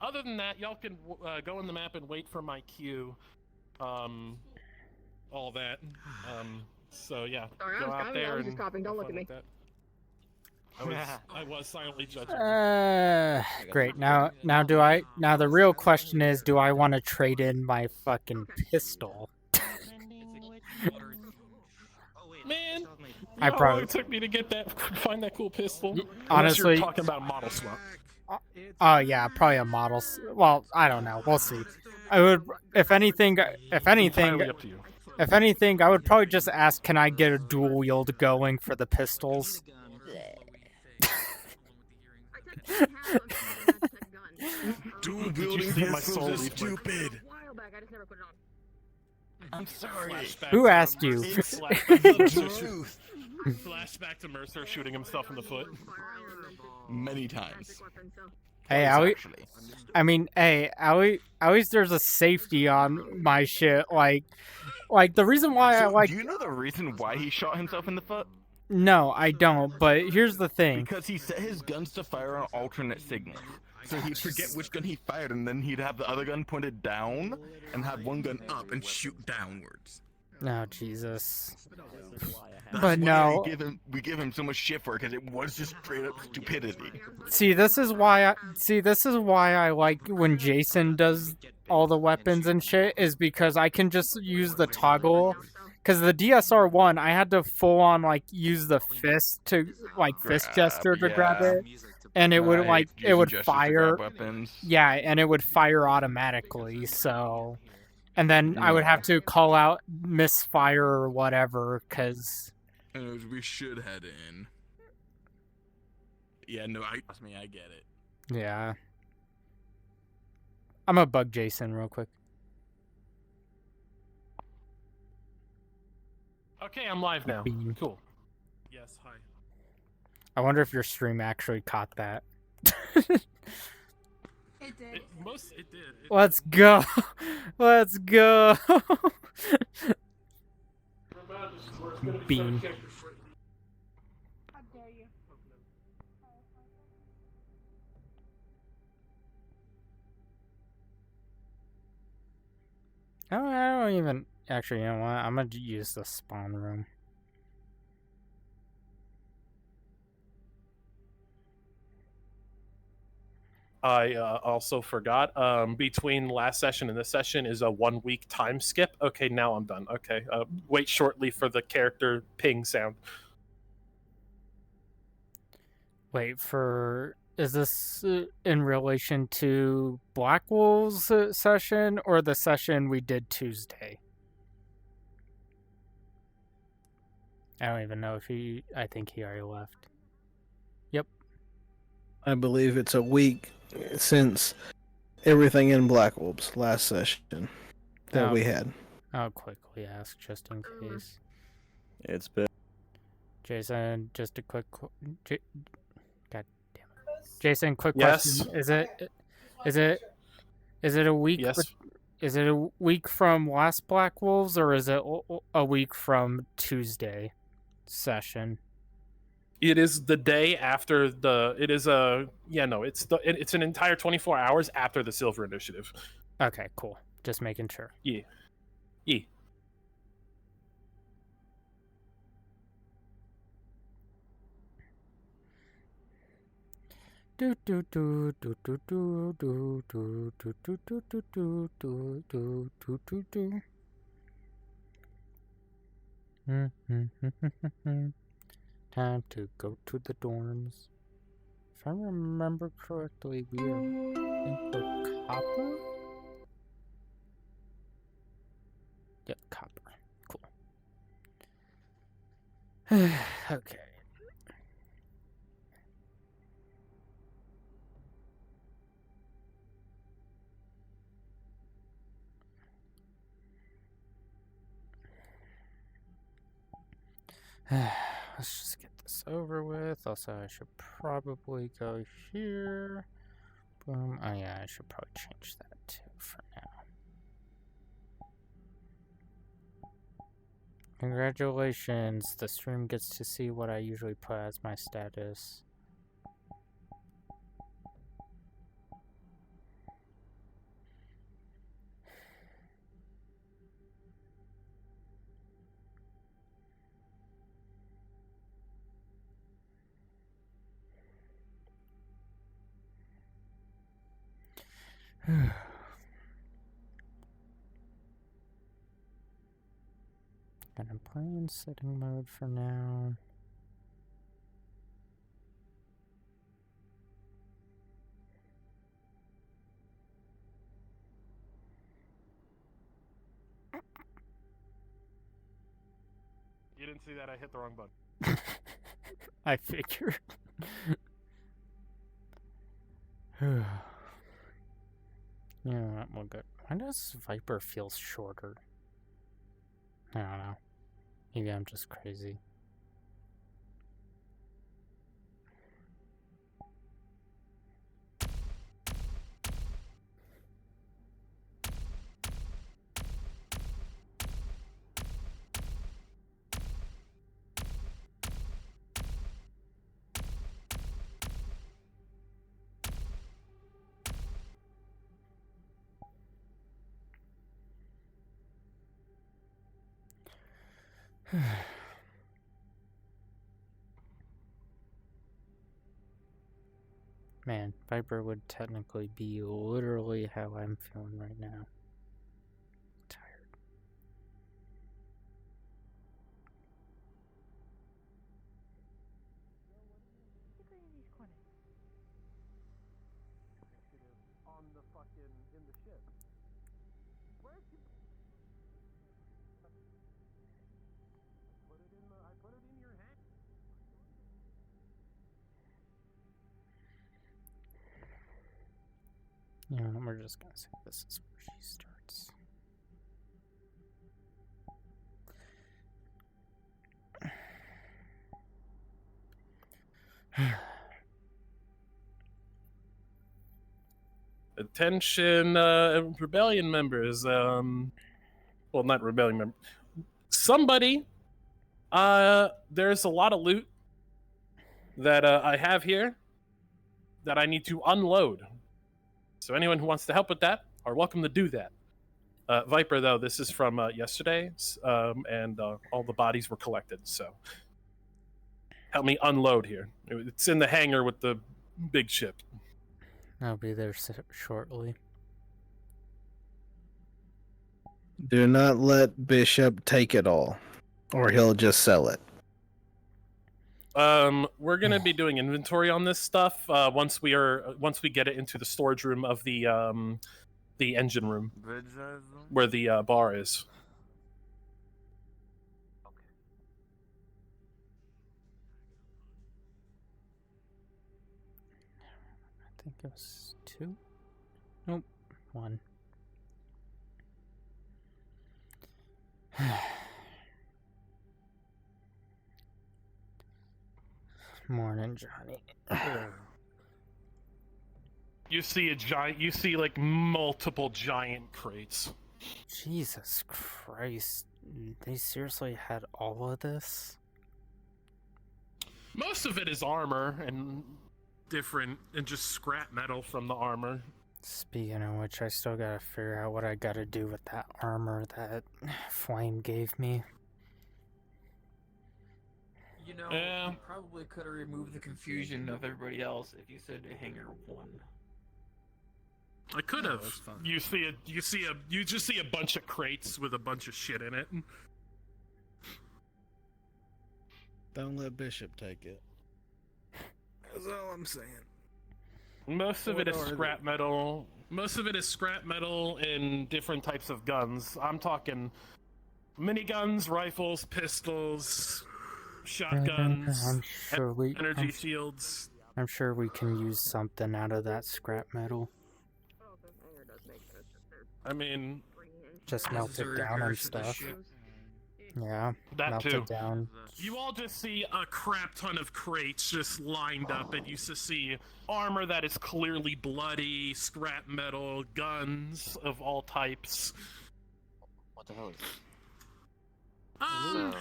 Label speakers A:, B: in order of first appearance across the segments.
A: other than that, y'all can go on the map and wait for my cue. All that. So yeah,
B: Sorry,
A: go out there
B: I was
A: and
B: just coughing. Don't look at me.
A: I was silently judging.
C: Great. Now the real question is, do I want to trade in my fucking pistol?
A: Man,
C: I
A: you know how long
C: probably
A: it took me to find that cool pistol? Unless
C: honestly
A: you're talking about model swap.
C: Oh yeah, probably a model. Well, I don't know. We'll see. I would, if anything,
A: Entirely up to you.
C: if anything, I would probably just ask, can I get a dual wield going for the pistols?
D: Dual wielding pistols is stupid.
A: I'm sorry.
C: Who asked you?
A: Flashback to Mercer shooting himself in the foot.
D: Many times.
C: Hey, at least there's a safety on my shit. Like the reason why I like.
D: Do you know the reason why he shot himself in the foot?
C: No, I don't. But here's the thing.
D: Because he set his guns to fire on alternate signals. So he'd forget which gun he fired, and then he'd have the other gun pointed down, and have one gun up and shoot downwards.
C: Oh, Jesus.
D: That's
C: But
D: why
C: no.
D: we give him so much shit for it, because it was just straight up stupidity.
C: See, this is why I like when Jason does all the weapons and shit, is because I can just use the toggle. Because the DSR-1, I had to full on like use the fist to fist gesture to grab it, and it would it would fire. Yeah, and it would fire automatically. So, and then I would have to call out misfire or whatever, because.
D: We should head in. Yeah, no, trust me, I get it.
C: Yeah. I'm gonna bug Jason real quick.
A: Okay, I'm live now. Cool. Yes, hi.
C: I wonder if your stream actually caught that.
E: It did.
A: It did.
C: Let's go. Let's go. Bean.
E: How dare you?
C: Oh, I don't even. Actually, you know what? I'm gonna use the spawn room.
A: I also forgot. Between last session and this session is a 1 week time skip. Okay, now I'm done. Okay, wait shortly for the character ping sound.
C: Wait for. Is this in relation to Black Wolves session or the session we did Tuesday? I don't even know if he. I think he already left. Yep.
F: I believe it's a week since everything in Black Wolves last session that we had.
C: I'll quickly ask just in case.
G: It's been.
C: Jason, just a quick. God damn it. Jason, quick
A: Yes.
C: question. Is it a week?
A: Yes.
C: Is it a week from last Black Wolves or is it a week from Tuesday session?
A: It is the day after the. It is a. Yeah, no. It's an entire 24 hours after the Silver Initiative.
C: Okay, cool. Just making sure.
A: Yeah.
C: Do do do do do do do do do do do do do do do do do do. Time to go to the dorms. If I remember correctly, we are in the copper. Yep, copper. Cool. Okay. Let's just get this over with. Also, I should probably go here. Boom. Oh yeah, I should probably change that too for now. Congratulations. The stream gets to see what I usually put as my status. Gonna play in setting mode for now.
A: You didn't see that? I hit the wrong button.
C: I figured. Yeah, we'll go. Why does Viper feel shorter? I don't know. Maybe I'm just crazy. Man, Viper would technically be literally how I'm feeling right now. Tired.
A: On the fucking in the ship. Where did you I put it in your hand.
C: Yeah, we're just gonna say this is where she starts.
A: Attention, rebellion members. Well, not rebellion members. Somebody. There's a lot of loot that I have here that I need to unload. So anyone who wants to help with that are welcome to do that. Viper, though, this is from yesterday, and all the bodies were collected. So help me unload here. It's in the hangar with the big ship.
C: I'll be there shortly.
F: Do not let Bishop take it all, or he'll just sell it.
A: We're gonna be doing inventory on this stuff once we get it into the storage room of the engine room where the bar is.
C: I think it was 2? Nope, 1. Morning, Johnny.
A: You see like multiple giant crates.
C: Jesus Christ. They seriously had all of this?
A: Most of it is armor and just scrap metal from the armor.
C: Speaking of which, I still gotta figure out what I gotta do with that armor that Flame gave me.
B: You know,
A: Yeah.
B: you probably could have removed the confusion of everybody else if you said Hangar 1.
A: I could
D: Yeah,
A: have.
D: that's fine.
A: You just see a bunch of crates with a bunch of shit in it.
F: Don't let Bishop take it. That's all I'm saying.
A: Most of it is
D: What are
A: scrap metal. Most of it is scrap metal and different types of guns. I'm talking miniguns, rifles, pistols, shotguns,
C: I'm sure
A: energy shields.
C: I'm sure we can use something out of that scrap metal.
A: I mean,
C: Just melt it
B: Necessary
C: down and
B: repairs to the
C: stuff.
B: ship.
C: Yeah,
A: that
C: melt
A: too.
C: it down.
A: You all just see a crap ton of crates just lined up, and you just see armor that is clearly bloody, scrap metal, guns of all types.
G: What the hell is this?
A: I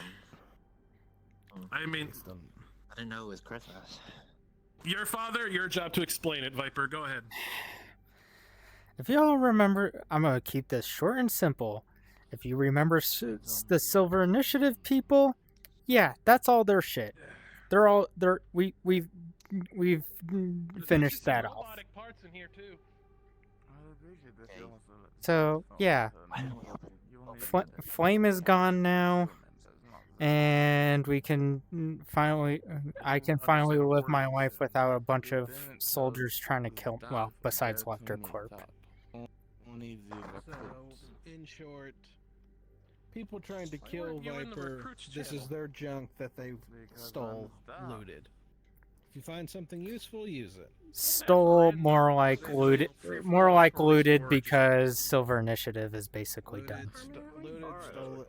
A: mean,
G: I didn't know it was Christmas.
A: your job to explain it, Viper. Go ahead.
C: If y'all remember, I'm gonna keep this short and simple. If you remember the Silver Initiative people, yeah, that's all their shit. We've finished that off.
A: Robotic parts in here too.
C: So yeah,
G: Why don't we open?
C: Flame is gone now, and we can finally. I can finally live my life without a bunch of soldiers trying to kill. Well, besides Lefter Corp.
D: Only the
F: So,
D: recruits.
F: in short, people trying to
A: Why
F: kill
A: weren't you in the
F: Viper,
A: recruits
F: this
A: channel?
F: is their junk that they stole,
D: Stop.
F: looted. If you find something useful, use it.
C: Stole more like looted, more like looted
A: Storage.
C: because Silver Initiative is basically
F: Looted,
C: done.
F: looted, stole it.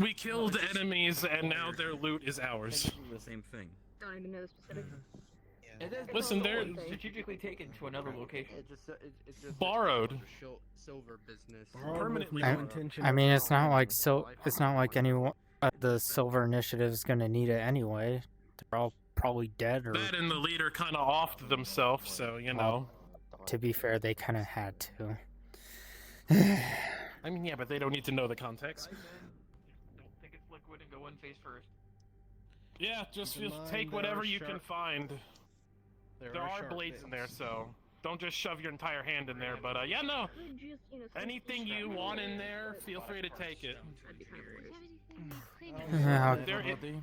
A: We killed enemies, and now their loot is ours.
H: The same thing.
E: Don't even know the specifics.
B: It is
A: Listen, they're-
B: strategically taken to another location.
I: It's just
A: Borrowed.
I: silver business.
A: Permanently
F: No
A: borrowed.
F: intention
C: I
F: of-
C: mean, it's not like it's not like anyone the Silver Initiative is gonna need it anyway. They're all probably dead, or
A: That and the leader kind of offed themselves, so you know.
C: to be fair, they kind of had to.
A: I mean, yeah, but they don't need to know the context.
B: Don't think it's liquid and go in face first.
A: Yeah, just
F: Keep in mind,
A: take
F: there
A: whatever
F: are
A: you can
F: sharp-
A: find. There are
F: sharp
A: blades in there,
F: bits.
A: so don't just shove your entire hand in there. But yeah, no.
E: Could just,
A: Anything you want in there, feel free to take it.
E: That'd be kind of weird.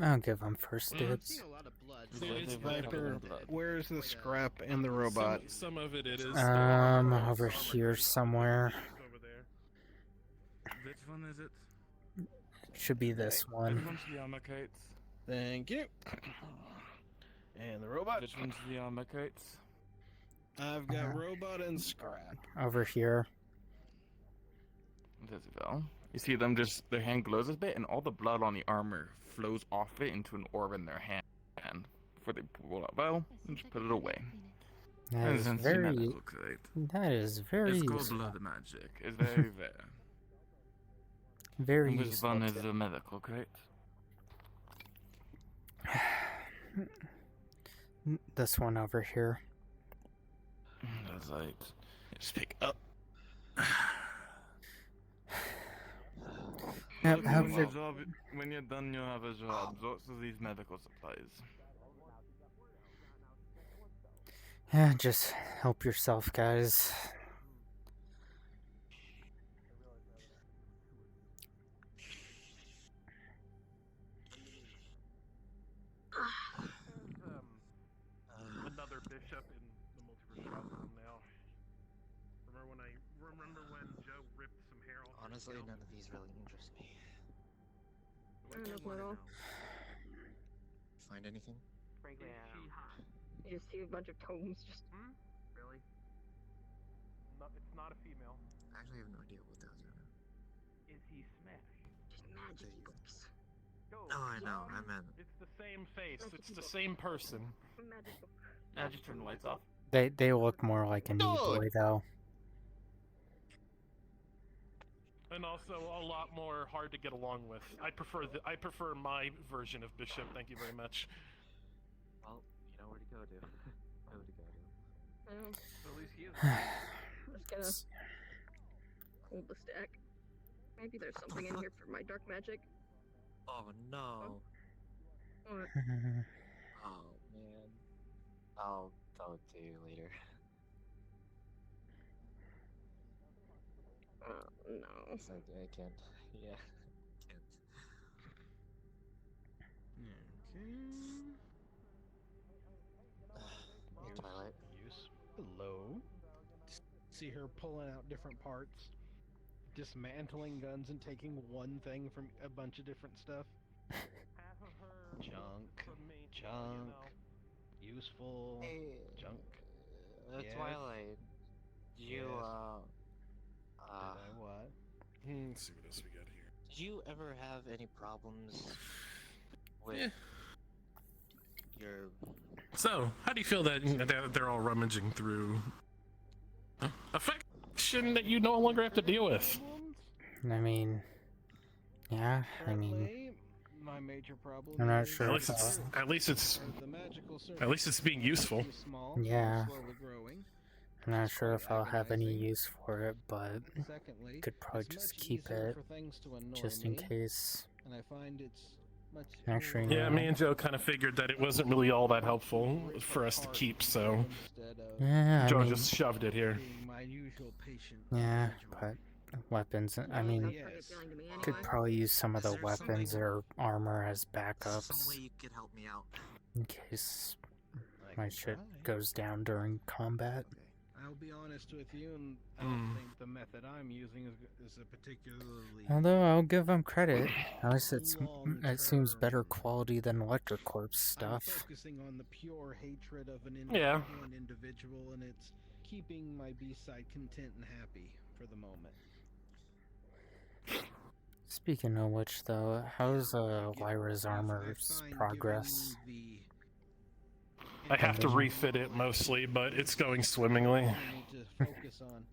C: I'll give them first
I: I'm
C: dibs.
I: seeing a lot of blood.
A: It's
F: Viper, where's the scrap and the robot?
A: Some of it is.
C: Over here somewhere.
A: Over there.
D: Which one is it?
C: Should be this one.
D: Which one's the Amalekites?
F: Thank you. And the robot.
D: Which one's the Amalekites?
F: I've got robot and scrap.
C: Over here.
D: Jezebel. You see them just, their hand glows a bit, and all the blood on the armor flows off it into an orb in their hand. Before they pull out well, and just put it away.
C: That is very.
D: Great.
C: That is very
D: It's called
C: useful.
D: blood magic. It's very rare.
C: Very
D: And which
C: useful.
D: one is
C: too.
D: the medical crate?
C: This one over here.
D: That's right. Just pick up.
C: Now,
D: Look,
C: how's
D: when
C: it-
D: your job- when you're done, you'll have a job. Lots of these medical supplies.
C: Yeah, just help yourself, guys.
A: Another bishop in the multiverse problem now. Remember when Joe ripped some hair off?
G: Honestly, none of these really interest me.
E: I don't know at all.
G: Find anything?
B: Frankly,
E: You just see a bunch of tomes just.
A: Really? It's not a female.
G: I actually have no idea what those are.
B: is he smashed?
E: Just magic books.
G: No, I know. I meant.
A: It's the same face. It's the same person.
E: Magic book.
B: I just turn the lights off.
C: They look more like a new boy though.
A: And also a lot more hard to get along with. I prefer my version of Bishop. Thank you very much.
G: Well, you know where to go to. Know where to go to.
B: At least he is.
E: Just gonna hold the stack. Maybe there's something in here for my dark magic.
G: Oh no.
E: Or
G: Oh man. I'll tell it to you later.
E: no.
G: So I can't. Yeah. Can't. Hey, Twilight.
F: Use. Hello. See her pulling out different parts, dismantling guns and taking one thing from a bunch of different stuff.
A: Half of her
F: Junk.
A: from me.
F: Junk. Useful.
G: Hey,
F: Junk. Yes?
G: Twilight. You,
F: Yes. Did I what?
A: Let's see what else we got here.
G: did you ever have any problems with
A: Yeah.
G: your...
A: So, how do you feel that they're all rummaging through affection that you no longer have to deal with?
C: I mean, yeah. I mean,
F: Currently, my major problem
C: I'm not
F: is
C: sure
A: At
C: if
A: least it's
F: the magical
A: at least it's being useful.
F: is small,
C: Yeah.
F: slowly growing.
C: I'm not sure if I'll have any
F: Agonizing.
C: use for it, but
F: Secondly,
C: could probably
F: it's
C: just
F: much
C: keep
F: easier
C: it
F: for things to annoy
C: just in
F: me,
C: case.
F: and I find it's much.
C: Actually,
A: Yeah,
C: no.
A: me and Joe kind of figured that it wasn't really all that helpful for us to keep, so
F: Instead of
C: Yeah, I
A: Joe
C: mean,
A: just shoved it here.
F: being my usual patient
C: yeah,
F: individual.
C: but weapons. I
F: Well,
C: mean,
E: Sounds
F: yes.
E: pretty appealing to me
C: could
E: anyway.
C: probably use some of
G: Is
C: the
G: there
C: weapons
G: something-
C: or armor as
G: Some way
C: backups
G: you could help me out.
C: in case
F: I
C: my
F: can
C: shit
F: try.
C: goes down during combat.
G: Okay.
F: I'll be honest with you, and I don't
A: Hmm.
F: think the method I'm using is a particularly
C: Although I'll give them credit, at least it seems better
F: long-term.
C: quality than Electric Corp's
F: I'm
C: stuff.
F: focusing on the pure hatred of
A: Yeah.
F: one individual, and it's keeping my B-side content and happy for the moment.
C: Speaking of which, though, how's
F: Gi-
C: Lyra's
F: I
C: armor's
F: find
C: progress?
F: giving
A: I have to
C: Mhm.
A: refit it mostly, but it's going swimmingly.
F: I need to focus on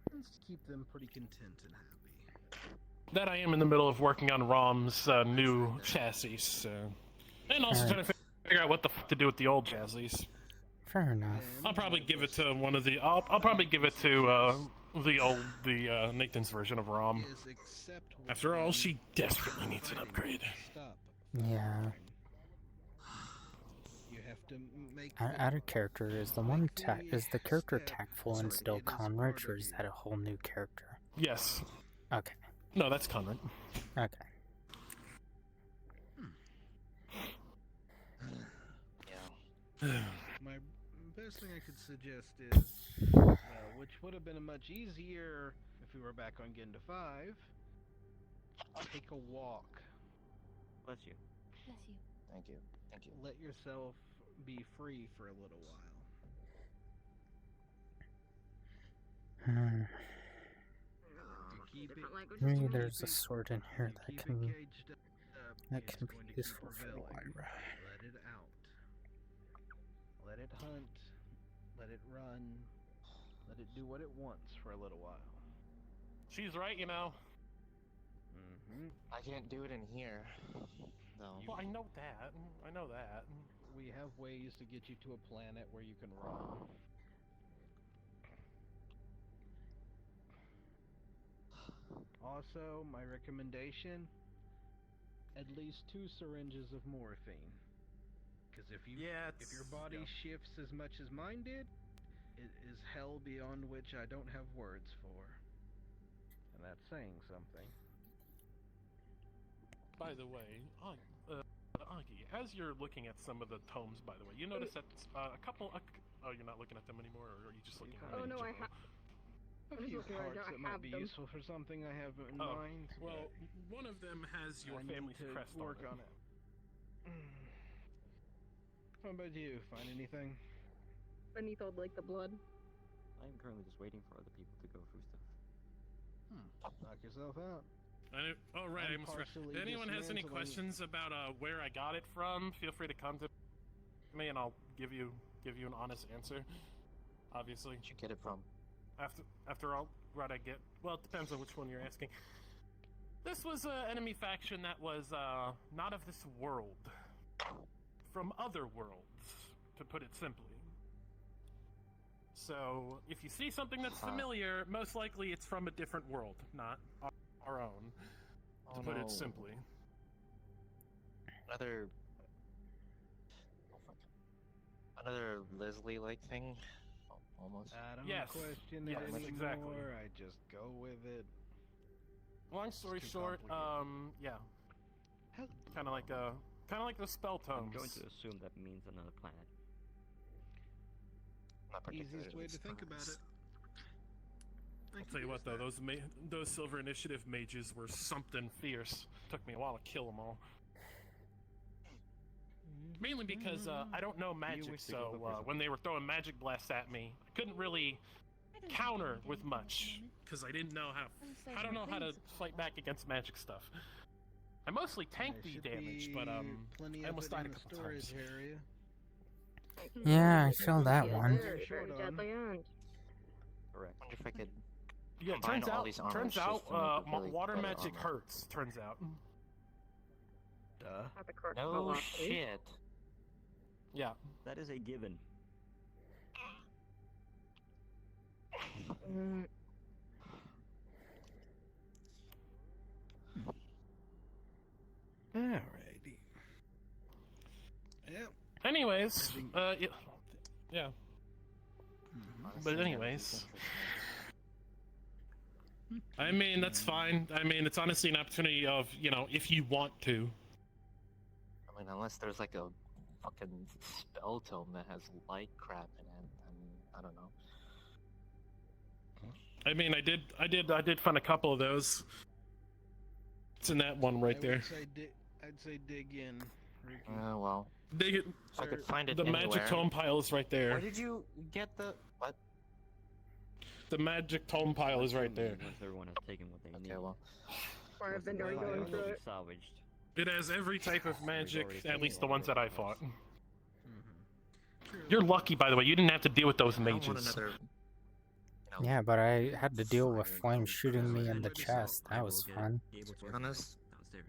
F: tends to keep them pretty content and happy.
A: That I am in the middle of working on Rom's new chassis, so. And also
C: Alright.
A: trying to figure out what the f to do with the old chassis.
C: Fair enough.
A: I'll probably give it to one of the. I'll probably give it to the Nathan's version of Rom.
F: Is accept what
A: After all,
F: you
A: she desperately needs an upgrade.
F: Stop.
C: Yeah.
F: You have to make
C: Out of character, is the character tactful and still Conrich, or is that a whole new character?
A: Yes.
C: Okay.
A: No, that's Conrad.
C: Okay.
G: Yeah.
F: My best thing I could suggest is, well, which would have been a much easier if we were back on Genda 5. Take a walk.
H: Bless you.
I: Bless you.
G: Thank you. Thank you.
F: Let yourself be free for a little while.
C: Hmm.
F: To keep it,
E: Different languages.
C: Maybe
E: to me.
C: there's a sword in here
F: to
C: that
F: keep
C: can
F: it caged up, it's
C: be
F: going to keep
C: useful for
F: rebelling.
C: Lyra.
F: Let it out. Let it hunt. Let it run. Let it do what it wants for a little while.
A: She's right, you know.
F: Mm-hmm.
G: I can't do it in here. No.
A: Well, I know that. I know that.
F: We have ways to get you to a planet where you can run. Also, my recommendation, at least 2 syringes of morphine. Because if your body shifts as much as mine did, it is hell beyond which I don't have words for. And that's saying something.
A: By the way, Augie, as you're looking at some of the tomes, by the way, you notice that a couple. Oh, you're not looking at them anymore, or are you just looking at them?
E: Oh
A: in
E: no, I
A: general?
F: A
E: I'm just
F: few
E: looking right
F: parts
E: now, I
F: that might
E: have
F: be
E: them.
F: useful for something I have in
A: Oh,
F: mind.
A: well, one of them has your
F: I need
A: family's
F: to
A: crest
F: work
A: on
F: on it. How about you? Find anything?
E: Beneath all like the blood.
H: I'm currently just waiting for other people to go through stuff.
F: Knock yourself out.
A: Oh right, I
F: I'm
A: almost forgot.
F: partially
A: If anyone has any
F: dismantling-
A: questions about where I got it from, feel free to contact me, and I'll give you an honest answer. Obviously,
G: Where'd you get it from?
A: after all, what I get. Well, it depends on which one you're asking. This was an enemy faction that was not of this world, from other worlds, to put it simply. So, if you see something that's familiar, most likely it's from a different world, not our own, to put it simply.
G: Another Leslie-like thing? Almost.
F: I don't
A: Yes.
F: question it
A: Yes,
F: anymore.
A: exactly.
F: I just go with it.
A: Long story
F: too
A: short, yeah,
H: Hell,
A: kind of like the spell
H: I'm
A: tomes.
H: going to assume that means another planet.
G: Not
F: Easiest way
G: particularly
F: to think about it.
G: surprised.
A: I'll tell you what though, those Silver Initiative mages were something fierce. Took me a while to kill them all. Mainly because I don't know magic,
H: wish to give up
A: so
H: or something?
A: when they were throwing magic blasts at me, I couldn't really counter with much because I didn't know how. I don't know how to fight back against magic stuff. I mostly tank
F: There
A: the
F: should
A: damage,
F: be
A: but
F: plenty
A: I
F: of
A: almost
F: it
A: died
F: in
A: a
F: the
A: couple
F: storage
A: times.
F: area.
C: Yeah, I feel that
E: Yeah,
C: one.
E: Very, very
F: Short on.
E: deadly end.
H: Correct.
G: Wonder if I could.
A: Yeah,
G: Combine
A: turns
G: all
A: out,
G: these armors
A: turns
G: just
A: out,
G: to make a really
A: water
G: better
A: magic
G: armor.
A: hurts. Turns out.
F: Duh.
E: At the correct
G: No
E: velocity.
G: shit.
A: Yeah.
H: That is a given.
E: Mm,
F: Alrighty.
A: Anyways, yeah. But anyways, I mean that's fine. I mean it's honestly an opportunity of if you want to.
G: I mean, unless there's like a fucking spell tome that has light crap in it, then I don't know.
A: I mean, I did find a couple of those. It's in that one right there.
F: I'd say dig in, Ricky.
G: Well,
A: Dig it.
G: if I could find it
A: The
G: anywhere.
A: magic tome pile is right there.
G: Where did you get the what?
A: The magic tome pile is right there.
H: Once everyone has taken what they need.
G: Okay, well,
E: Or I've been already going through it.
H: Salvaged.
A: It has every type of magic,
H: already
A: at least
H: seen
A: the
H: all
A: ones
H: of
A: that I
H: it.
A: fought. You're lucky, by the way. You didn't have to deal with those
G: I don't want
A: mages.
G: another.
C: Yeah, but I had to deal with flames shooting me in the chest. That was fun.
G: To be honest,
H: Downstairs.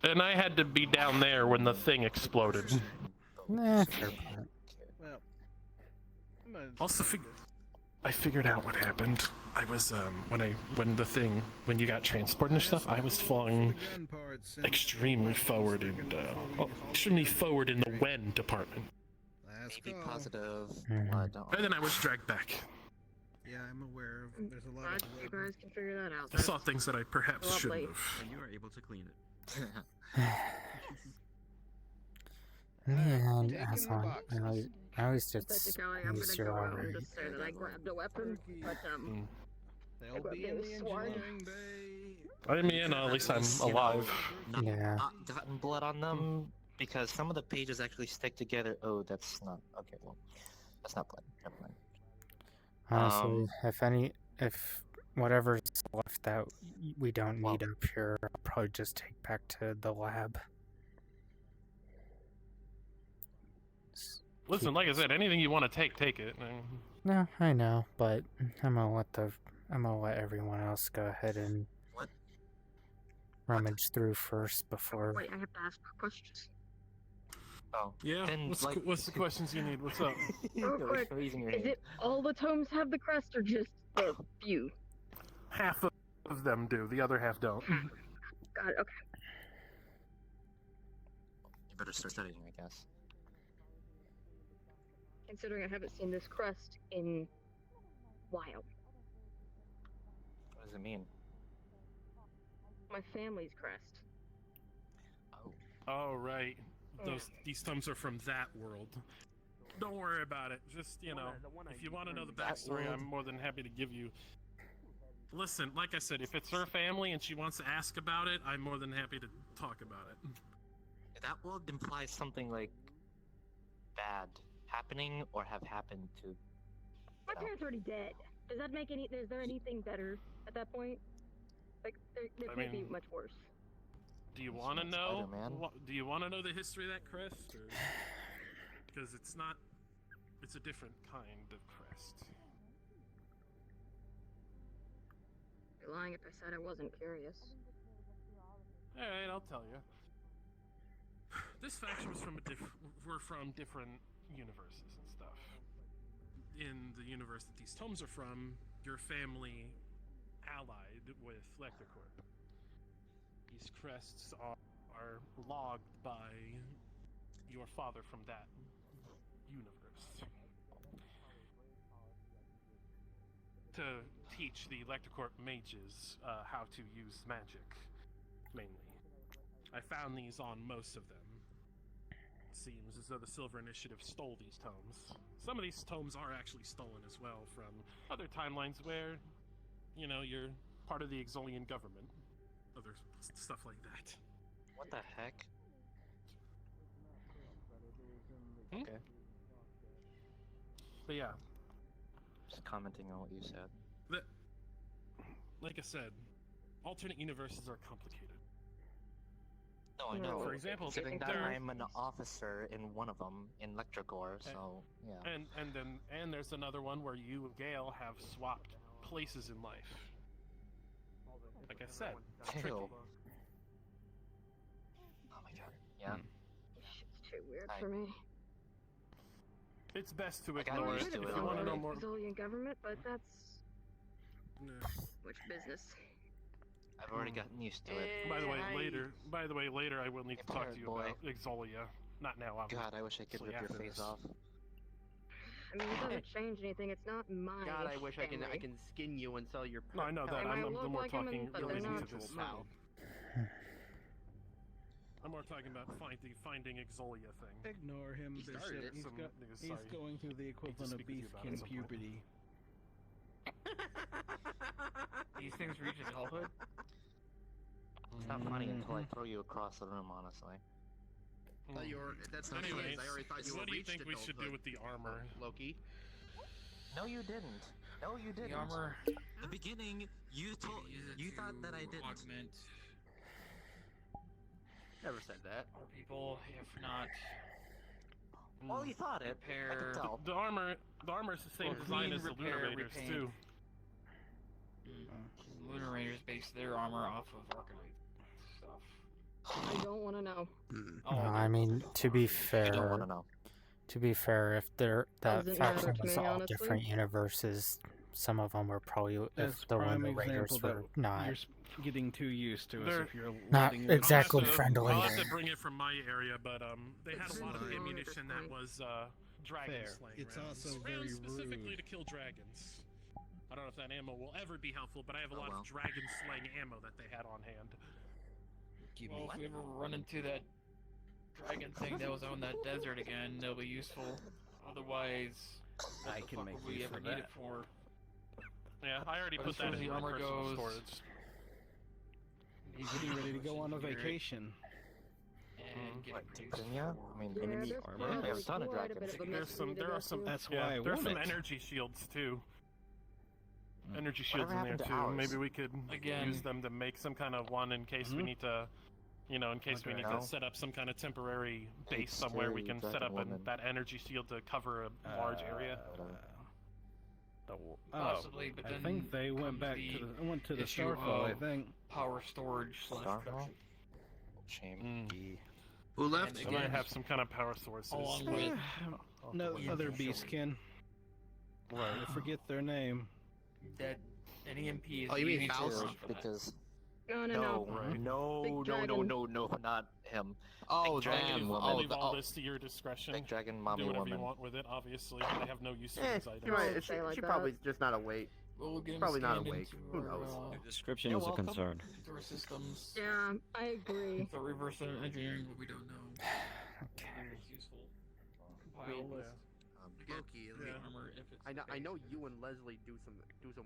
A: And I had to be down there when the thing exploded.
C: Nah, fair point.
F: Well, I'm gonna
A: Also,
F: say
A: I figured out what happened. I was when you got transported and stuff, I was flung extremely forward in the when department,
F: Last
G: be
F: call.
G: positive.
C: Mhm.
G: Well, I don't.
A: and then I was dragged back.
F: Yeah, I'm aware of. There's a lot
E: Glad
F: of
E: you
F: web.
E: guys can figure that out.
A: I saw things that I perhaps shouldn't
E: Lovely.
A: have.
H: And you are able to clean it.
C: Man,
F: Taking the
C: Aslan,
F: boxes.
C: I always just
E: Technically, I'm
C: use
E: gonna
C: your
E: go out
C: armor.
E: and just say that I grabbed a weapon, but
F: They'll
E: I
F: be in
E: grabbed
F: the
E: a sword.
F: engineering bay.
A: I mean, at least I'm alive.
G: Not,
C: Yeah.
G: not gotten blood on them because some of the pages actually stick together. Oh, that's not okay. Well, that's not blood. Never mind.
C: Honestly, if whatever's left that we don't need up here, I'll probably just take back to the lab.
A: Listen, like I said, anything you want to take it.
C: No, I know, but I'm gonna let everyone else go ahead and
G: What?
C: rummage through first before.
E: wait, I have to ask questions.
G: Oh,
A: Yeah.
G: Then,
A: What's the questions you need? What's up?
E: Real
G: You're
E: quick,
G: raising your
E: Is
G: hand.
E: it all the tomes have the crest, or just a few?
A: Half of them do. The other half don't.
E: Got it. Okay.
G: You better start studying, I guess.
E: Considering I haven't seen this crest in a while.
G: What does it mean?
E: My family's crest.
G: Oh,
A: Oh right. These tomes are from that world. Don't worry about it. Just if you want to know the
G: That
A: backstory,
G: world?
A: I'm more than happy to give you. Listen, like I said, if it's her family and she wants to ask about it, I'm more than happy to talk about it.
G: that world implies something like bad happening or have happened to.
E: My
G: No.
E: parents are already dead. Does that make any? Is there anything better at that point? Like there
A: I
E: can't be
A: mean-
E: much worse.
A: Do you
G: It's
A: want to
G: not
A: know?
G: Spider-Man.
A: Do you want to know the history of that crest? Because it's not. It's a different kind of crest.
E: You're lying if I said I wasn't curious.
A: All right, I'll tell you. This faction was from were from different universes and stuff. In the universe that these tomes are from, your family allied with Lectercorp. These crests are logged by your father from that universe to teach the Lectercorp mages how to use magic, mainly. I found these on most of them. Seems as though the Silver Initiative stole these tomes. Some of these tomes are actually stolen as well from other timelines where, you're part of the Exolian government. Other stuff like that.
G: What the heck?
A: Hmm?
G: Okay.
A: But yeah,
G: Just commenting on what you said.
A: like I said, alternate universes are complicated.
G: No, I
E: No,
G: know.
A: For example,
G: considering that
A: there-
G: I'm an officer in one of them in Lectrogore, so yeah.
A: And there's another one where you and Gale have swapped places in life. Like I said, it's tricky.
G: Ew. Oh my god. Yeah.
E: Shit's too weird
G: I-
E: for me.
A: It's best to
G: I got
A: ignore it.
G: used
A: If
G: to
A: you
G: it
A: want to know
G: already.
A: more,
E: Exolian government, but that's
A: Nah.
E: much business.
G: I've already gotten used to it.
A: By the way,
E: I-
A: later I will need to talk to you
G: Boy.
A: about Exolia. Not now, obviously.
G: God, I wish I could rip your
A: after
G: face
A: this.
G: off.
E: I mean, it doesn't change anything. It's not my
I: God, I wish I
E: family.
I: can skin you and sell your.
A: No, I know that.
E: They might
A: I'm
E: look
A: more
E: like him,
A: talking
E: but they're
A: relating
E: not
A: to this.
E: mine.
A: I'm more talking about finding Exolia thing.
F: Ignore him,
I: He
F: Bishop.
I: started it.
F: He's,
A: Some
F: go-
A: news,
F: he's
A: sorry.
F: going through the equivalent of
A: speak with you about it
F: beefkin
A: at some point.
F: puberty.
B: These things reach adulthood.
G: It's not funny until I throw you across the room, honestly.
I: That's not
A: Anyways,
I: I already thought you
A: what
I: were
A: do you
I: reached
A: think we should do
I: adulthood,
A: with the armor?
I: Loki?
G: No, you didn't. No, you didn't.
B: The armor.
J: The beginning, you told, you thought that I didn't.
B: Augment
I: Never said that.
B: our people, if not
G: Well, you thought it. I
B: repair.
G: could tell.
A: The armor is the same
B: Or
A: design
B: clean,
A: as the
B: repair,
A: Lunar Raiders
B: repaint.
A: too.
B: Lunar Raiders base their armor off of Arcanite stuff.
E: I don't want to know.
B: Oh,
C: I mean, to be
G: You don't want
C: fair,
G: to know.
C: if that
E: Doesn't matter
C: faction
E: to
C: was
E: me,
C: all
E: honestly.
C: different universes, some of them were probably,
F: That's
C: if the
F: prime
C: Lunar Raiders
F: example
C: were
F: that
C: not.
F: you're getting too used to us
A: They're
F: if you're
C: Not
F: letting
C: exactly
A: I'll have to-
C: friendly.
A: I'll have to bring it from my area, but they had
E: It's
A: a lot of
E: fine.
A: ammunition that was dragon
F: Fair.
A: slaying
F: It's
A: rounds.
F: also very
A: Rounds specifically
F: rude.
A: to kill dragons. I don't know if that ammo will ever be helpful, but I have a
G: Oh,
A: lot
G: well.
A: of dragon slaying ammo that they had on hand.
B: well, if we ever run into that dragon thing that was on that desert again, they'll be useful. Otherwise, what
F: I
B: the
F: can
B: fuck
F: make
B: would we
F: use
B: ever
F: of
B: need
F: that.
B: it for?
A: Yeah, I already
B: But
A: put
B: as far
A: that
B: as
A: in
B: the
A: my
B: armor
A: personal
B: goes-
A: storage.
F: He's getting ready to go on a vacation.
B: And get
G: What,
B: it
G: to
B: produced
G: Kenya?
B: for-
G: I mean,
E: Yeah,
G: enemy
E: there's
G: armor.
E: probably
G: We have a ton of
E: quite a
G: dragons.
E: bit of a
A: There's
E: mess
A: some,
E: for
A: there
E: me
A: are
E: to
A: some,
E: go
F: That's
E: through.
F: why I
A: there's
F: want
A: some
F: it.
A: energy shields too. Energy
G: Whatever
A: shields in there
G: happened to
A: too.
G: ours?
A: Maybe we could
B: Again.
A: use them to make some kind of one in case we
F: Mhm.
A: need to, in case we
F: Okay.
A: need
G: No.
A: to set up some kind of temporary
G: Big,
A: base somewhere. We
G: scary
A: can set up
G: dragon woman.
A: that energy shield to cover a large area.
B: Possibly, but
F: I
B: then
F: think they went
B: comes
F: back
B: the
F: to the went to the
B: issue
F: Starfall. I
B: of
F: think.
B: power storage /
G: Starfall?
B: production.
G: Shame.
I: Who left?
B: And
A: I might
B: again,
A: have some kind of power sources.
B: along with
F: No,
A: Yeah.
F: other beastkin. I forget their name.
B: that an EMP is
I: Oh, you mean
B: easy to
I: Faust?
B: source for that.
G: Because
E: No,
G: no,
A: Right.
G: no,
E: Big
G: no, no,
E: dragon.
G: no, no, not him.
I: Oh,
G: Big dragon
A: I'll
G: woman.
A: leave all this to your discretion.
G: Big dragon
A: Do
G: mommy
A: whatever you
G: woman.
A: want with it. Obviously, I have no use for these items.
I: you're right.
E: Don't
I: It's
E: say like
I: she
E: that.
I: probably just not awake.
B: Well, we'll get him
I: Probably not
B: scanned
I: awake.
B: into
I: Who
B: our,
I: knows?
H: Description
G: You're
H: is a
G: welcome.
H: concern.
B: into our systems.
E: Yeah, I agree.
B: So reverse engineering what we don't know.
C: Okay.
B: It's useful.
A: Well,
B: Compile
A: yeah.
B: list. Again,
I: Loki,
B: the
A: Yeah.
B: armor if it's
I: I know
B: based.
I: you and Leslie do some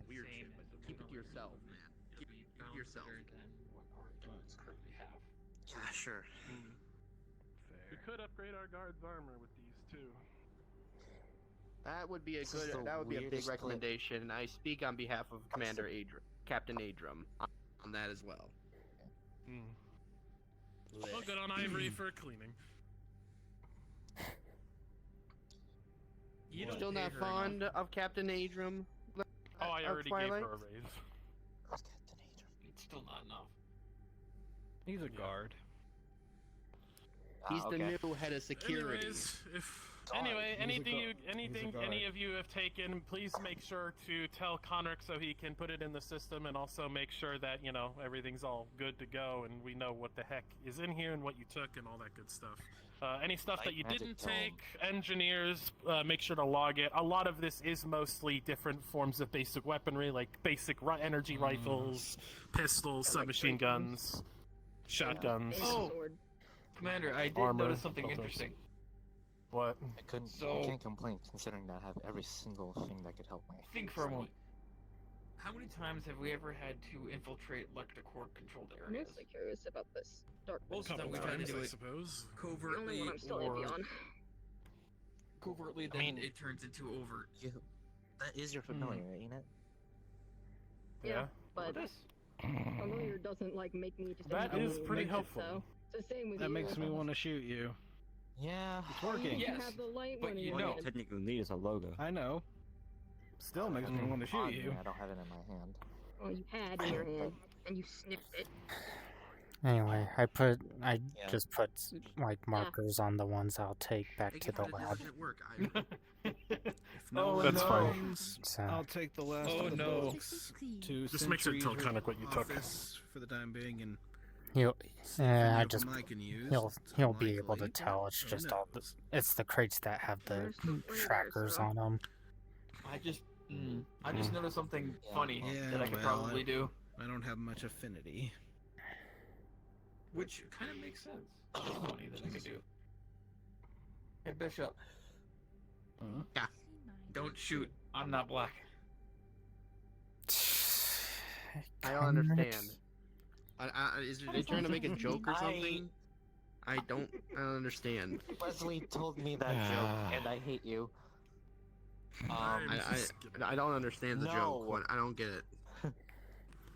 I: weird
B: Same
I: shit,
B: as the
I: but keep it to
B: Lunar
I: yourself,
B: Raiders.
I: man.
B: It'll
I: Keep
B: be
I: it to
B: bound
I: yourself.
B: better than what our guards currently have.
G: Yeah, sure.
A: We could upgrade our guard's armor with these too.
I: That would be a
G: This is the
I: that would be a big
G: weirdest clip.
I: recommendation, and I speak on behalf of Commander Captain Adram on that as well.
A: Well, good on Ivory for cleaning.
B: You don't
I: Still
B: pay
I: not
B: her
I: fond
B: enough.
I: of Captain Adram?
A: Oh, I
I: of
A: already gave
I: Twilight?
A: her a raise.
G: Where's Captain Adrian?
B: It's still not enough.
F: He's a
A: Yeah.
F: guard.
I: He's the
G: okay.
I: new head of security.
A: Anyways, if
G: God,
A: anyway,
F: he's a
A: anything
F: guard.
A: anything
F: He's a
A: any
F: guard.
A: of you have taken, please make sure to tell Conric so he can put it in the system, and also make sure that everything's all good to go, and we know what the heck is in here and what you took and all that good stuff. Any stuff that
G: Light
A: you
G: magic
A: didn't
G: tome.
A: take, engineers, make sure to log it. A lot of this is mostly different forms of basic weaponry, like basic energy rifles, pistols, submachine guns, shotguns.
B: Oh.
E: Sword.
B: Commander, I did
A: Armor,
B: notice something
A: all those.
B: interesting.
A: What?
G: I couldn't.
B: So-
G: I can't complain considering that I have every single thing that could help me.
B: Think for a moment. How many times have we ever had to infiltrate electrocore controlled
E: I'm
B: areas?
E: mostly curious about this dark
B: Most of
E: Couple
B: them we try to
A: times,
B: do
A: I
B: it
A: suppose.
E: The only
B: covertly
E: one I'm still iffy
B: or
E: on.
B: covertly, then
G: mean-
B: it turns into overt.
G: That is your familiar, ain't it?
E: Yeah, but
B: This.
E: familiar doesn't make me just.
A: That
E: immediately
A: is pretty
E: like it,
A: helpful.
E: So it's the same with
F: That
E: you.
F: makes me want to shoot you.
G: Yeah.
F: It's working.
B: Yes,
E: You have the light
B: but
E: one in
B: you
E: your
B: know-
E: hand.
H: Technically need is a logo.
F: I know. Still makes me want to shoot
G: Odd,
F: you.
G: man, I don't have it in my hand.
E: Well, you had in your hand, and you snipped it.
C: Anyway, I
G: Yeah.
C: just put markers on the ones I'll take back to the lab.
I: Work.
F: If no
A: Oh,
F: one
A: that's fine.
F: comes,
C: So
F: I'll take the last
B: Oh,
F: of the
B: no.
F: books to
A: Just make sure to tell
F: Sentry's
A: Connick what you took.
F: office for the time being and
C: He'll,
F: See if
C: I
F: any of
C: just
F: them I can use.
C: he'll
F: It's
C: be able to
F: unlikely.
C: tell. It's
F: Who
C: just all the,
F: knows?
C: it's the crates that have the
E: There's so funny there,
C: trackers
E: so.
C: on them.
B: I just noticed something
G: Yeah.
B: funny
F: Yeah,
B: that I could
F: well,
B: probably do.
F: I don't have much affinity.
B: Which kind of makes sense. It's funny that I could do. Hey, Bishop.
I: Yeah. Don't shoot.
B: I'm not black.
I: I don't understand. Is they trying to make a joke or something? I don't understand.
G: Wesley told me that joke, and I hate you.
I: I don't understand the joke.
G: No.
I: I don't get it.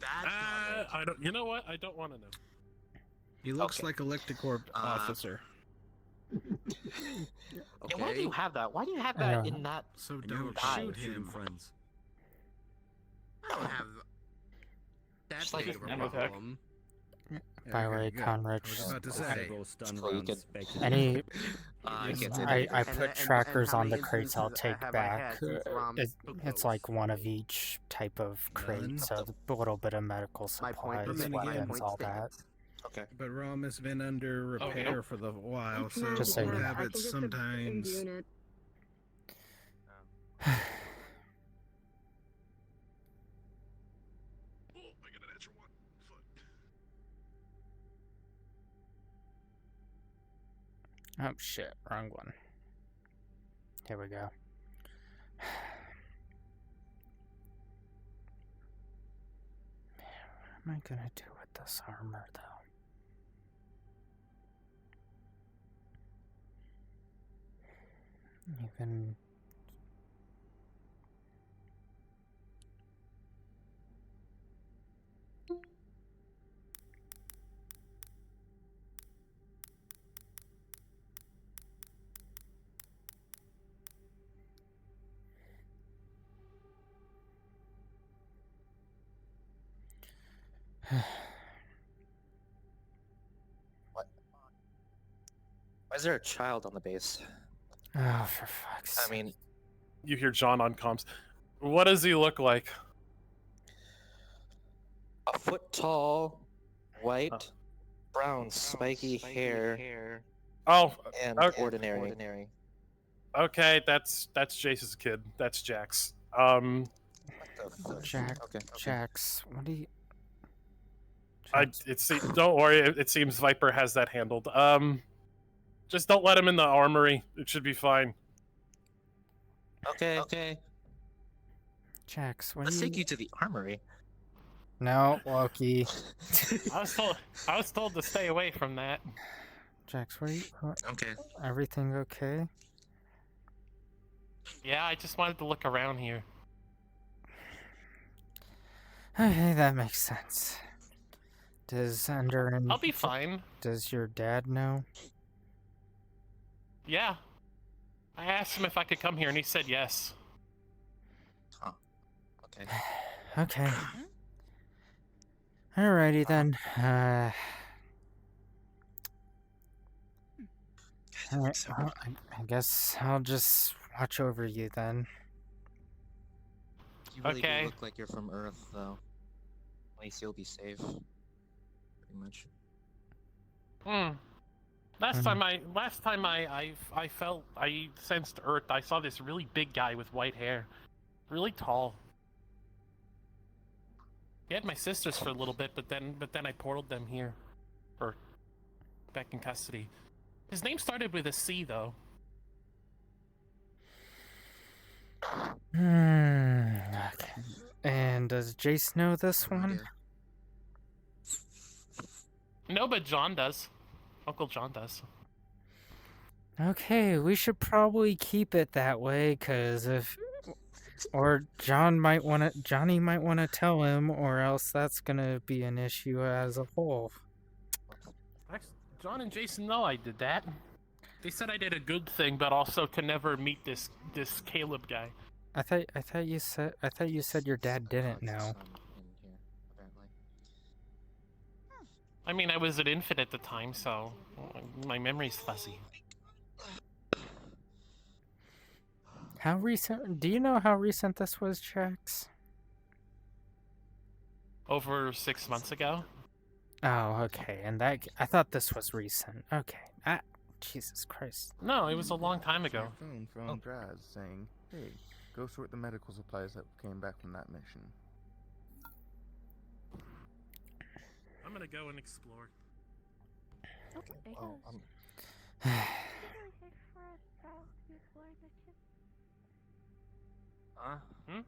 A: I don't. You know what? I don't want to know.
F: He looks
G: Okay.
F: like a Electrocorp officer.
G: And why do you have that? Why do you have
C: I
G: that
C: don't
G: in that?
F: So
G: you
F: don't
G: die.
F: shoot him.
J: friends.
I: I don't have that
G: Just like
I: big of a
B: nanotech.
I: problem.
C: By the way,
F: good.
C: Conrich,
F: I was about to say.
G: So you could-
C: any
G: I can't say
C: I
G: that.
C: put
I: and
C: trackers
I: how
C: on the
I: many
C: crates I'll
I: instances
C: take
I: have I had
C: back.
I: since Rom
C: It,
I: took
C: it's
I: those?
C: like one of each type of crate,
F: None.
C: so a little bit of medical
I: My point
C: supplies,
F: remains.
C: weapons, all that.
G: Okay.
F: But ROM has been under repair for the while, so
C: Just so you
F: we'll
C: know.
F: have
E: I
F: it
E: think it's a big
F: sometimes.
E: unit.
F: I got an extra 1 foot.
C: Oh shit, wrong one. Here we go. Man, what am I gonna do with this armor though? Even
G: Why is there a child on the base?
C: oh, for fuck's sake.
G: I mean,
A: You hear John on comms. What does he look like?
G: a foot tall, white, brown, spiky hair,
A: Oh,
G: and
A: okay.
G: ordinary.
A: Okay, that's Jace's kid. That's Jax.
G: What the fuck?
C: Jack,
G: Okay.
C: Jax, what do you?
A: Don't worry. It seems Viper has that handled. Just don't let him in the armory. It should be fine.
G: Okay.
C: Jax, what
G: Let's
C: do you?
G: take you to the armory.
C: No, Loki.
A: I was told to stay away from that.
C: Jax, what are you?
G: Okay.
C: Everything okay?
A: Yeah, I just wanted to look around here.
C: Okay, that makes sense. Does
A: I'll be fine.
C: Does your dad know?
A: Yeah. I asked him if I could come here, and he said yes.
G: Okay.
C: Okay. Alrighty then. Alright, well, I guess I'll just watch over you then.
G: You really
A: Okay.
G: do look like you're from Earth, though. At least you'll be safe. Pretty much.
A: Last time I felt I sensed Earth. I saw this really big guy with white hair, really tall. He had my sisters for a little bit, but then I portaled them here, or back in custody. His name started with a C though.
C: Okay. And does Jace know this one?
A: No, but John does. Uncle John does.
C: Okay, we should probably keep it that way, cause or Johnny might want to tell him, or else that's gonna be an issue as a whole.
A: John and Jason know I did that. They said I did a good thing, but also to never meet this Caleb guy.
C: I thought you said your dad didn't know.
A: I mean, I was an infant at the time, so my memory's fuzzy.
C: How recent? Do you know how recent this was, Jax?
A: Over 6 months ago.
C: Oh, okay. And that I thought this was recent. Okay. Jesus Christ.
A: No, it was a long time
D: It's my
A: ago.
D: phone from Draz saying, "Hey, go sort the medical supplies that came back from that mission."
A: I'm gonna go and explore. Hmm?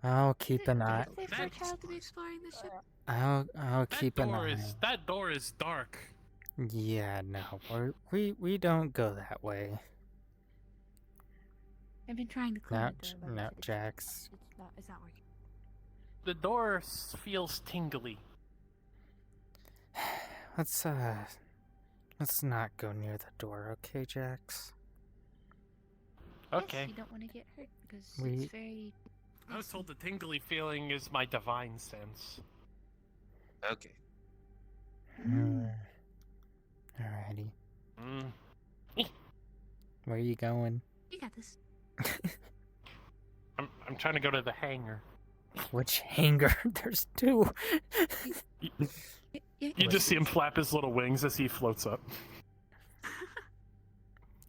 C: I'll keep an eye.
K: Safe for a child to be exploring the ship.
C: I'll keep an eye.
A: That door is dark.
C: Yeah, no, we don't go that way.
K: I've been trying to clean
C: No,
K: the door, but
C: no,
K: it's
C: Jax.
K: it's not working.
A: The door feels tingly.
C: Let's not go near the door, okay, Jax?
A: Okay.
K: Yes, you don't want to get hurt because
C: We-
K: it's very.
A: I was told the tingly feeling is my divine sense.
G: Okay.
C: Alrighty.
A: Mm.
C: Where are you going?
K: You got this.
A: I'm trying to go to the hangar.
C: Which hangar? There's two.
A: You just see him flap his little wings as he floats up.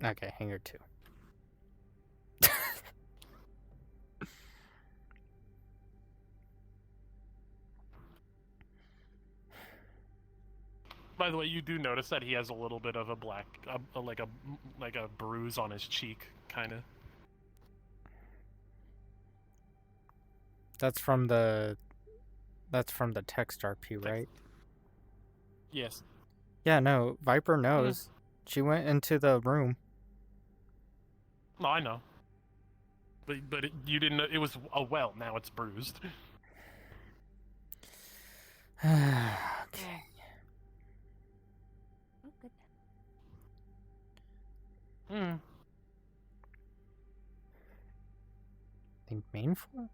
C: Okay, hangar 2.
A: By the way, you do notice that he has a little bit of a black, like a bruise on his cheek, kind of.
C: That's from the text RP, right?
A: Yes.
C: Yeah, no, Viper knows. She went into the room.
A: No, I know. But you didn't know it was a well. Now it's bruised.
C: Okay.
K: Oh, good.
A: Hmm.
C: Think main floor?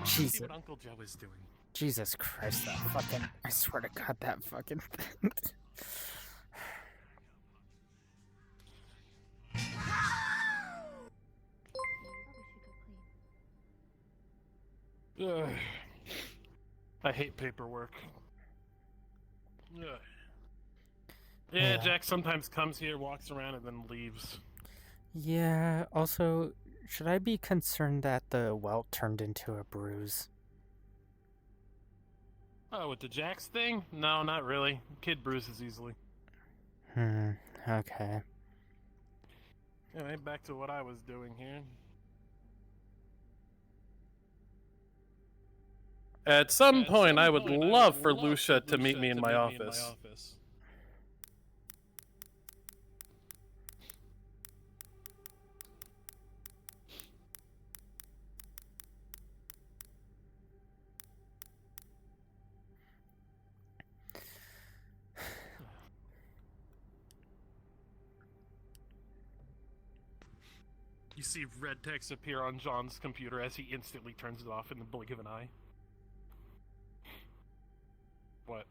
A: See
C: Jesus.
A: what Uncle Joe is doing.
C: Jesus Christ, that fucking... I swear to God, that fucking thing.
A: Ugh. I hate paperwork. Ugh. Yeah, Jack sometimes comes here, walks around, and then leaves.
C: Yeah, also, should I be concerned that the welt turned into a bruise?
A: Oh, with the Jax thing? No, not really. Kid bruises easily.
C: Okay.
A: Anyway, back to what I was doing here. At some point, I would love for Lucia to meet me in my office. You see red text appear on John's computer as he instantly turns it off in the blink of an eye. What?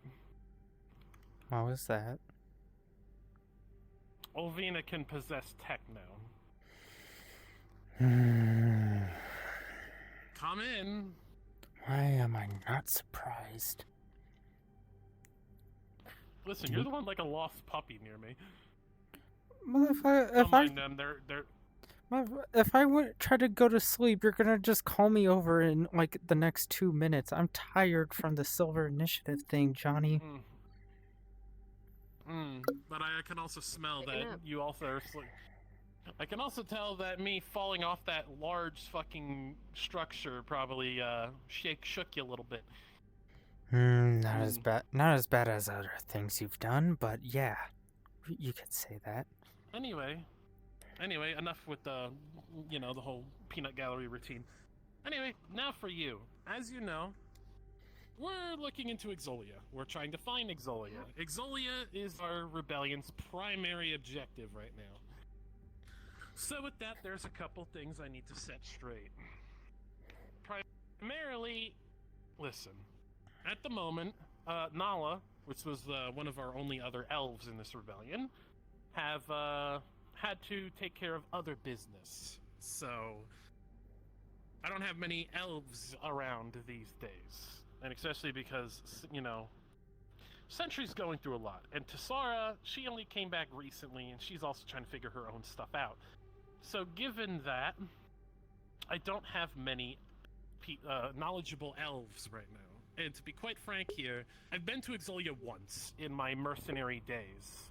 C: What was that?
A: Olvina can possess tech now. Come in.
C: Why am I not surprised?
A: Listen, you're the one like a lost puppy near me.
C: Well, if I would try to go to sleep, you're gonna just call me over in like the next 2 minutes. I'm tired from the Silver Initiative thing, Johnny.
A: But I can also smell that you also are asleep. I can also tell that me falling off that large fucking structure probably shook you a little bit.
C: Not as bad as other things you've done, but yeah, you could say that.
A: Anyway, enough with the whole peanut gallery routine. Anyway, now for you. As you know, we're looking into Exolia. We're trying to find Exolia. Exolia is our rebellion's primary objective right now. So with that, there's a couple things I need to set straight. Primarily, listen. At the moment, Nala, which was one of our only other elves in this rebellion, have had to take care of other business. So I don't have many elves around these days, and especially because, you know, Sentry's going through a lot, and Tessara, she only came back recently, and she's also trying to figure her own stuff out. So given that, I don't have many knowledgeable elves right now. And to be quite frank here, I've been to Exolia once in my mercenary days,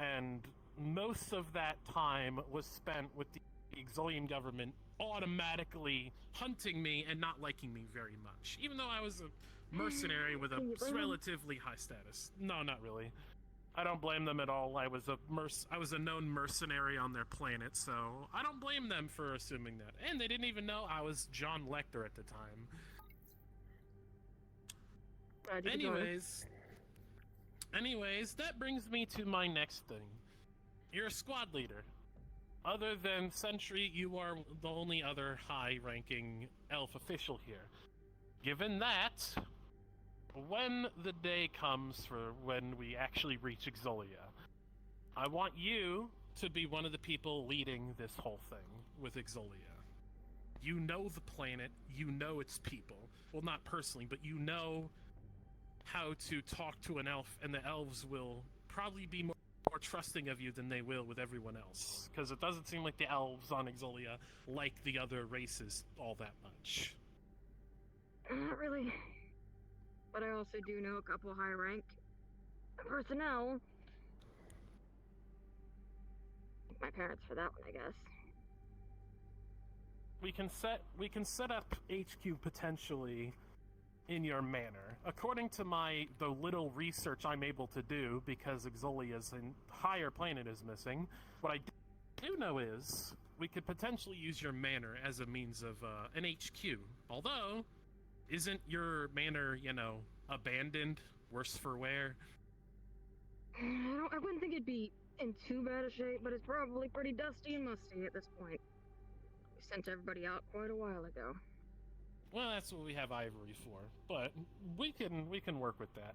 A: and most of that time was spent with the Exolian government automatically hunting me and not liking me very much, even though I was a mercenary with a relatively high status. No, not really. I don't blame them at all. I was a known mercenary on their planet, so I don't blame them for assuming that. And they didn't even know I was John Lecter at the time. Anyways, that brings me to my next thing. You're a squad leader. Other than Sentry, you are the only other high-ranking elf official here. Given that, when the day comes for when we actually reach Exolia, I want you to be one of the people leading this whole thing with Exolia. You know the planet, you know its people. Well, not personally, but you know how to talk to an elf, and the elves will probably be more trusting of you than they will with everyone else. Because it doesn't seem like the elves on Exolia like the other races all that much.
E: Not really. But I also do know a couple high rank personnel. My parents for that one, I guess.
A: We can set up HQ potentially in your manor. According to the little research I'm able to do, because Exolia's entire planet is missing, what I do know is we could potentially use your manor as a means of an HQ. Although, isn't your manor, you know, abandoned, worse for wear?
E: I wouldn't think it'd be in too bad a shape, but it's probably pretty dusty and musty at this point. We sent everybody out quite a while ago.
A: Well, that's what we have Ivory for, but we can work with that.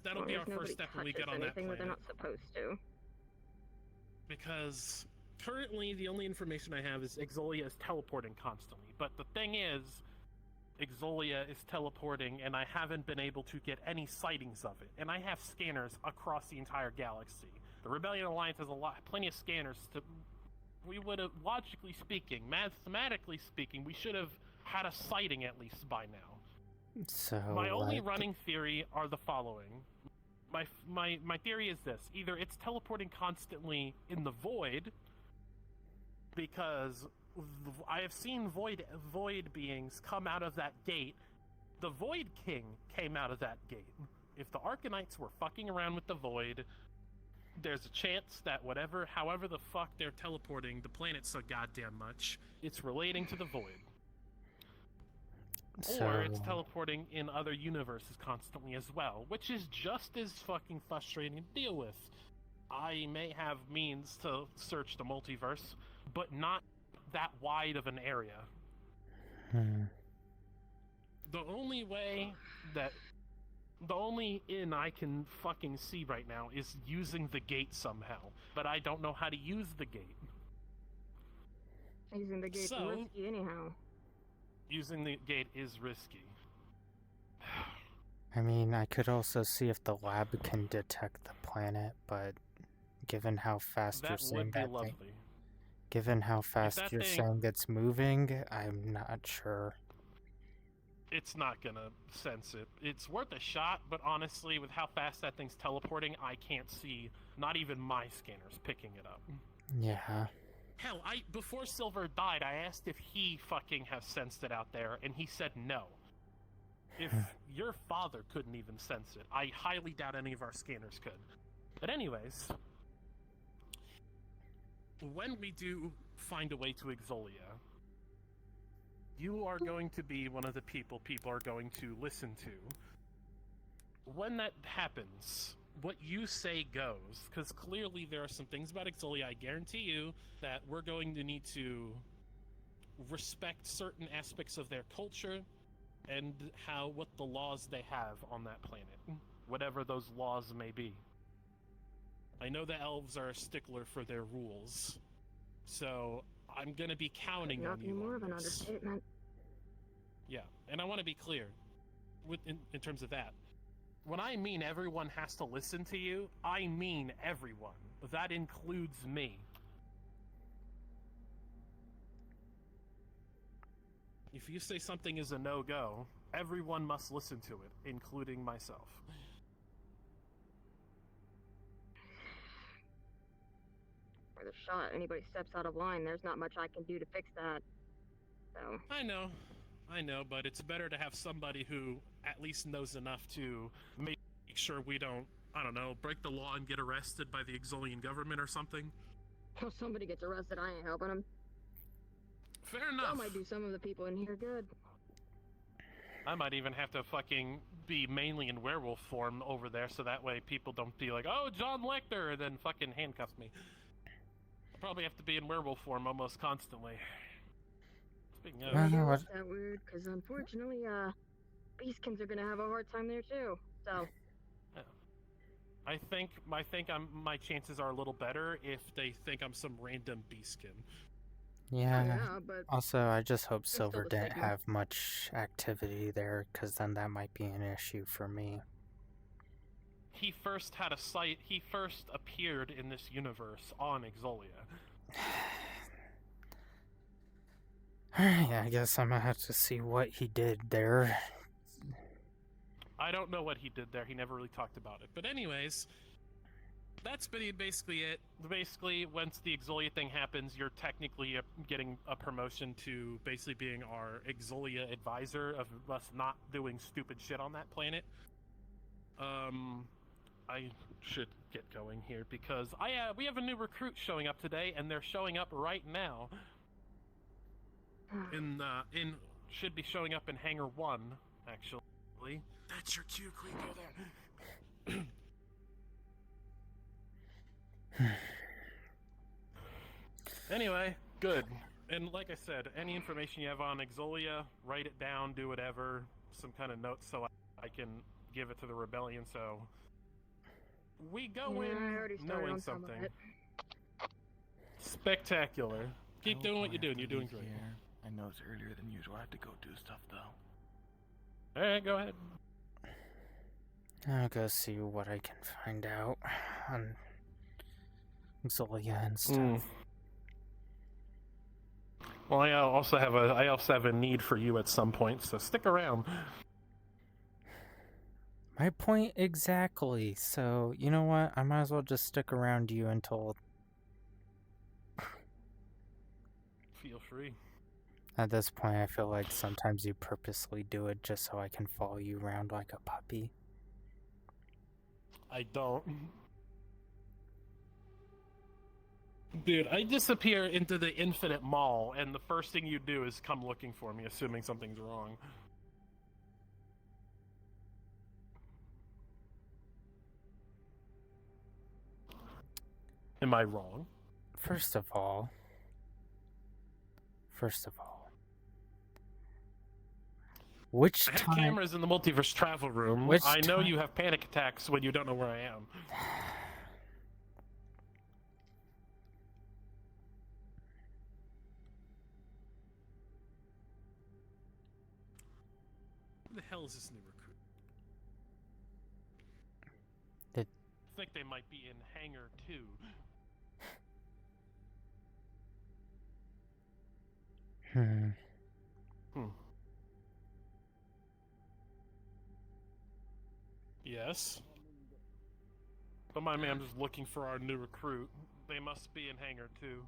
A: That'll be our first step when we get on that planet.
E: They're not supposed to.
A: Because currently the only information I have is Exolia is teleporting constantly, but the thing is, Exolia is teleporting and I haven't been able to get any sightings of it, and I have scanners across the entire galaxy. The Rebellion Alliance has plenty of scanners to... We would have, logically speaking, mathematically speaking, we should have had a sighting at least by now.
C: So
A: my only running theory are the following. My theory is this: either it's teleporting constantly in the void, because I have seen void beings come out of that gate. The Void King came out of that gate. If the Arcanites were fucking around with the void, there's a chance that however the fuck they're teleporting the planet so goddamn much, it's relating to the void. Or it's teleporting in other universes constantly as well, which is just as fucking frustrating to deal with. I may have means to search the multiverse, but not that wide of an area. The only in I can fucking see right now is using the gate somehow, but I don't know how to use the gate.
E: Using the gate's risky anyhow.
A: Using the gate is risky.
C: I mean, I could also see if the lab can detect the planet, but given how fast you're saying that thing, given how fast you're saying it's moving, I'm not sure.
A: It's not gonna sense it. It's worth a shot, but honestly, with how fast that thing's teleporting, I can't see not even my scanners picking it up.
C: Yeah.
A: Hell, before Silver died, I asked if he fucking has sensed it out there, and he said no. If your father couldn't even sense it, I highly doubt any of our scanners could. But anyways, when we do find a way to Exolia, you are going to be one of the people are going to listen to. When that happens, what you say goes, because clearly there are some things about Exolia, I guarantee you, that we're going to need to respect certain aspects of their culture and what the laws they have on that planet, whatever those laws may be. I know the elves are a stickler for their rules, So I'm gonna be counting
E: Not
A: on
E: be
A: you.
E: more
A: on
E: of an
A: this.
E: understatement.
A: Yeah, and I want to be clear, in terms of that. When I mean everyone has to listen to you, I mean everyone. That includes me. If you say something is a no-go, everyone must listen to it, including myself.
E: For the shot, anybody steps out of line, there's not much I can do to fix that. So.
A: I know, but it's better to have somebody who at least knows enough to make sure we don't, I don't know, break the law and get arrested by the Exolian government or something.
E: If somebody gets arrested, I ain't helping them.
A: Fair enough.
E: That might do some of the people in here good.
A: I might even have to fucking be mainly in werewolf form over there, so that way people don't be like, oh, John Lecter, and then fucking handcuff me. I probably have to be in werewolf form almost constantly. Speaking of...
E: That's that weird, because unfortunately, Beastkins are gonna have a hard time there too, so...
A: Yeah. I think my chances are a little better if they think I'm some random Beastkin.
C: Yeah.
E: but
C: Also, I just hope
E: still
C: Silver
E: the
C: didn't
E: stigma.
C: have much activity there, because then that might be an issue for me.
A: He first appeared in this universe on Exolia.
C: Yeah, I guess I'm gonna have to see what he did there.
A: I don't know what he did there. He never really talked about it. But anyways, that's basically it. Basically, once the Exolia thing happens, you're technically getting a promotion to basically being our Exolia advisor of us not doing stupid shit on that planet. I should get going here because we have a new recruit showing up today, and they're showing up right now. Should be showing up in Hangar 1, actually. That's your cue, Queen. Go there. Anyway, good. And like I said, any information you have on Exolia, write it down, do whatever, some kind of notes so I can give it to the rebellion. So we go in knowing something. Spectacular. Keep doing what you're doing. You're doing great.
D: I know it's earlier than usual. I have to go do stuff though.
A: Alright, go ahead.
C: I'll go see what I can find out on Exolia and stuff.
A: Well, I also have a need for you at some point, so stick around.
C: My point exactly. So, you know what? I might as well just stick around you until...
A: Feel free.
C: At this point, I feel like sometimes you purposely do it just so I can follow you around like a puppy.
A: I don't. Dude, I disappear into the infinite mall, and the first thing you do is come looking for me, assuming something's wrong. Am I wrong?
C: First of all, which
A: I have
C: time...
A: cameras in the multiverse travel room. I know you have panic attacks when you don't know where I am. Who the hell is this new recruit? I think they might be in Hangar 2. Yes. Don't mind me, I'm just looking for our new recruit. They must be in Hangar 2.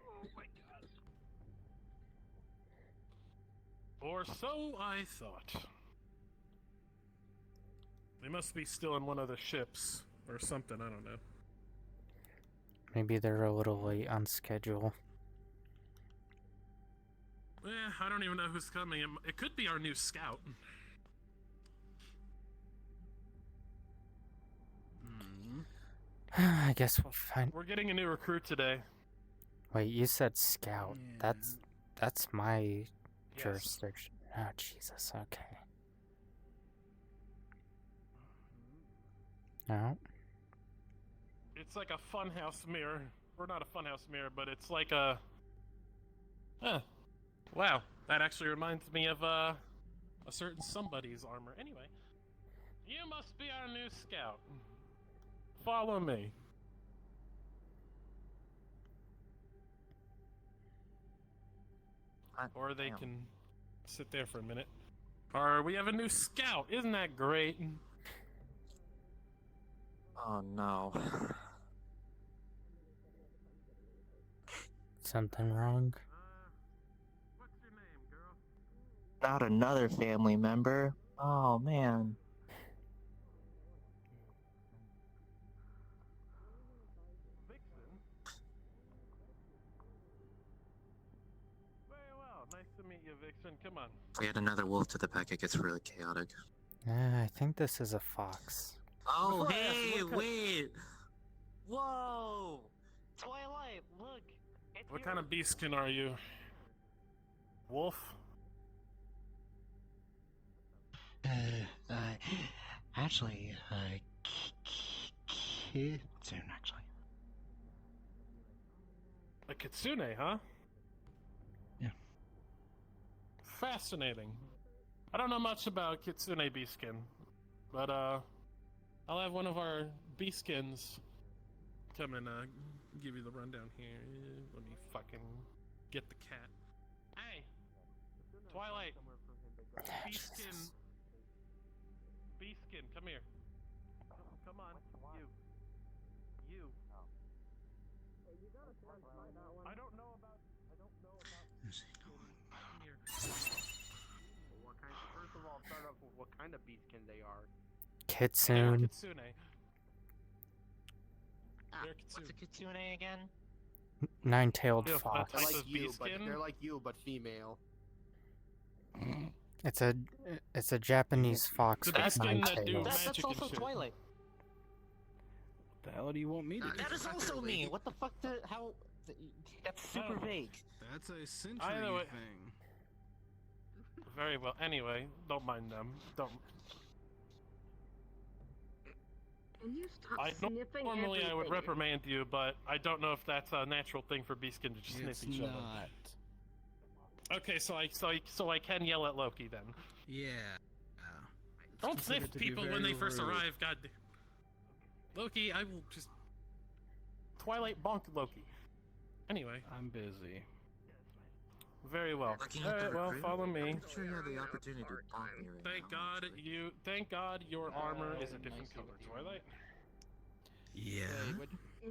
A: Oh my god. Or so I thought. They must be still in one of the ships, or something, I don't know.
C: Maybe they're a little late on schedule.
A: I don't even know who's coming. It could be our new scout.
C: I guess we'll find...
A: We're getting a new recruit today.
C: Wait, you said scout. That's my jurisdiction. Oh, Jesus, okay. No.
A: It's like a funhouse mirror. Or not a funhouse mirror, but it's like a... Huh. Wow, that actually reminds me of a certain somebody's armor. Anyway, you must be our new scout. Follow me. Or they can sit there for a minute. Or we have a new scout. Isn't that great?
G: Oh no.
C: Something wrong?
A: What's your name, girl?
G: Not another family member. Oh man.
A: Vixen? Very well. Nice to meet you, Vixen. Come on.
G: If we add another wolf to the pack, it gets really chaotic.
C: I think this is a fox.
J: Oh,
G: Before I
J: hey,
G: ask, what
J: wait! Whoa! Twilight, look! It's
A: What
J: your-
A: kind of beastkin are you? Wolf?
L: Actually, kitsune, actually.
A: A kitsune, huh?
L: Yeah.
A: Fascinating. I don't know much about kitsune beastkin, but I'll have one of our beastkins come and give you the rundown here. Let me fucking get the cat. Hey, Twilight. Beastkin. Beastkin, come here. Come on, you. I don't know about. Come here.
I: What kind? First of all, start off with what kind of beastkin they are.
C: Kitsune.
A: Kitsune. They're
J: What's a
A: kitsune.
J: kitsune again?
C: Nine-tailed
A: Yeah,
C: fox.
I: They're
A: Type
I: like
A: of
I: you, but
A: beastkin?
I: they're like you, but female.
C: It's a Japanese fox
A: The
C: with
A: beastkin
C: nine
A: that do
C: tails.
J: That's
A: magic and
J: also
A: shit.
J: Twilight.
F: The hell do you want me to do?
J: That is also me. What the fuck? How? That's super vague.
F: That's a
A: Either
F: century
A: way-
F: thing.
A: Very well. Anyway, don't mind them. Don't.
E: Can you stop
A: I
E: sniffing
A: normally I would
E: everything?
A: reprimand you, but I don't know if that's a natural thing for beastkin to just
F: It's
A: sniff each other.
F: not.
A: Okay, so I can yell at Loki then.
F: Yeah.
A: Don't
F: considered
A: sniff
F: to be
A: people when
F: very
A: they first
F: rude.
A: arrive. God. Loki, I will just Twilight bonk Loki. Anyway,
F: I'm busy.
A: very well.
G: Looking at the
A: Alright, well,
G: recruit?
A: follow me.
G: I'm sure you have the opportunity to bonk me right
A: Thank God your armor is a different color, Twilight.
F: Yeah.
E: Yeah.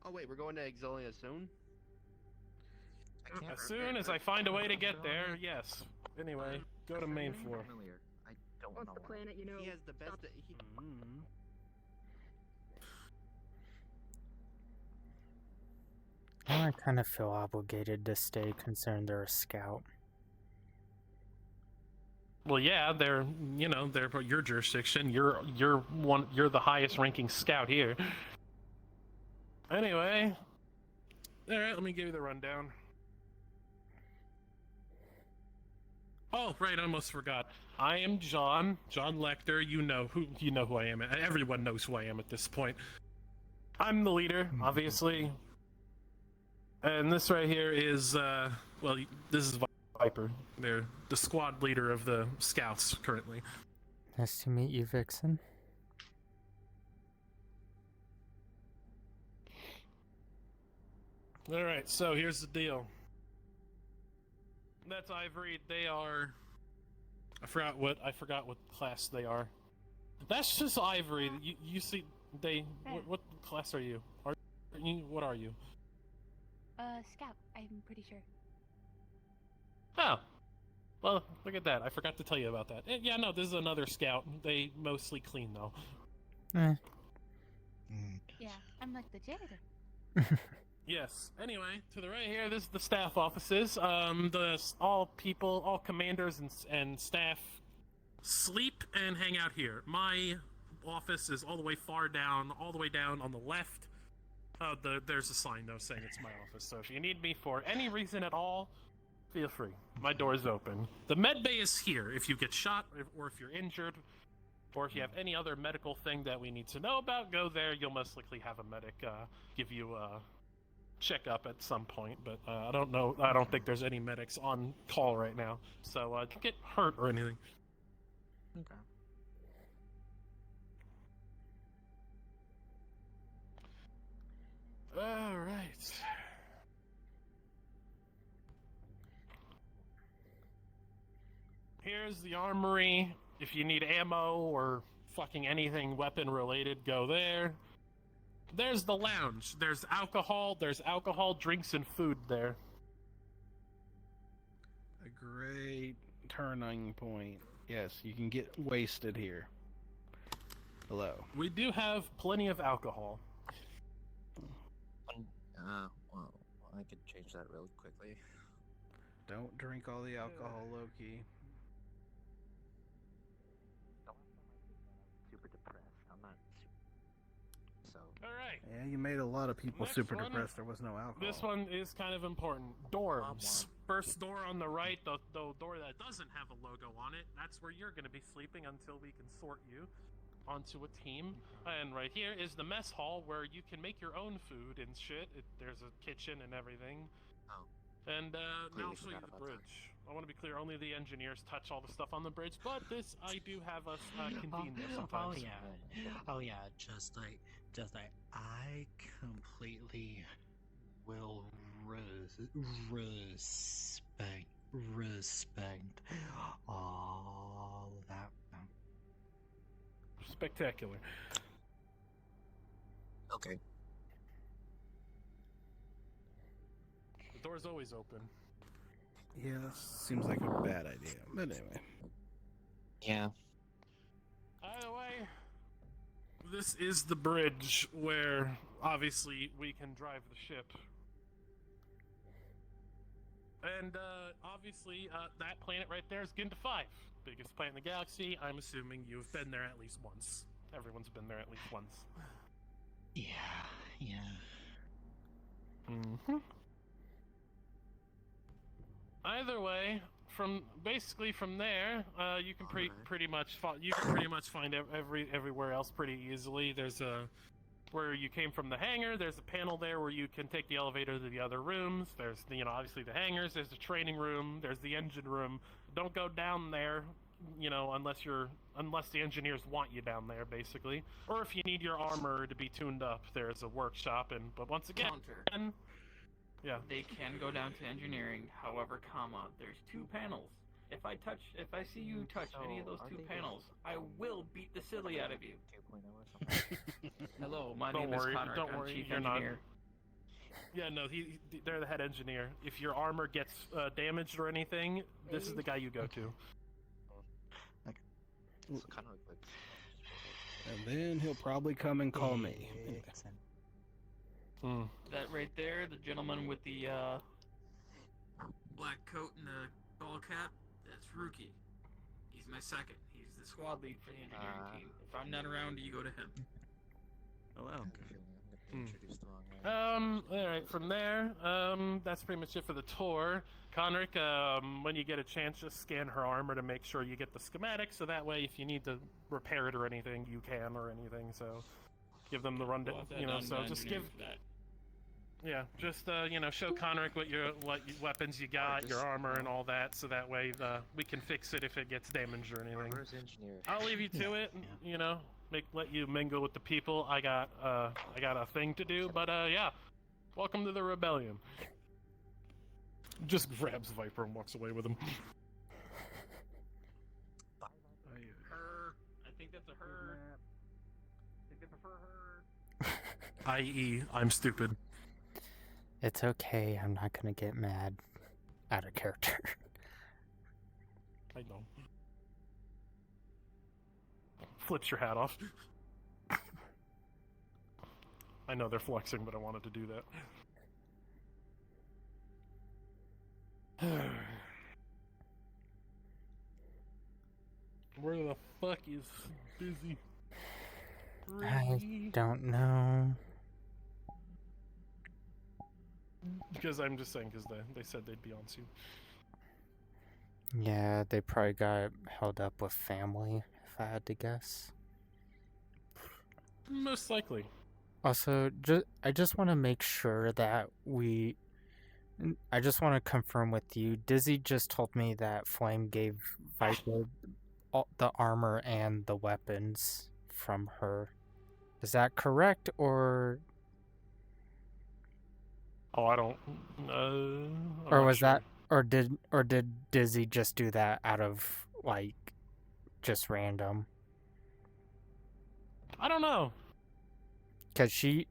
I: Oh wait, we're going to Exilia soon.
A: As soon as I find a way to get there, yes. Anyway, go to main floor.
G: I don't
E: Once
G: know
E: the
G: why.
E: planet, you know.
I: He has the best.
E: stops-
F: Mm.
C: I kind of feel obligated to stay concerned they're a scout.
A: Well, yeah, they're your jurisdiction. You're the highest ranking scout here. Anyway, all right, let me give you the rundown. Oh, right, I almost forgot. I am John Lecter. You know who I am. Everyone knows who I am at this point. I'm the leader, obviously. And this right here is this is Viper. They're the squad leader of the scouts currently.
C: Nice to meet you, Vixen.
A: All right, so here's the deal. That's Ivory. They are. I forgot what class they are. That's just Ivory. You see, what class are you? What are you?
K: Scout, I'm pretty sure.
A: Oh. Well, look at that. I forgot to tell you about that. Yeah, no, this is another scout. They mostly clean though.
K: Yeah, I'm like the janitor.
A: Yes. Anyway, to the right here, this is the staff offices. All commanders and staff sleep and hang out here. My office is all the way down on the left. There's a sign though saying it's my office. So if you need me for any reason at all, feel free. My door is open. The med bay is here. If you get shot or if you're injured, or if you have any other medical thing that we need to know about, go there. You'll most likely have a medic give you a checkup at some point, but I don't know. I don't think there's any medics on call right now, so don't get hurt or anything.
G: Okay.
A: All right. Here's the armory. If you need ammo or fucking anything weapon related, go there. There's the lounge. There's alcohol, drinks, and food there.
F: A great turning point. Yes, you can get wasted here. Hello.
A: We do have plenty of alcohol.
G: Well, I could change that really quickly.
F: Don't drink all the alcohol, Loki.
G: Super depressed. I'm not so.
A: All right.
F: Yeah, you made a lot of people
A: Next
F: super
A: one.
F: depressed. There was no alcohol.
A: This one is kind of important. Dorms. First door on the right, the door that doesn't have a logo on it, that's where you're going to be sleeping until we can sort you onto a team. And right here is the mess hall where you can make your own food and shit. There's a kitchen and everything.
G: Oh.
A: And now I'll show you
G: forgot
A: the
G: about
A: bridge. I want to be clear, only the engineers touch all the stuff on the bridge, but this, I do have us convene there sometimes.
L: Oh yeah, just like I completely will respect all that.
A: Spectacular.
G: Okay.
A: The door's always open.
F: Yeah, seems like a bad idea. But anyway.
G: Yeah.
A: Either way, this is the bridge where obviously we can drive the ship. And obviously that planet right there is Ginta 5, biggest planet in the galaxy. I'm assuming you've been there at least once. Everyone's been there at least once.
L: Yeah.
A: Mm-hmm. Either way, from there, you can pretty much find everywhere else pretty easily. There's where you came from the hangar. There's a panel there where you can take the elevator to the other rooms. There's obviously the hangars. There's the training room. There's the engine room. Don't go down there, unless the engineers want you down there, basically. Or if you need your armor to be tuned up, there's a workshop. But once again, yeah.
B: They can go down to engineering. However, there's 2 panels. If I see you touch any of those 2 panels, I will beat the silly out of you.
G: 2.0 or something.
B: Hello, my
A: Don't
B: name
A: worry,
B: is Connor.
A: don't
B: I'm
A: worry,
B: chief
A: you're
B: engineer.
A: Yeah, no, they're the head engineer. If your armor gets damaged or anything, this is the guy you go to.
G: It's kind of like.
F: And then he'll probably come and call me. Anyway.
B: That right there, the gentleman with the black coat and the ball cap, that's Rookie. He's my second. He's the squad lead for the engineering team. If I'm not around, you go to him.
G: Oh wow.
A: Alright, from there, that's pretty much it for the tour. Conric, when you get a chance, just scan her armor to make sure you get the schematic, so that way if you need to repair it or anything, you can or anything, so give them the rundown, so just give... Yeah, just, show Conric what weapons you got, your armor and all that, so that way we can fix it if it gets damaged or anything. I'll leave you to it, let you mingle with the people. I got a thing to do, but yeah, welcome to the rebellion. Just grabs Viper and walks away with him.
B: Her. I think that's a her. I think they prefer her.
A: I.e., I'm stupid.
C: It's okay, I'm not gonna get mad out of character.
A: I know. Flips your hat off. I know they're flexing, but I wanted to do that. Where the fuck is Busy?
C: I don't know.
A: Because I'm just saying, because they said they'd be on soon.
C: Yeah, they probably got held up with family, if if I had to guess.
A: Most likely.
C: Also, I just want to make sure that I just want to confirm with you. Dizzy just told me that Flame gave Viper the armor and the weapons from her. Is that correct, or?
A: Oh, I don't.
C: Or was that, or did Dizzy just do that out of like, just random?
A: I don't know.
C: Cause she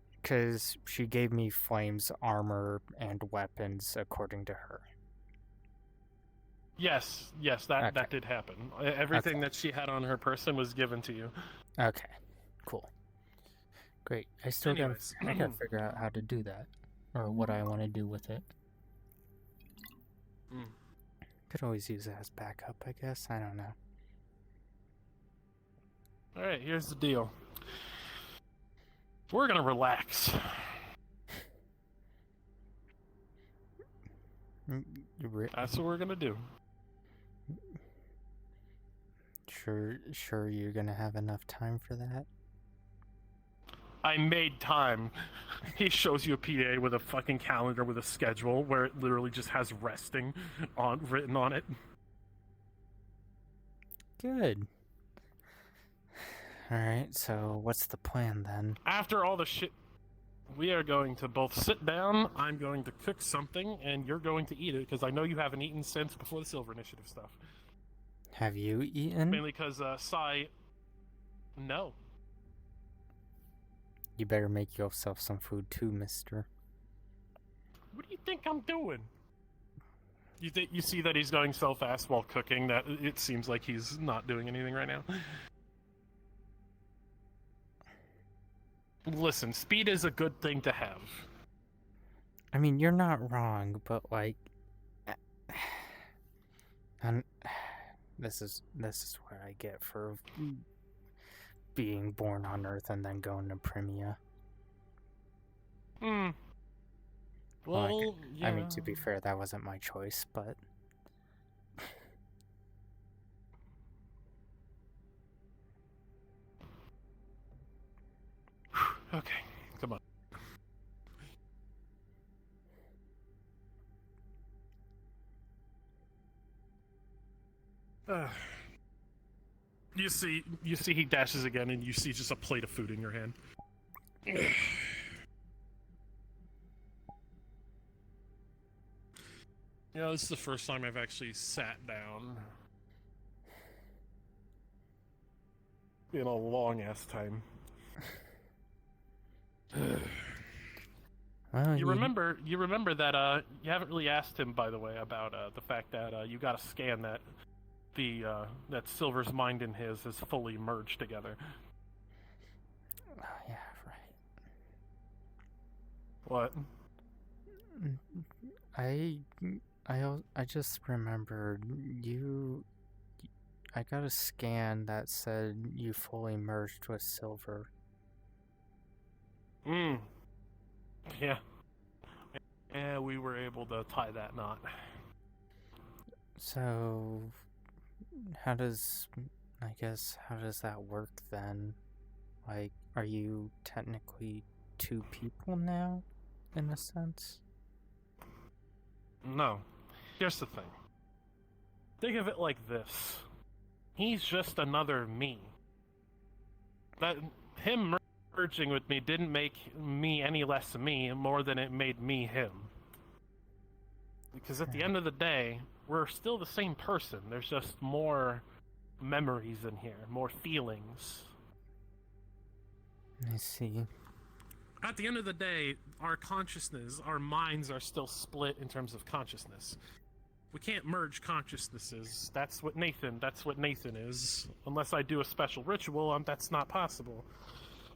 C: gave me Flame's armor and weapons according to her.
A: Yes, that did happen. Everything that she had on her person was given to you.
C: Okay, cool, great. I gotta figure out how to do that, or what I want to do with it. Could always use it as backup, I guess. I don't know.
A: All right, here's the deal. We're gonna relax. That's what we're gonna do.
C: Sure you're gonna have enough time for that?
A: I made time. He shows you a PA with a fucking calendar with a schedule where it literally just has resting written on it.
C: Good. Alright, so what's the plan then?
A: After all the shit, we are going to both sit down, I'm going to cook something, and you're going to eat it, because I know you haven't eaten since before the Silver Initiative stuff.
C: Have you eaten?
A: Mainly because, Sai... No.
C: You better make yourself some food too, mister.
A: What do you think I'm doing? You see that he's going so fast while cooking that it seems like he's not doing anything right now? Listen, speed is a good thing to have.
C: I mean, you're not wrong, but like, this is what I get for being born on Earth and then going to Primia.
A: Well,
C: like,
A: yeah.
C: I mean, to be fair, that wasn't my choice, but
A: okay, come on. You see he dashes again, and you see just a plate of food in your hand. Yeah, this is the first time I've actually sat down in a long ass time.
C: well,
A: you remember that you haven't really asked him, by the way, about the fact that you got a scan that that Silver's mind and his is fully merged together.
C: Oh, yeah, right.
A: What?
C: I just remembered I got a scan that said you fully merged with Silver.
A: Yeah. Yeah, we were able to tie that knot.
C: So, how does that work then? Like, are you technically two people now, in a sense?
A: No. Here's the thing. Think of it like this. He's just another me. That him merging with me didn't make me any less me, more than it made me him. Because at the end of the day, we're still the same person. There's just more memories in here, more feelings.
C: I see.
A: At the end of the day, our consciousness, our minds are still split in terms of consciousness. We can't merge consciousnesses. That's what Nathan is. Unless I do a special ritual, that's not possible.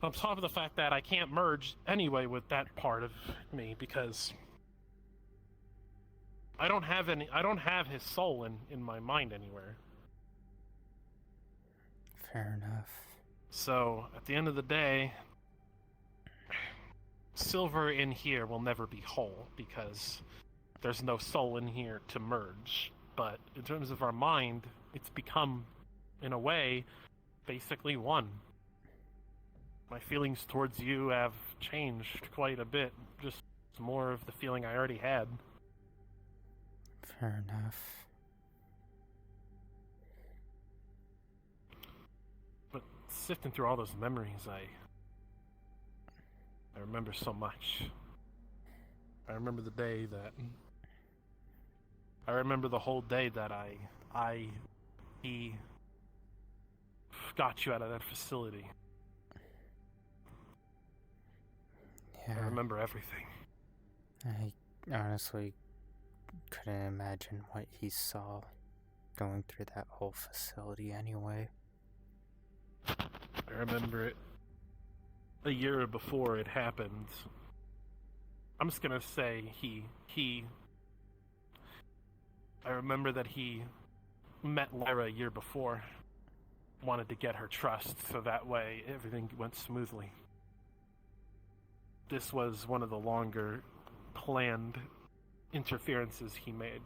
A: On top of the fact that I can't merge anyway with that part of me, because I don't have his soul in my mind anywhere.
C: Fair enough.
A: So, at the end of the day, Silver in here will never be whole, because there's no soul in here to merge. But in terms of our mind, it's become, in a way, basically won. My feelings towards you have changed quite a bit. Just more of the feeling I already had.
C: Fair enough.
A: But sifting through all those memories, I remember so much. I remember the day that... I remember the whole day that he got you out of that facility.
C: Yeah.
A: I remember everything.
C: I honestly couldn't imagine what he saw going through that whole facility anyway.
A: I remember it a year before it happened. I'm just gonna say I remember that he met Lyra a year before, wanted to get her trust so that way everything went smoothly. This was one of the longer planned interferences he made.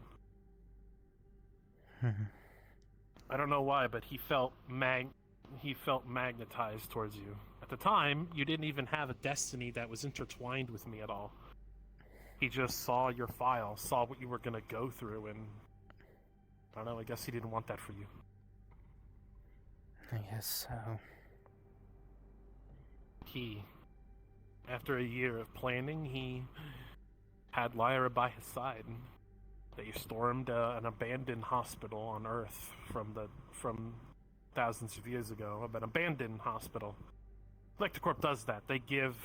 A: I don't know why, but he felt magnetized towards you. At the time, you didn't even have a destiny that was intertwined with me at all. He just saw your file, saw what you were gonna go through, and I don't know, I guess he didn't want that for you.
C: I guess so.
A: After a year of planning, he had Lyra by his side. They stormed an abandoned hospital on Earth from thousands of years ago. An abandoned hospital. Electrocorp does that. They give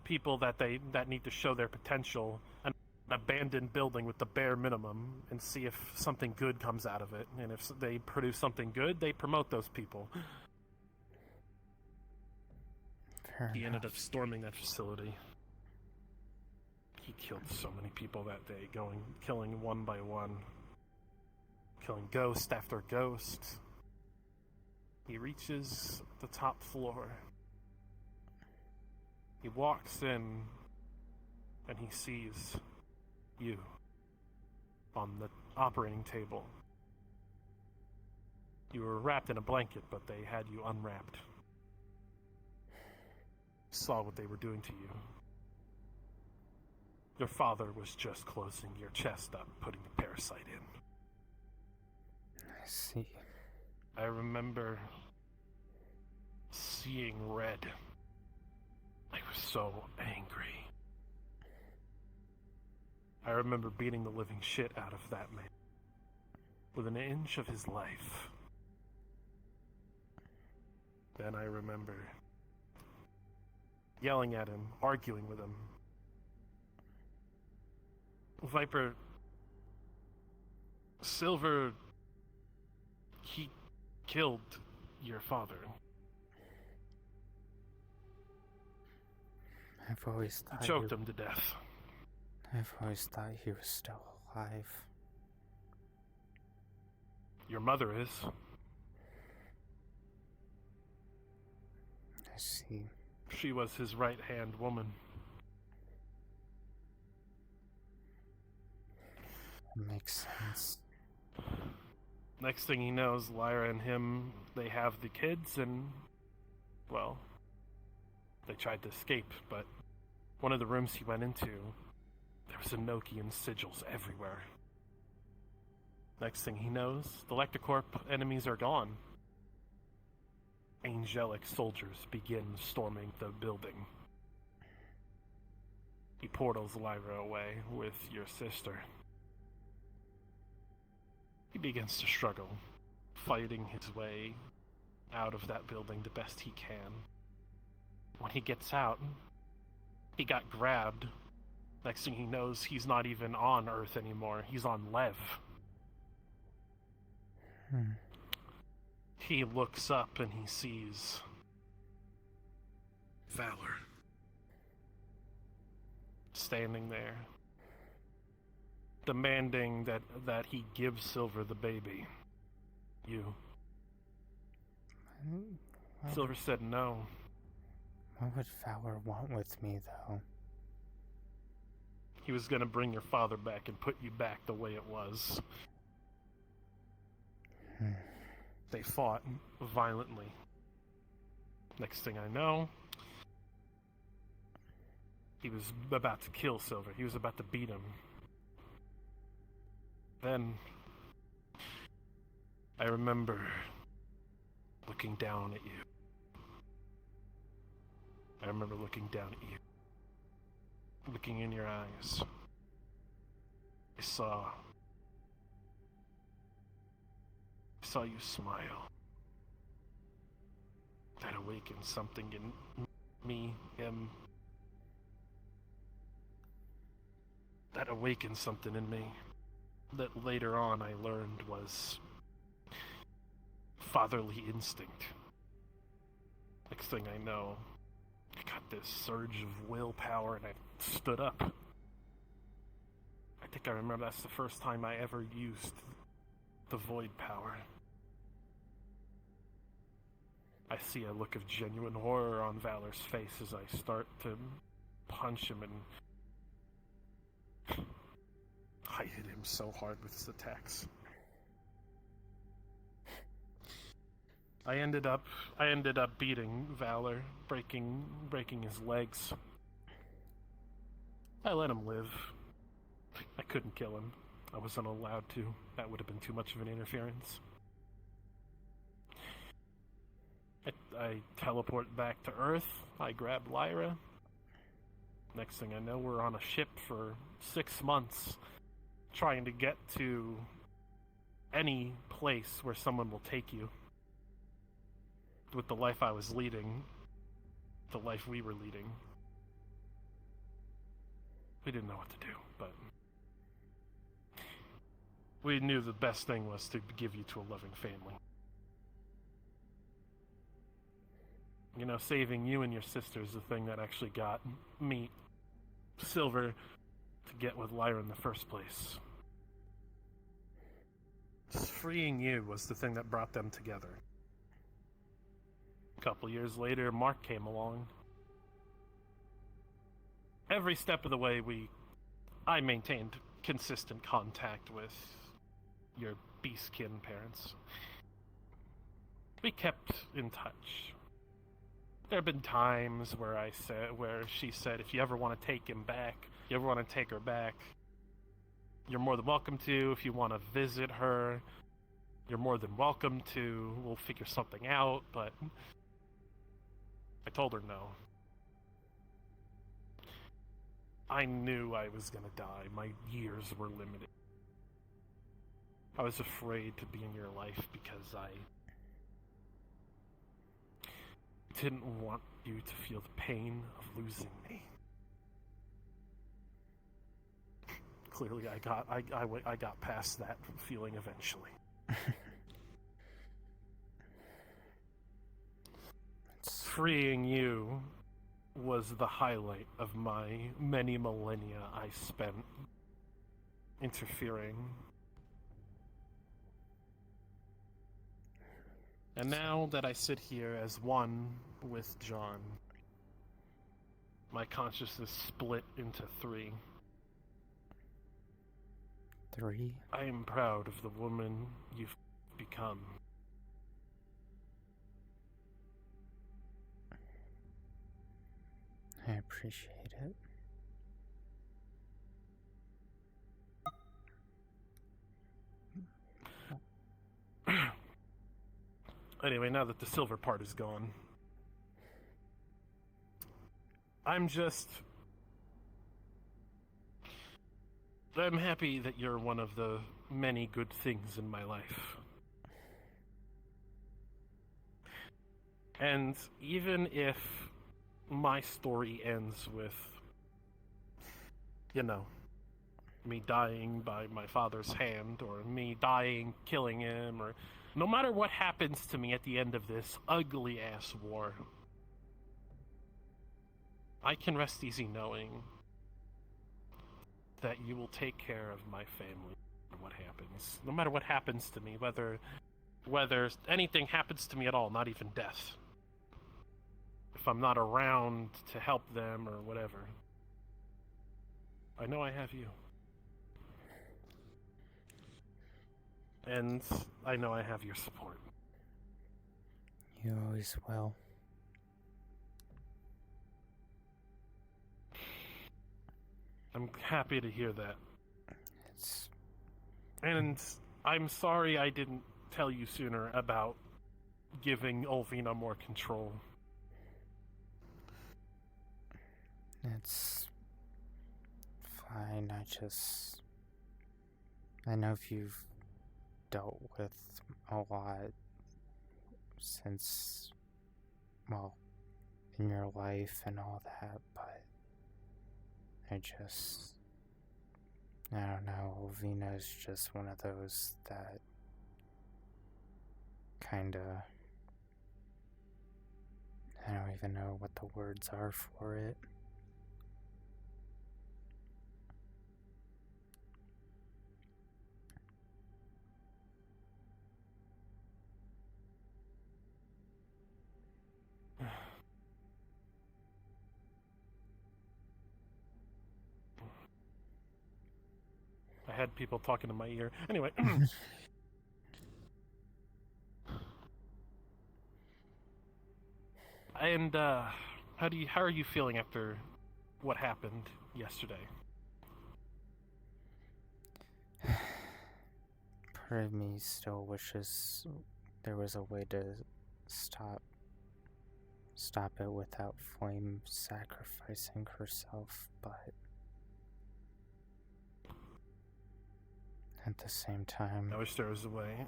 A: people that need to show their potential an abandoned building with the bare minimum and see if something good comes out of it. And if they produce something good, they promote those people. He ended up storming that facility. He killed so many people that day, killing one by one. Killing ghost after ghost. He reaches the top floor. He walks in and he sees you on the operating table. You were wrapped in a blanket, but they had you unwrapped. Saw what they were doing to you. Your father was just closing your chest up, putting the parasite in.
C: I see.
A: I remember seeing red. I was so angry. I remember beating the living shit out of that man. With an inch of his life. Then I remember yelling at him, arguing with him. Viper, Silver, he killed your father.
C: I've always thought
A: He choked him to death.
C: I've always thought he was still alive.
A: Your mother is.
C: I see.
A: She was his right-hand woman.
C: Makes sense.
A: Next thing he knows, Lyra and him, they have the kids and, well, they tried to escape, but one of the rooms he went into, there was Enochian sigils everywhere. Next thing he knows, the Electrocorp enemies are gone. Angelic soldiers begin storming the building. He portals Lyra away with your sister. He begins to struggle, fighting his way out of that building the best he can. When he gets out, he got grabbed. Next thing he knows, he's not even on Earth anymore. He's on Lev. He looks up and he sees Valor standing there, demanding that he give Silver the baby. You. Silver said no.
C: What would Valor want with me, though?
A: He was gonna bring your father back and put you back the way it was. They fought violently. Next thing I know, he was about to kill Silver. He was about to beat him. Then I remember looking down at you. I remember looking down at you. Looking in your eyes. I saw you smile. That awakened something in me, him. That awakened something in me that later on I learned was fatherly instinct. Next thing I know, I got this surge of willpower and I stood up. I think I remember that's the first time I ever used the void power. I see a look of genuine horror on Valor's face as I start to punch him, and I hit him so hard with his attacks. I ended up beating Valor, breaking his legs. I let him live. I couldn't kill him. I wasn't allowed to. That would have been too much of an interference. I teleport back to Earth. I grab Lyra. Next thing I know, we're on a ship for 6 months, trying to get to any place where someone will take you. With the life I was leading, the life we were leading, we didn't know what to do, but we knew the best thing was to give you to a loving family. You know, saving you and your sister is the thing that actually got me, Silver, to get with Lyra in the first place. Just freeing you was the thing that brought them together. A couple years later, Mark came along. Every step of the way, I maintained consistent contact with your beastkin parents. We kept in touch. There have been times where she said, if you ever want to take him back, you ever want to take her back, you're more than welcome to. If you want to visit her, you're more than welcome to. We'll figure something out, but I told her no. I knew I was gonna die. My years were limited. I was afraid to be in your life because I didn't want you to feel the pain of losing me. Clearly, I got past that feeling eventually. Freeing you was the highlight of my many millennia I spent interfering. And now that I sit here as one with John, my consciousness split into 3.
C: 3?
A: I am proud of the woman you've become.
C: I appreciate it.
A: Anyway, now that the silver part is gone, I'm happy that you're one of the many good things in my life. And even if my story ends with, me dying by my father's hand, or me dying, killing him, or no matter what happens to me at the end of this ugly-ass war, I can rest easy knowing that you will take care of my family no matter what happens. No matter what happens to me, whether anything happens to me at all, not even death. If I'm not around to help them or whatever, I know I have you. And I know I have your support.
C: You always will.
A: I'm happy to hear that. And I'm sorry I didn't tell you sooner about giving Ulvina more control.
C: It's fine. I know you've dealt with a lot since, well, in your life and all that, but I don't know, Ulvina is just one of those that kinda, I don't even know what the words are for it.
A: I had people talking in my ear. Anyway. And how are you feeling after what happened yesterday?
C: Part of me still wishes there was a way to stop it without Flame sacrificing herself, but at the same time,
A: I wish there was a way.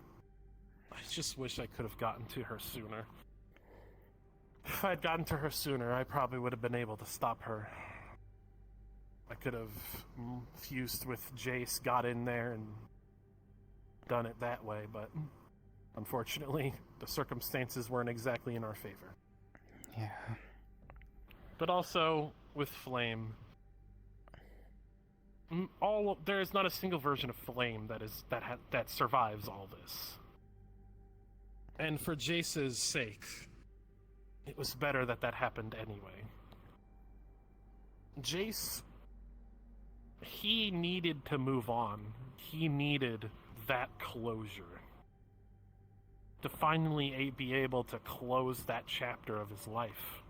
A: I just wish I could have gotten to her sooner. If I had gotten to her sooner, I probably would have been able to stop her. I could have fused with Jace, got in there, and done it that way, but unfortunately, the circumstances weren't exactly in our favor.
C: Yeah.
A: But also, with Flame, there is not a single version of Flame that survives all this. And for Jace's sake, it was better that happened anyway. Jace, he needed to move on. He needed that closure. To finally be able to close that chapter of his life.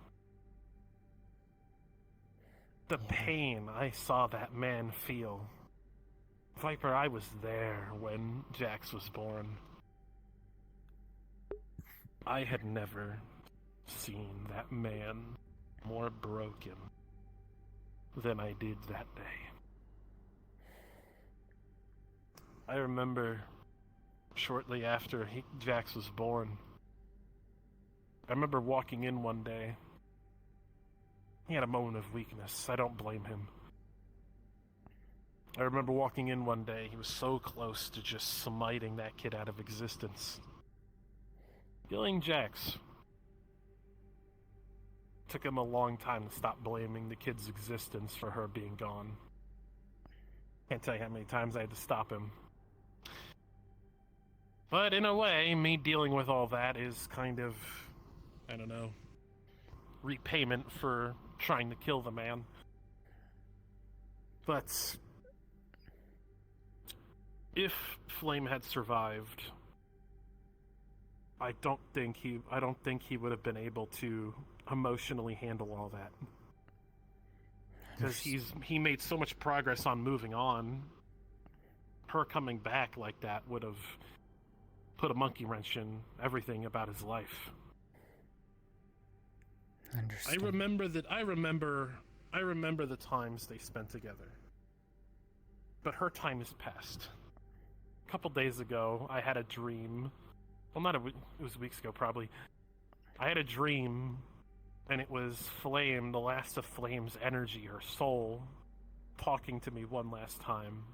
A: The pain I saw that man feel. Viper, I was there when Jax was born. I had never seen that man more broken than I did that day. I remember shortly after Jax was born, I remember walking in one day. He had a moment of weakness. I don't blame him. I remember walking in one day, he was so close to just smiting that kid out of existence. Killing Jax. Took him a long time to stop blaming the kid's existence for her being gone. Can't tell you how many times I had to stop him. But in a way, me dealing with all that is kind of, I don't know, repayment for trying to kill the man. But if Flame had survived, I don't think he would have been able to emotionally handle all that. Because he made so much progress on moving on. Her coming back like that would have put a monkey wrench in everything about his life. I remember the times they spent together. But her time has passed. A couple days ago, I had a dream. Well, it was weeks ago, probably. I had a dream, and it was Flame, the last of Flame's energy, her soul, talking to me one last time.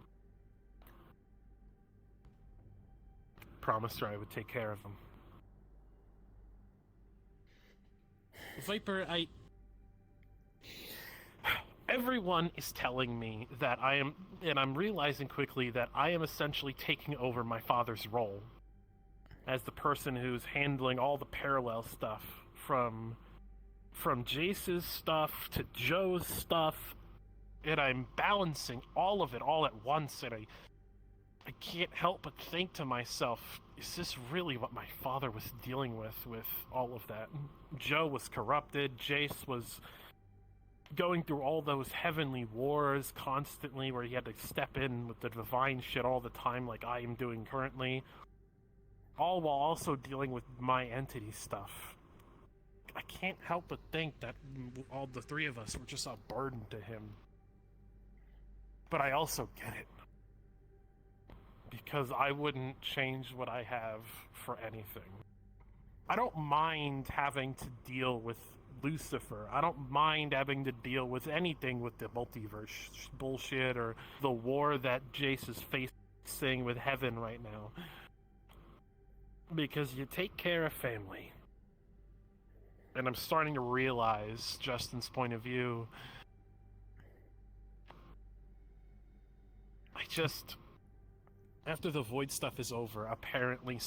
A: Promised her I would take care of him. Viper, everyone is telling me that I'm realizing quickly that I am essentially taking over my father's role as the person who's handling all the parallel stuff, from Jace's stuff to Joe's stuff, and I'm balancing all of it all at once, and I can't help but think to myself, is this really what my father was dealing with all of that? Joe was corrupted, Jace was going through all those heavenly wars constantly where he had to step in with the divine shit all the time like I am doing currently. All while also dealing with my entity stuff. I can't help but think that all the three of us were just a burden to him. But I also get it. Because I wouldn't change what I have for anything. I don't mind having to deal with Lucifer. I don't mind having to deal with anything with the multiverse bullshit or the war that Jace is facing with heaven right now. Because you take care of family. And I'm starting to realize Justin's point of view. After the Void stuff is over, apparently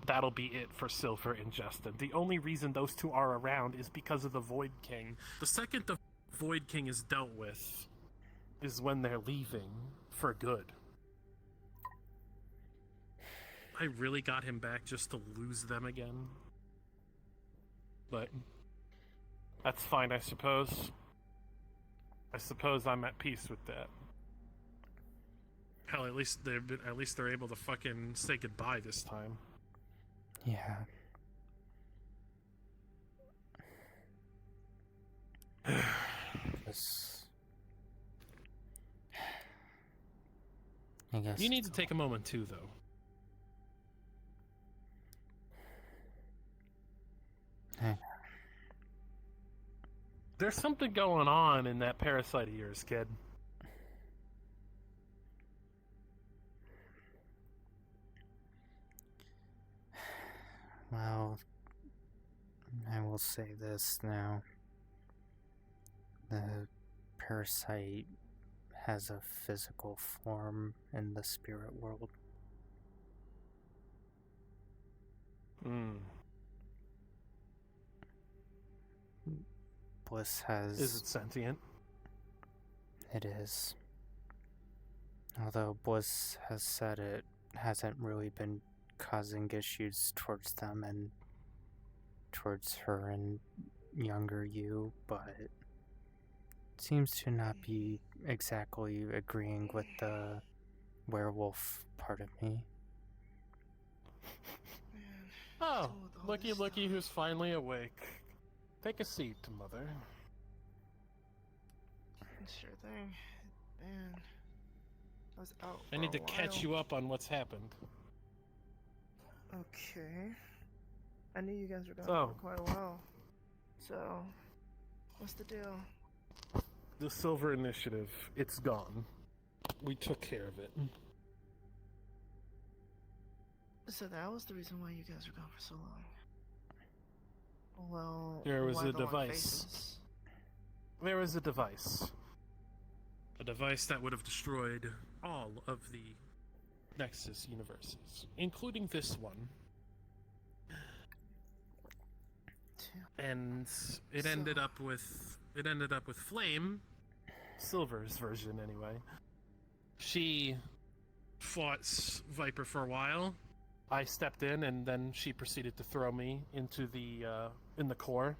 A: that'll be it for Silver and Justin. The only reason those two are around is because of the Void King. The second the Void King is dealt with is when they're leaving for good. I really got him back just to lose them again. But that's fine, I suppose. I suppose I'm at peace with that. Hell, at least they're able to fucking say goodbye this time.
C: Yeah. I guess
A: you need to take a moment too, though.
C: Hey.
A: There's something going on in that parasite of yours, kid.
C: Well, I will say this now. The parasite has a physical form in the spirit world. Bliss has...
A: Is it sentient?
C: It is. Although Bliss has said it hasn't really been causing issues towards them and towards her and younger you, but seems to not be exactly agreeing with the werewolf part of me.
A: Oh, looky who's finally awake. Take a seat, Mother.
M: Sure thing. Man, I was out
A: I need to catch you up on what's happened.
M: Okay. I knew you guys were gone for quite a while. So, what's the deal?
A: The Silver Initiative, it's gone. We took care of it.
M: So that was the reason why you guys were gone for so long. Well,
A: There was
M: why
A: a
M: the long
A: device.
M: faces?
A: There was a device. A device that would have destroyed all of the Nexus universes, including this one. And it ended up with Flame, Silver's version anyway. She fought Viper for a while. I stepped in, and then she proceeded to throw me into in the core.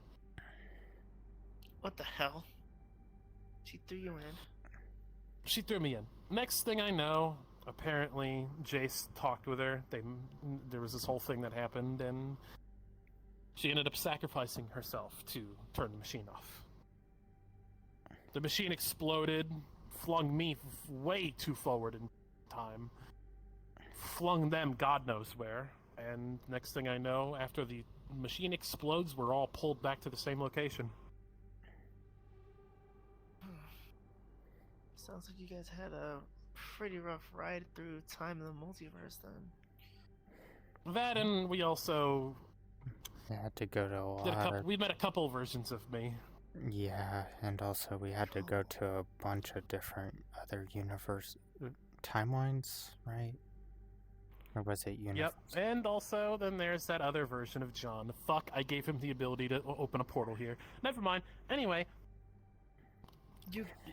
M: What the hell? She threw you in.
A: She threw me in. Next thing I know, apparently Jace talked with her. There was this whole thing that happened, and she ended up sacrificing herself to turn the machine off. The machine exploded, flung me way too forward in time, flung them God knows where, and next thing I know, after the machine explodes, we're all pulled back to the same location.
M: Sounds like you guys had a pretty rough ride through time in the multiverse then.
A: That, and we also
C: We had to go to a lot of...
A: we met a couple versions of me.
C: Yeah, and also we had to go to a bunch of different other timelines, right? Or was it universe?
A: Yep, and also then there's that other version of John. Fuck, I gave him the ability to open a portal here. Never mind. Anyway,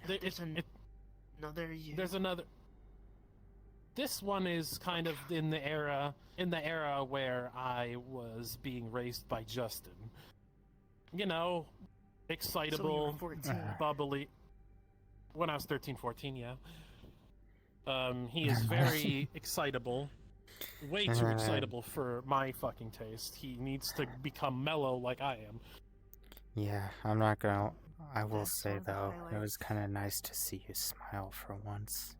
M: There's another you.
A: There's this one is kind of in the era where I was being raised by Justin. You know, excitable,
M: 14.
A: bubbly. When I was 13, 14, yeah. He is very excitable. Way too excitable for my fucking taste. He needs to become mellow like I am.
C: Yeah, I'm not gonna... I will
M: That's
C: say,
M: one of the
C: though, it was
M: highlights.
C: kind of nice to see you smile for once.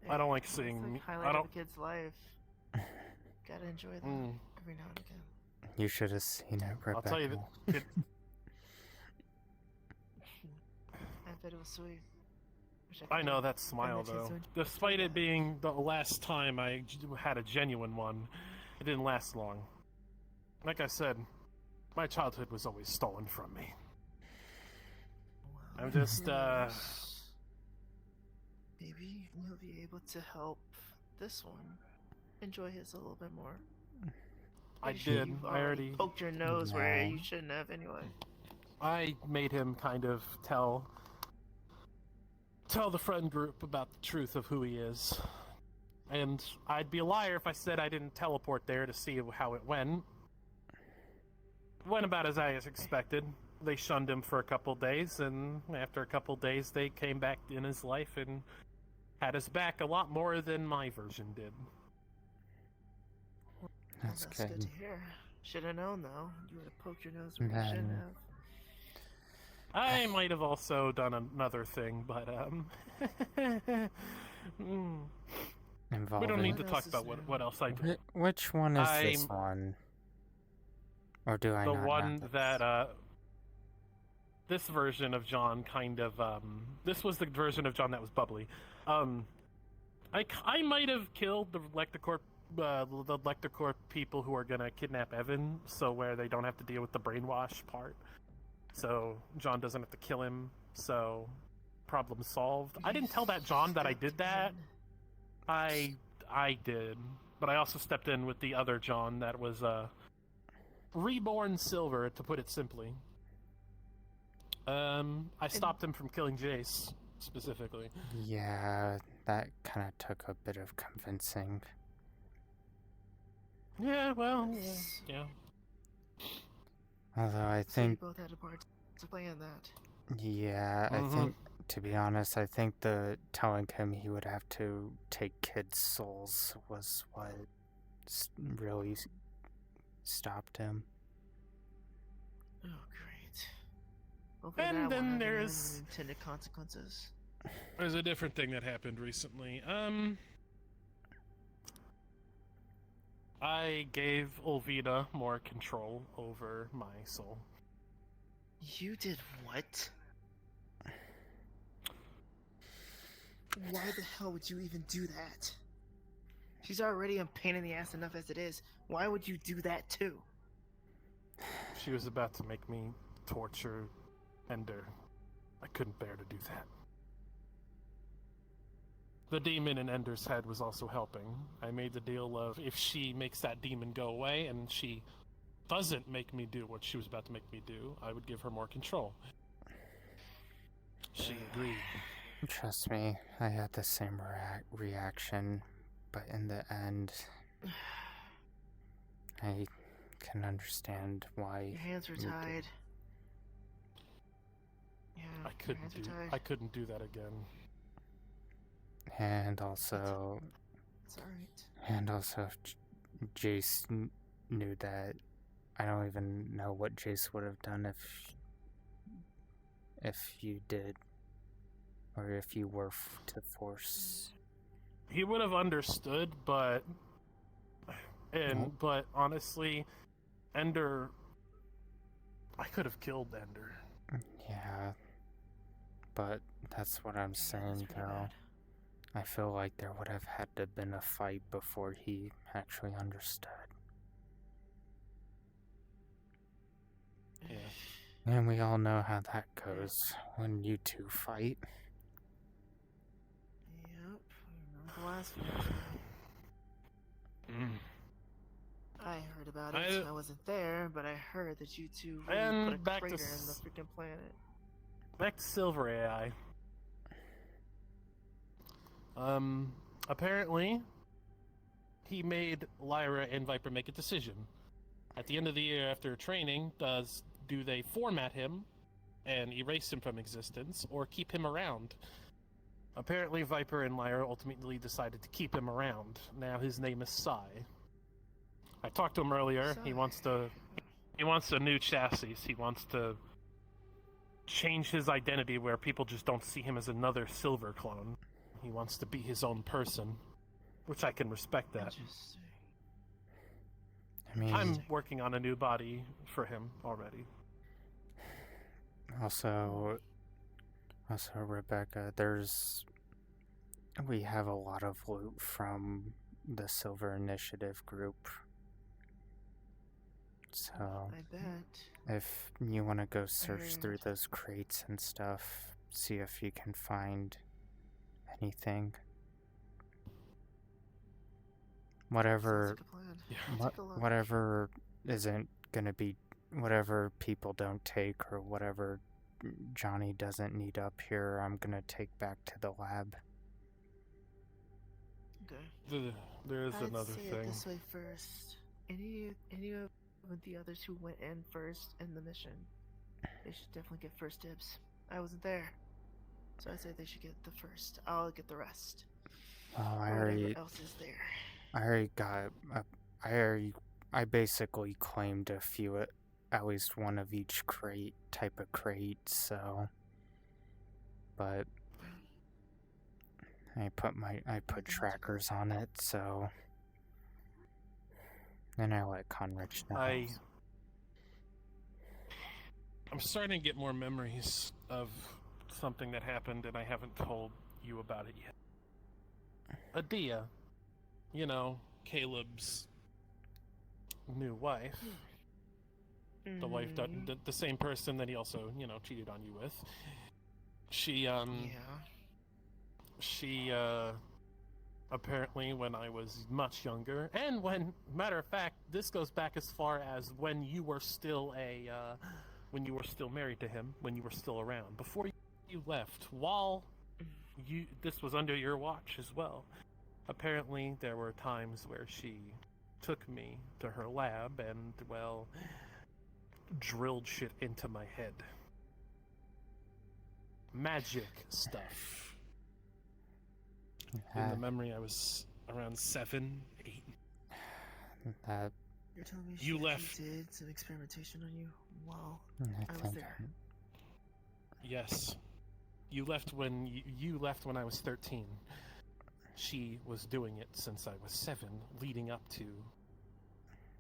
A: I don't like
M: It's
A: seeing...
M: like highlight of a kid's life. Gotta enjoy that every now and again.
C: You should have seen it, Rebecca.
A: I'll tell you that...
M: I bet it was sweet.
A: I know that smile, though. Despite it being the last time I had a genuine one, it didn't last long. Like I said, my childhood was always stolen from me. I'm just,
M: Maybe you'll be able to help this one enjoy his a little bit more.
A: I
M: Pretty sure
A: did.
M: you've
A: I already
M: poked your nose where you shouldn't have anyway.
A: I made him kind of tell the friend group about the truth of who he is. And I'd be a liar if I said I didn't teleport there to see how it went. It went about as I expected. They shunned him for a couple days, and after a couple days they came back in his life and had his back a lot more than my version did.
C: That's
M: good to hear. Should have known, though. You would have poked your nose where you shouldn't have.
A: I might have also done another thing, but we don't need to talk about what else I did.
C: Which one is this one? Or do I
A: the
C: not
A: one
C: know
A: that this version of John kind of this was the version of John that was bubbly. I might have killed the Lectorcorp people who are gonna kidnap Evan, so where they don't have to deal with the brainwash part. So John doesn't have to kill him, so problem solved. I didn't tell that John that I did that. I did, but I also stepped in with the other John that was reborn Silver, to put it simply. I stopped him from killing Jace, specifically.
C: Yeah, that kind of took a bit of convincing.
A: Yeah, well, yeah.
C: Although I
M: So you
C: think...
M: both had a part to play in that.
C: Yeah, I think, to be honest, I think the telling him he would have to take kids' souls was what really stopped him.
M: Oh, great. Hopefully
A: And
M: that
A: then
M: won't have any
A: there's-
M: unintended consequences.
A: There's a different thing that happened recently. I gave Olvida more control over my soul.
M: You did what? Why the hell would you even do that? She's already a pain in the ass enough as it is. Why would you do that too?
A: She was about to make me torture Ender. I couldn't bear to do that. The demon in Ender's head was also helping. I made the deal of if she makes that demon go away and she doesn't make me do what she was about to make me do, I would give her more control. She agreed.
C: Trust me, I had the same reaction, but in the end, I can understand why.
M: Your hands were
C: you did.
M: tied. Yeah, your hands were tied.
A: I couldn't do that again.
C: And also,
M: It's alright.
C: and also, Jace knew that. I don't even know what Jace would have done if you did, or if you were to force.
A: He would have understood, but honestly, Ender, I could have killed Ender.
C: Yeah, but that's what I'm saying, though. I feel like there would have had to been a fight before he actually understood.
A: Yeah.
C: And we all know how that goes when you two fight.
M: Yep, I remember the last one. I heard about it. I wasn't there, but I heard that you two really
A: And
M: put a
A: back to
M: crater in the freaking planet.
A: Back to Silver AI. Apparently, he made Lyra and Viper make a decision. At the end of the year after training, do they format him and erase him from existence, or keep him around? Apparently, Viper and Lyra ultimately decided to keep him around. Now his name is Sai. I talked to him earlier. He wants a new chassis. He wants to change his identity where people just don't see him as another Silver clone. He wants to be his own person, which I can respect that.
C: I mean,
A: I'm working on a new body for him already.
C: Also, Rebecca, we have a lot of loot from the Silver Initiative group. So,
M: I bet.
C: if you want to go search through those crates and stuff, see if you can find anything. Whatever, whatever isn't gonna be, whatever people don't take or whatever Johnny doesn't need up here, I'm gonna take back to the lab.
M: Okay.
A: There is another
M: say
A: thing.
M: It this way first. Any of the others who went in first in the mission, they should definitely get first dibs. I wasn't there, so I say they should get the first. I'll get the rest.
C: Oh,
M: Whatever else is there.
C: I basically claimed a few, at least one of each type of crate, so. But I put trackers on it, so. And I let Conrich know.
A: I'm starting to get more memories of something that happened, and I haven't told you about it yet. Adia, you know, Caleb's new wife, the wife that the same person that he also, you know, cheated on you with. She apparently, when I was much younger, and matter of fact, this goes back as far as when you were still married to him, when you were still around, before you left, this was under your watch as well. Apparently, there were times where she took me to her lab and, well, drilled shit into my head. Magic stuff. In the memory, I was around 7, 8.
M: You're telling me
A: you left.
M: She did some experimentation on you while I was there.
A: Yes. You left when you left when I was 13. She was doing it since I was 7, leading up to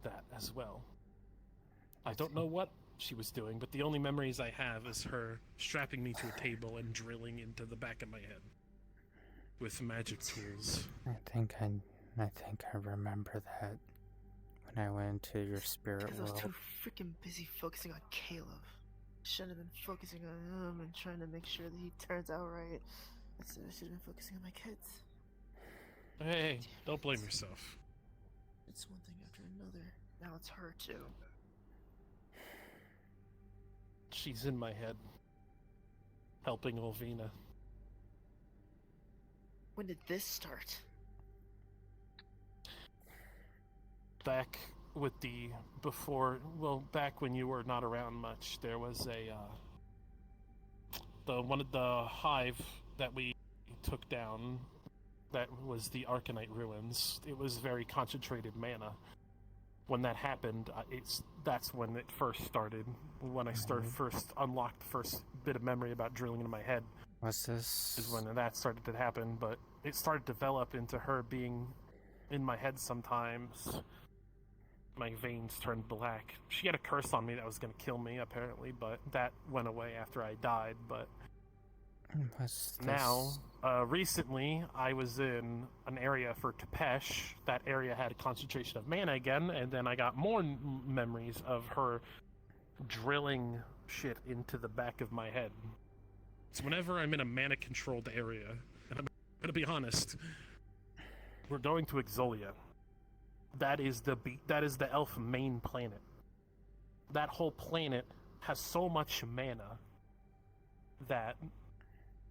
A: that as well. I don't know what she was doing, but the only memories I have is her strapping me to a table and drilling into the back of my head with magic tools.
C: I think I remember that when I went into your spirit
M: Because I was
C: world.
M: too freaking busy focusing on Caleb. Shouldn't have been focusing on him and trying to make sure that he turns out right. Instead, I should have been focusing on my kids.
A: Hey, don't blame yourself.
M: It's one thing after another. Now it's her too.
A: She's in my head, helping Olvina.
M: When did this start?
A: Back when you were not around much, there was one of the hive that we took down. That was the Arcanite ruins. It was very concentrated mana. When that happened, that's when it first started. When I unlocked the first bit of memory about drilling into my head.
C: What's this?
A: Is when that started to happen, but it started to develop into her being in my head sometimes. My veins turned black. She had a curse on me that was going to kill me, apparently, but that went away after I died, but... Now, recently, I was in an area for Tepesh. That area had a concentration of mana again, and then I got more memories of her drilling shit into the back of my head. So whenever I'm in a mana-controlled area, and I'm gonna be honest, we're going to Exolia. That is the elf main planet. That whole planet has so much mana that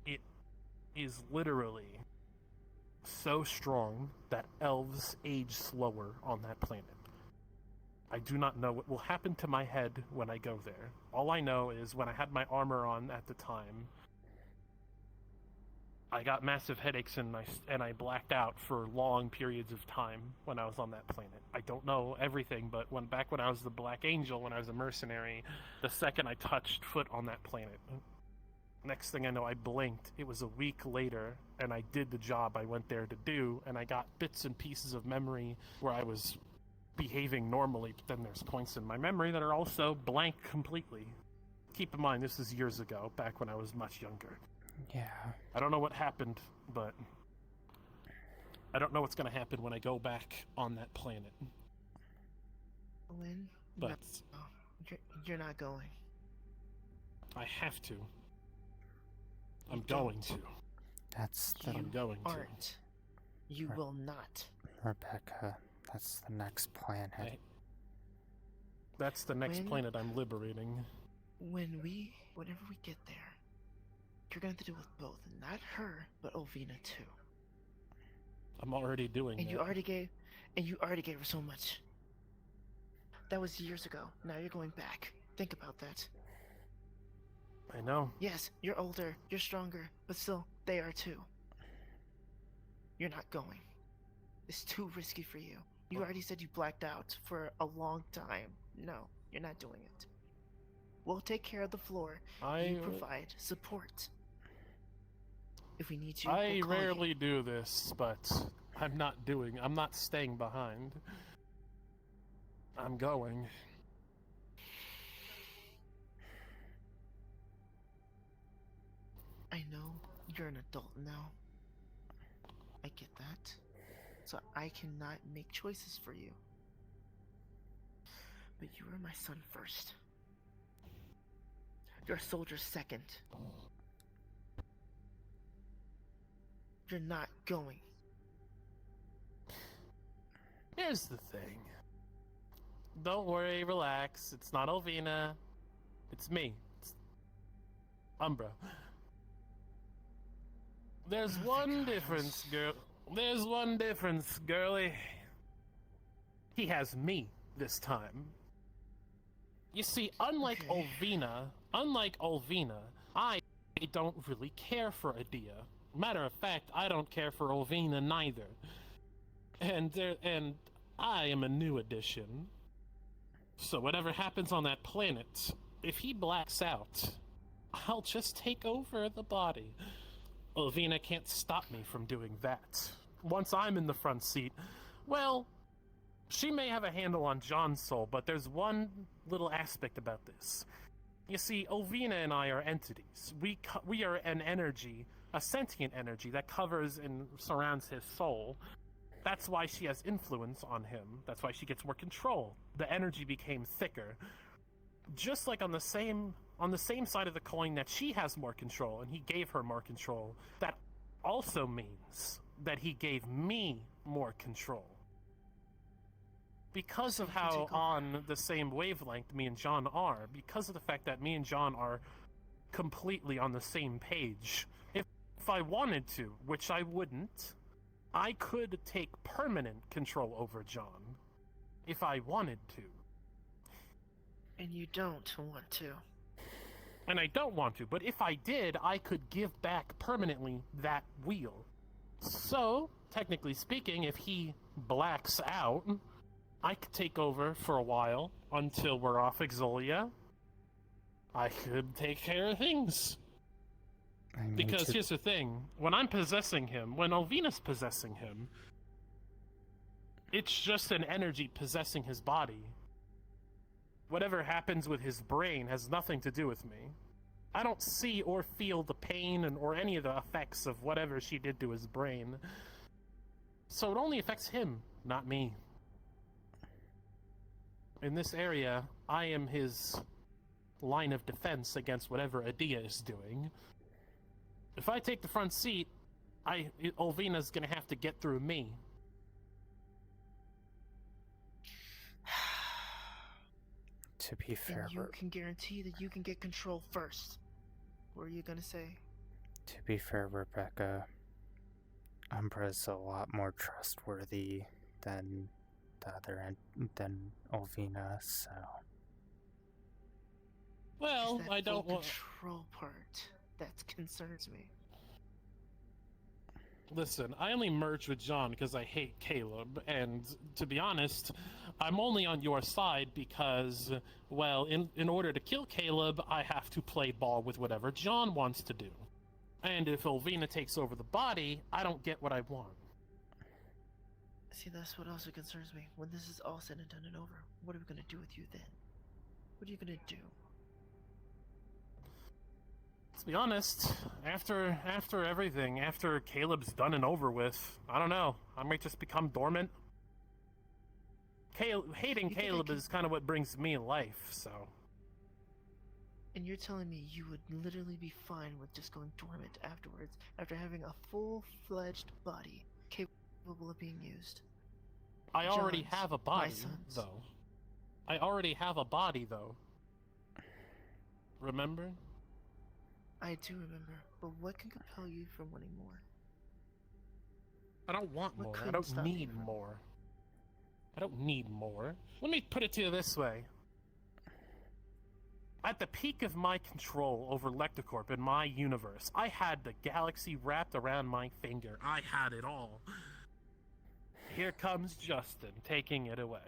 A: it is literally so strong that elves age slower on that planet. I do not know what will happen to my head when I go there. All I know is when I had my armor on at the time, I got massive headaches and I blacked out for long periods of time when I was on that planet. I don't know everything, but back when I was the Black Angel, when I was a mercenary, the second I touched foot on that planet, next thing I know, I blinked. It was a week later, and I did the job I went there to do, and I got bits and pieces of memory where I was behaving normally, but then there's points in my memory that are also blank completely. Keep in mind, this is years ago, back when I was much younger.
C: Yeah.
A: I don't know what happened, but I don't know what's going to happen when I go back on that planet.
M: When?
A: But
M: no, you're not going.
A: I have to. I'm
M: You
A: going
M: don't.
A: to.
C: That's the
A: I'm going to.
M: Aren't. You will not.
C: Rebecca. That's the next planet.
A: That's the next
M: When-
A: planet I'm liberating.
M: Whenever we get there, you're going to have to deal with both, not her, but Ovina too.
A: I'm already doing
M: And
A: that.
M: you already gave her so much. That was years ago. Now you're going back. Think about that.
A: I know.
M: Yes, you're older, you're stronger, but still, they are too. You're not going. It's too risky for you. You already said you blacked out for a long time. No, you're not doing it. We'll take care of the floor. You provide support. If we need you,
A: I
M: we'll call you.
A: rarely do this, but I'm not staying behind. I'm going.
M: I know you're an adult now. I get that. So I cannot make choices for you. But you were my son first. You're a soldier second. You're not going.
A: Here's the thing. Don't worry, relax. It's not Elvina. It's me. It's Umbra. There's one difference, girl. There's one difference, girlie. He has me this time. You see, unlike Elvina, I don't really care for Adia. Matter of fact, I don't care for Elvina neither. And I am a new addition. So whatever happens on that planet, if he blacks out, I'll just take over the body. Elvina can't stop me from doing that. Once I'm in the front seat, well, she may have a handle on John's soul, but there's one little aspect about this. You see, Elvina and I are entities. We are an energy, a sentient energy that covers and surrounds his soul. That's why she has influence on him. That's why she gets more control. The energy became thicker. Just like on the same side of the coin that she has more control, and he gave her more control, that also means that he gave me more control. Because of how on the same wavelength me and John are, because of the fact that me and John are completely on the same page, if I wanted to, which I wouldn't, I could take permanent control over John, if I wanted to.
M: And you don't want to.
A: And I don't want to, but if I did, I could give back permanently that wheel. So, technically speaking, if he blacks out, I could take over for a while until we're off Exolia. I could take care of things. Because here's the thing, when I'm possessing him, when Elvina's possessing him, it's just an energy possessing his body. Whatever happens with his brain has nothing to do with me. I don't see or feel the pain or any of the effects of whatever she did to his brain. So it only affects him, not me. In this area, I am his line of defense against whatever Adia is doing. If I take the front seat, Elvina's gonna have to get through me.
C: To be fair,
M: And you can guarantee that you can get control first. What are you gonna say?
C: To be fair, Rebecca, Umbra's a lot more trustworthy than the other than Olvina, so.
A: Well,
M: It's that
A: I don't
M: full
A: want.
M: control part that concerns me.
A: Listen, I only merged with John because I hate Caleb, and to be honest, I'm only on your side because, well, in order to kill Caleb, I have to play ball with whatever John wants to do. And if Olvina takes over the body, I don't get what I want.
M: See, that's what also concerns me. When this is all said and done and over, what are we gonna do with you then? What are you gonna do?
A: To be honest, after everything, after Caleb's done and over with, I don't know. I might just become dormant. Hating Caleb is kind of what brings me life, so.
M: And you're telling me you would literally be fine with just going dormant afterwards, after having a full-fledged body capable of being used?
A: I already
M: John's,
A: have a
M: my
A: body,
M: sons.
A: though. I already have a body, though. Remember?
M: I do remember, but what can compel you from wanting more?
A: I don't want
M: What
A: more. I
M: couldn't
A: don't
M: stop you
A: need
M: from-
A: more. I don't need more. Let me put it to you this way. At the peak of my control over Lectocorp in my universe, I had the galaxy wrapped around my finger. I had it all. Here comes Justin, taking it away.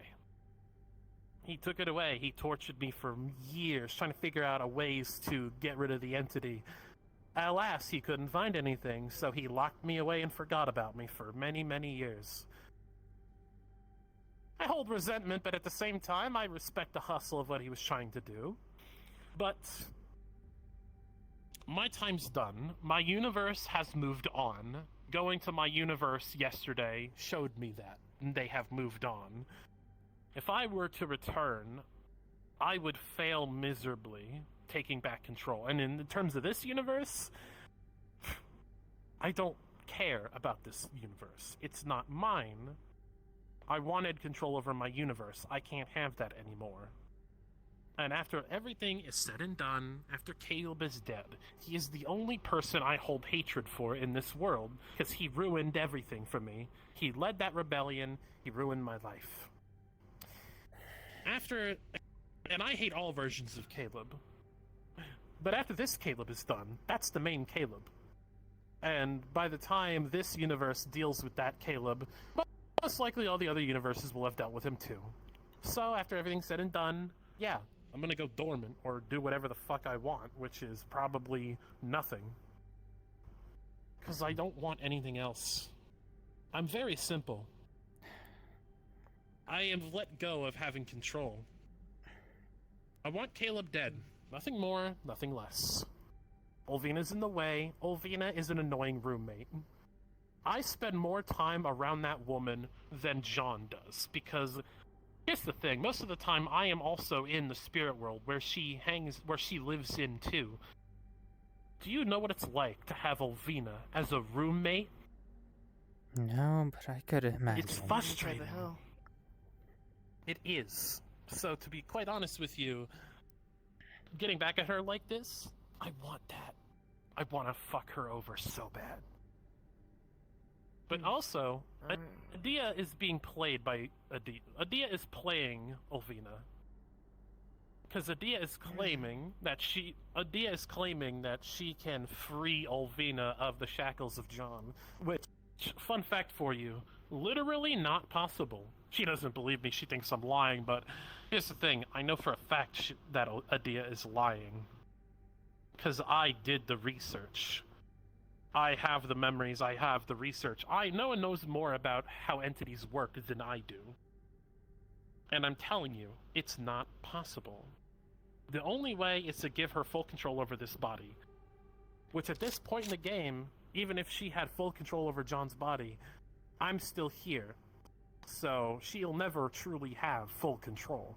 A: He took it away. He tortured me for years, trying to figure out a ways to get rid of the entity. Alas, he couldn't find anything, so he locked me away and forgot about me for many, many years. I hold resentment, but at the same time, I respect the hustle of what he was trying to do. But my time's done. My universe has moved on. Going to my universe yesterday showed me that they have moved on. If I were to return, I would fail miserably taking back control. And in terms of this universe, I don't care about this universe. It's not mine. I wanted control over my universe. I can't have that anymore. And after everything is said and done, after Caleb is dead, he is the only person I hold hatred for in this world, because he ruined everything for me. He led that rebellion, he ruined my life. And I hate all versions of Caleb, but after this Caleb is done, that's the main Caleb. And by the time this universe deals with that Caleb, most likely all the other universes will have dealt with him too. So after everything's said and done, yeah, I'm gonna go dormant or do whatever the fuck I want, which is probably nothing. Because I don't want anything else. I'm very simple. I am let go of having control. I want Caleb dead. Nothing more, nothing less. Olvina's in the way. Olvina is an annoying roommate. I spend more time around that woman than John does, because here's the thing, most of the time I am also in the spirit world where she lives in too. Do you know what it's like to have Olvina as a roommate?
C: No, but I could imagine.
A: It's frustrating.
M: What the hell?
A: It is. So to be quite honest with you, getting back at her like this, I want that. I want to fuck her over so bad. But also, Adia is being played by Adia. Adia is playing Olvina. Because Adia is claiming that she can free Olvina of the shackles of John. Which, fun fact for you, literally not possible. She doesn't believe me, she thinks I'm lying, but here's the thing, I know for a fact that Adia is lying. Because I did the research. I have the memories, I have the research. No one knows more about how entities work than I do. And I'm telling you, it's not possible. The only way is to give her full control over this body. Which at this point in the game, even if she had full control over John's body, I'm still here. So she'll never truly have full control.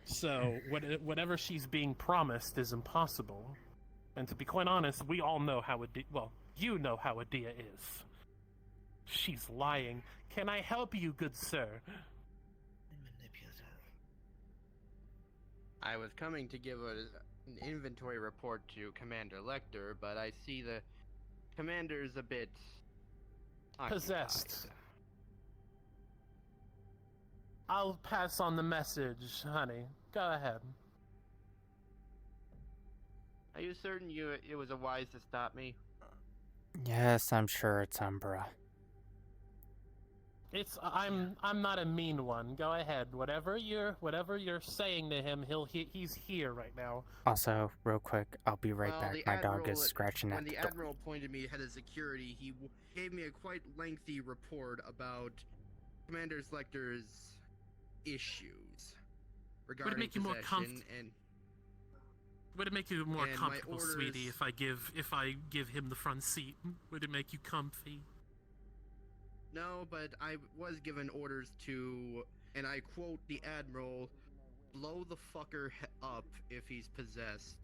A: So whatever she's being promised is impossible. And to be quite honest, we all know how you know how Adia is. She's lying. Can I help you, good sir?
I: I was coming to give an inventory report to Commander Lecter, but I see the Commander's a bit
A: Possessed.
I: occupied.
A: I'll pass on the message, honey. Go ahead.
I: Are you certain it was a wise to stop me?
C: Yes, I'm sure it's Umbra.
A: I'm not a mean one. Go ahead. Whatever you're saying to him, he's here right now.
C: Also, real quick, I'll be right
I: Well,
C: back.
I: the
C: My dog
I: Admiral,
C: is scratching
I: when
C: at the
I: the
C: door.
I: Admiral appointed me head of security, he gave me a quite lengthy report about Commander Selector's issues regarding
A: make you more
I: possession and.
A: Would it make you more
I: And my
A: comfortable, sweetie,
I: orders-
A: if I give him the front seat? Would it make you comfy?
I: No, but I was given orders to, and I quote the Admiral, blow the fucker up if he's possessed.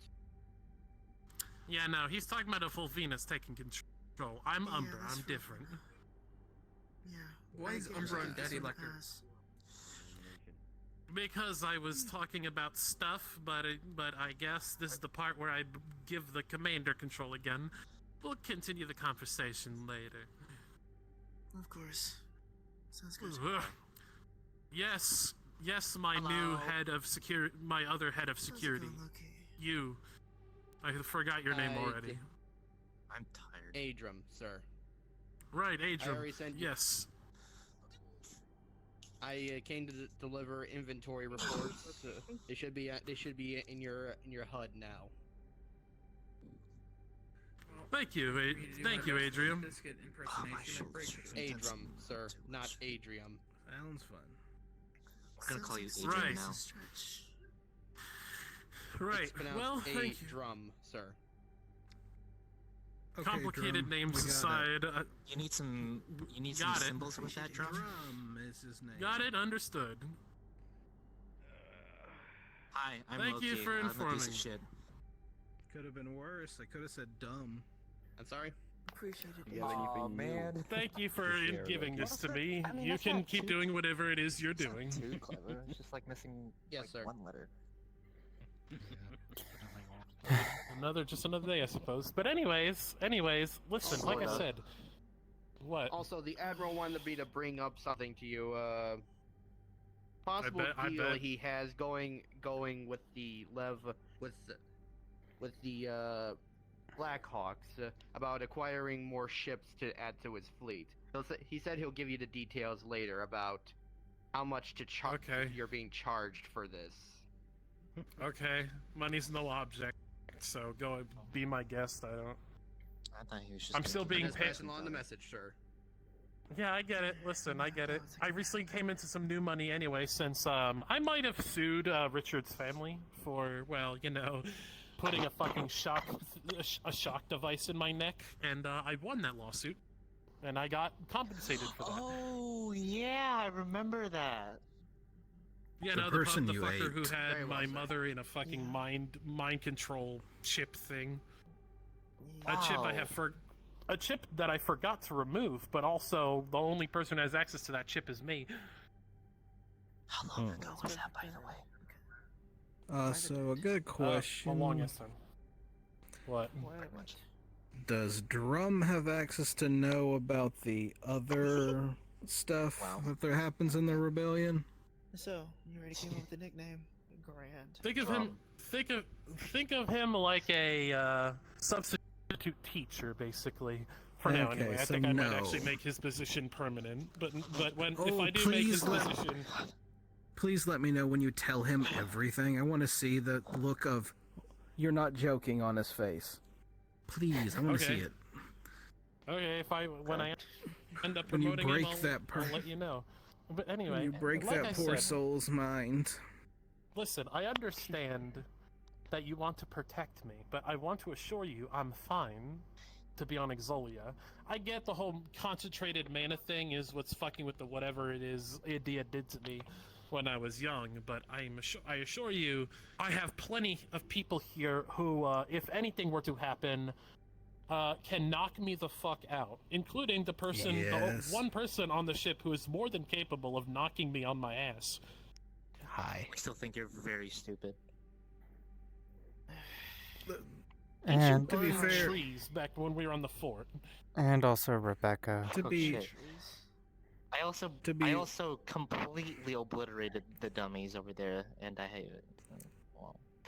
A: Yeah, no, he's talking about a full Venus taking control. I'm
M: Yeah,
A: Umbra.
M: that's
A: I'm
M: right.
A: different.
M: Yeah.
B: Why
M: I
B: is
M: get
B: Umbra
M: it.
B: and Daddy
M: It's
B: like her?
M: pass.
A: Because I was talking about stuff, but I guess this is the part where I give the commander control again. We'll continue the conversation later.
M: Of course. Sounds good.
A: Ugh. Yes, my new
I: Hello.
A: head of security, my other head of
M: How's it
A: security.
M: going, Loki?
A: You. I forgot your name
I: I
A: already.
I: did-
G: I'm tired.
I: Adram, sir.
A: Right,
I: I
A: Adrian.
I: already sent you.
A: Yes.
I: I came to deliver inventory reports. They should be in your HUD now.
A: Thank you, thank you, Adrian.
B: Biscuit impersonation at breakfast.
I: Adram, sir, not Adrium.
F: Sounds fun.
G: I'm gonna call you
M: Sounds
G: Adrian
A: Right.
G: now.
M: a stretch.
A: Right.
I: It's pronounced
A: Well, thank you.
I: Adrum, sir.
F: Okay,
A: Complicated
F: Drum,
A: names
F: we got
A: aside,
G: You need some
A: Got it.
G: symbols with that drum.
F: Drum is his name.
A: got it, understood.
G: Hi, I'm
A: Thank
G: Loki.
A: you for
G: I'm a piece
A: informing.
G: of shit.
F: Could have been worse. I could have said dumb.
I: I'm sorry?
M: Appreciate it.
H: You have anything you
G: man.
A: Thank you for
H: to share,
A: giving
H: Loki?
A: this to me.
G: I mean,
A: You
G: that's
A: can
G: not
A: keep
G: too-
A: doing whatever it is you're
G: It's not
A: doing.
G: too clever. It's just like missing
I: Yes,
G: like,
I: sir.
G: one letter.
A: Just another day, I suppose. But anyways, listen, like I
G: Sorta.
A: said. What?
I: Also, the Admiral wanted me to bring up something to you. Possible
A: I
I: deal
A: bet.
I: he has going with the with the Blackhawks about acquiring more ships to add to his fleet. He said he'll give you the details later about how much to charge
A: Okay.
I: you're being charged for this.
A: Okay, money's no object, so go be my guest. I don't.
G: I thought he was just.
A: I'm
G: gonna
A: still
G: give
A: being
G: me
I: Just
A: paid-
I: passing along the message, sir.
A: Yeah, I get it. Listen, I get it. I recently came into some new money anyway, since I might have sued Richard's family for, well, putting a fucking shock device in my neck, and I won that lawsuit, and I got compensated for that.
G: Oh yeah, I remember that.
A: Yeah,
F: The
A: no,
F: person
A: the
F: you
A: fucker
F: ate.
A: who had
I: Very well
A: my
I: said.
A: mother in a fucking
M: Yeah.
A: mind control chip thing.
M: Yeah.
A: A chip I
G: Wow.
A: have a chip that I forgot to remove, but also the only person who has access to that chip is me.
G: How long ago was that, by the way?
F: So a good
A: The
F: question.
A: longest time. What?
G: Pretty much.
F: Does Drum have access to know about the other stuff
G: Wow.
F: that happens in the rebellion?
M: So, you already came up with the nickname. Grand.
A: Think of him. Think of him like a substitute teacher, basically. For now,
F: Okay,
A: anyway. I
F: so
A: think I might
F: no.
A: actually make his position permanent. But when if
F: Oh,
A: I do make his
F: please let-
A: position,
F: Please let me know when you tell him everything. I want to see the look of you're not joking on his face. Please, I want to
A: Okay.
F: see it.
A: okay, when I end up
F: When you
A: promoting
F: break
A: him,
F: that
A: I'll let you know. But
F: When
A: anyway,
F: you break
A: like
F: that
A: I
F: poor
A: said,
F: soul's mind.
A: Listen, I understand that you want to protect me, but I want to assure you I'm fine to be on Exolia. I get the whole concentrated mana thing is what's fucking with the whatever it is Idea did to me when I was young, but I assure you, I have plenty of people here who, if anything were to happen, can knock me the fuck out, including the person,
F: Yes.
A: the one person on the ship who is more than capable of knocking me on my ass.
F: Hi.
G: I still think you're very stupid.
A: He
C: And
A: should
N: To be
A: burn
N: fair-
A: trees back when we were on the fort.
C: and also Rebecca.
N: To
G: Oh,
N: be
G: shit. I also completely obliterated the dummies over there, and I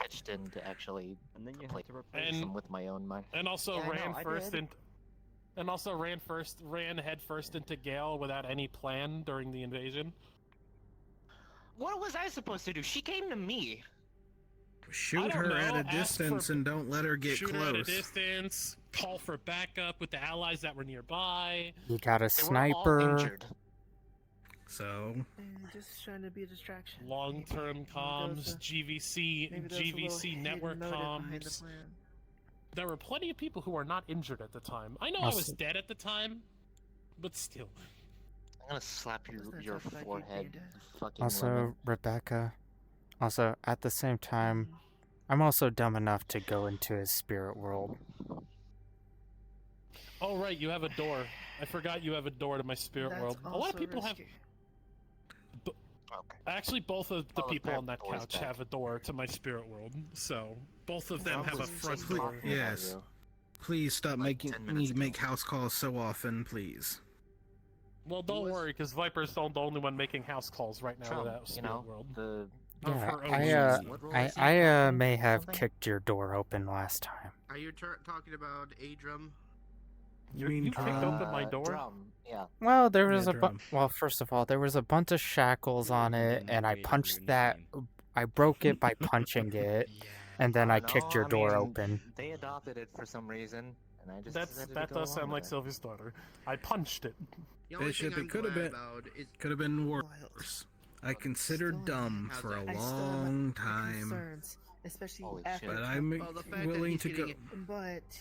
G: pitched in to actually
H: And then you
G: play
H: had to replace
G: them with my own mind.
A: And also
H: Yeah, I
A: ran
H: know, I
A: first
H: did.
A: into. And also ran head first into Gale without any plan during the invasion.
G: What was I supposed to do? She came to me.
N: Shoot
A: don't
N: her at
A: know,
N: a
A: ask
N: distance
A: for-
N: and don't let her get
A: Shoot
N: close.
A: her at a distance, call for backup with the allies that were nearby.
C: You got a
G: They were all
C: sniper.
G: injured.
N: So,
M: Just trying to be a distraction.
A: Long-term
M: Maybe
A: comms,
M: those,
A: GVC,
M: maybe there's a little
A: GVC
M: hidden
A: network
M: motive behind the
A: comms.
M: plan.
A: There were plenty of people who were not injured at the time. I know I was
C: Also-
A: dead at the time, but still.
G: I'm gonna slap
M: Wasn't that
G: your
M: tough about you
G: forehead,
M: being
G: you fucking
C: Also,
G: lemon.
C: Rebecca. Also, at the same time,
M: Mm.
C: I'm also dumb enough to go into his spirit world.
A: Oh right, you have a door. I forgot you have a door to my spirit
M: That's
A: world. A lot of
M: also
A: people
M: risky.
G: Okay.
A: Actually, both of the
G: I'll
A: people
G: repair
A: on that
G: the doors
A: couch
G: back.
A: have a door to my spirit world. So both of them
G: I
A: have a
G: was
A: front
G: just
A: door.
G: talking about
N: yes.
G: you.
N: Please stop
G: Like
N: making
G: 10
N: me
G: minutes ago.
N: make house calls so often, please.
A: Well, don't worry, because Viper's the only one making house calls right now
G: Trump,
A: without
G: you
A: spirit
G: know,
A: world.
G: the
A: Of
C: Yeah,
A: her own
C: I
A: choosing.
G: What role is he
C: I
G: captain
C: may
G: or
C: have
G: something?
C: kicked your door open last time.
I: Are you talking about Adrum?
N: You mean
A: You kicked open my
G: Uh,
A: door?
G: Drum, yeah.
C: Well, there was
N: Yeah,
C: a
N: drum.
C: well. First of all, there was a bunch of shackles on it,
H: Didn't
C: and I
H: wait for
C: punched
H: your
C: that.
H: nickname.
C: I broke it by punching it, and then I kicked your
G: No, I
C: door
G: mean,
C: open.
G: They adopted it for some reason, and I just decided
A: That
G: to go
A: does
G: along
A: sound like
G: with it.
A: Sylvie's daughter. I punched it.
I: The only
N: Bishop,
I: thing I'm
N: it could have
I: glad
N: been
I: about is
N: could have been
M: Wild.
N: worse. I considered
M: Still
N: dumb
I: how's
N: for a
I: that?
M: I still have
N: long
M: my
N: time,
M: concerns, especially
G: Holy
M: after.
G: shit.
N: but I'm
I: well, the fact that
N: willing
I: he's
N: to go.
I: getting it,
M: But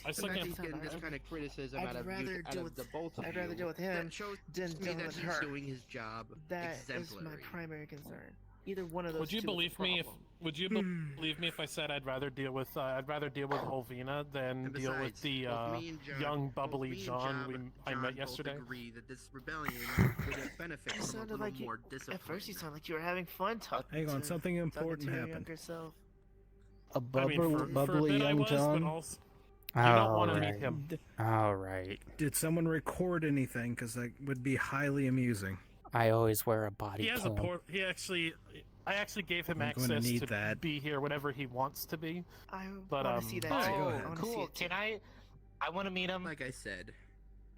A: I
I: the
A: still
I: fact that
A: can't-
I: he's getting this kind of criticism
M: I'd
I: out of
M: rather
I: you, out
M: deal
I: of
M: with-
I: the both of
M: I'd
I: you,
M: rather deal with him
I: that shows
M: than
I: to me
M: dealing
I: that
M: with
I: he's
M: her.
I: doing his job
M: That is
I: exemplary.
M: my primary concern. Either one of those
A: Would you
M: two is a
A: believe me if
M: problem.
A: Would you believe me if I said I'd rather deal with Olvina than
I: And
A: deal with
I: besides,
A: the
I: both me and John-
A: young
I: both
A: bubbly
I: me and
A: John I
I: John
A: met
I: both
A: yesterday?
I: agree that this rebellion will benefit
M: It
I: from a
M: sounded
I: little
M: like
I: more
M: at
I: discipline.
M: first you sounded like you were having fun talking.
N: Hang on,
M: to,
N: something
M: talking
N: important
M: to your
N: happened.
M: younger self.
N: A
A: I mean, for a
N: bubbly
A: bit I
N: young
A: was, but
N: John.
A: also, you don't want to meet
C: Alright.
A: him.
C: Alright.
N: Did someone record anything? Because that would be highly amusing.
C: I always wear a body
A: He has a
C: cam.
A: port. I actually gave him
N: I'm going to
A: access
N: need
A: to
N: that.
A: be here whenever he wants to be.
M: I
A: But,
M: want to see that
A: Alright,
M: too.
N: go
G: Oh,
N: ahead.
M: I want to see
G: cool.
M: it too.
G: Can I want to meet him.
I: Like I said,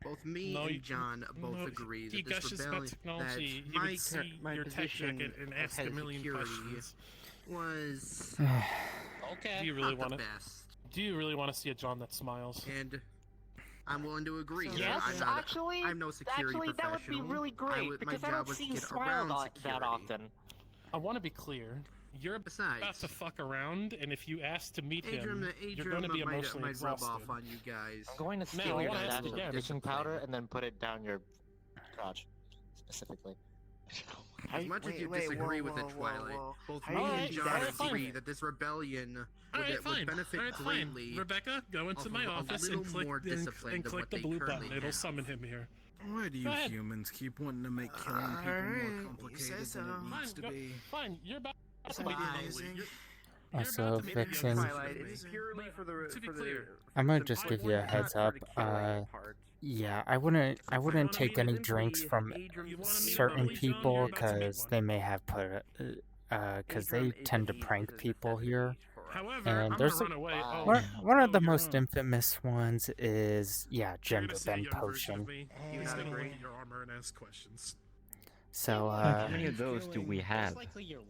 I: both me
A: No,
I: and
A: you-
I: John both
A: no,
I: agree
A: he
I: that this
A: gushes about
I: rebellion,
A: technology.
I: that
A: He
I: my,
A: would see
I: my
A: your tech
I: position
A: jacket and
I: as
A: ask
I: head
A: a
I: of
A: million
I: security
A: questions.
I: was
G: Okay.
A: Do you really
I: not
A: want
I: the
A: to?
I: best,
A: Do you really want to see a John that smiles?
I: and I'm willing to agree. that
G: Yes,
I: I'm not,
G: actually,
I: I'm no security
G: actually, that would be
I: professional.
G: really great
I: my
G: because I
I: job
G: don't
I: was to
G: see you
I: get
G: smile
I: around
G: that
I: security.
G: often.
A: I want to be clear. You're
I: Besides,
A: about to fuck around, and if you ask to meet him,
I: Adrian
A: you're going to be emotionally
I: might rub
A: exhausted.
I: off on you guys.
G: I'm going to
A: No,
G: steal
A: I
G: your
A: wanna ask
G: stash of
A: again.
G: itching powder and then put it down your crotch, specifically.
I: As much as you
M: wait,
I: disagree
M: whoa,
I: with it,
M: whoa,
I: Twilight,
M: whoa.
I: both
M: How
I: me
M: do you
I: and
M: do
I: John
M: that?
I: agree that this rebellion
A: Alright, fine.
I: would benefit
A: Alright,
I: greatly.
A: fine. Rebecca, go into
I: off
A: my
I: of a
A: office
I: little
A: and click,
I: more
A: and
I: discipline than
A: click
I: what
A: the
I: they
A: blue
I: currently
A: button. It'll
I: have.
A: summon him here.
N: Why do you
A: Go ahead.
N: humans keep wanting to make killing people more
M: Alright, you
N: complicated
M: say
N: than
M: so.
N: it needs
A: Fine,
N: to
A: go-
N: be?
A: Fine, you're about to
M: Bye.
A: meet him. You're
C: Also,
A: about to meet him.
C: Vixen,
I: Twilight, it is purely for the
A: To be clear,
C: I'm gonna
I: the
C: just
I: I
C: give you a
I: want
C: heads
I: not
C: up.
I: for the killing part.
C: Yeah, I wouldn't
A: wanna
C: take
A: meet
C: any
I: Simply
C: drinks from
I: Adrian-
A: You wanna meet
C: certain
A: Bubbly John?
C: people
A: You're about to meet
C: because
A: one.
C: they may have put because they
I: Adrian is
C: tend to
I: a-
C: prank
I: is a
C: people
I: necessity
C: here.
I: for us.
A: However,
C: And
A: I'm
C: there's
A: gonna
C: a-
A: run away. Oh,
C: One of the
A: you're
C: most
A: wrong.
C: infamous ones is
A: You're
C: gender
A: gonna see a
C: bend
A: young version of
C: potion.
A: me.
I: You
A: He's
I: not
A: gonna look
I: agree?
A: at your armor and ask questions.
C: So
H: How many of those do we have?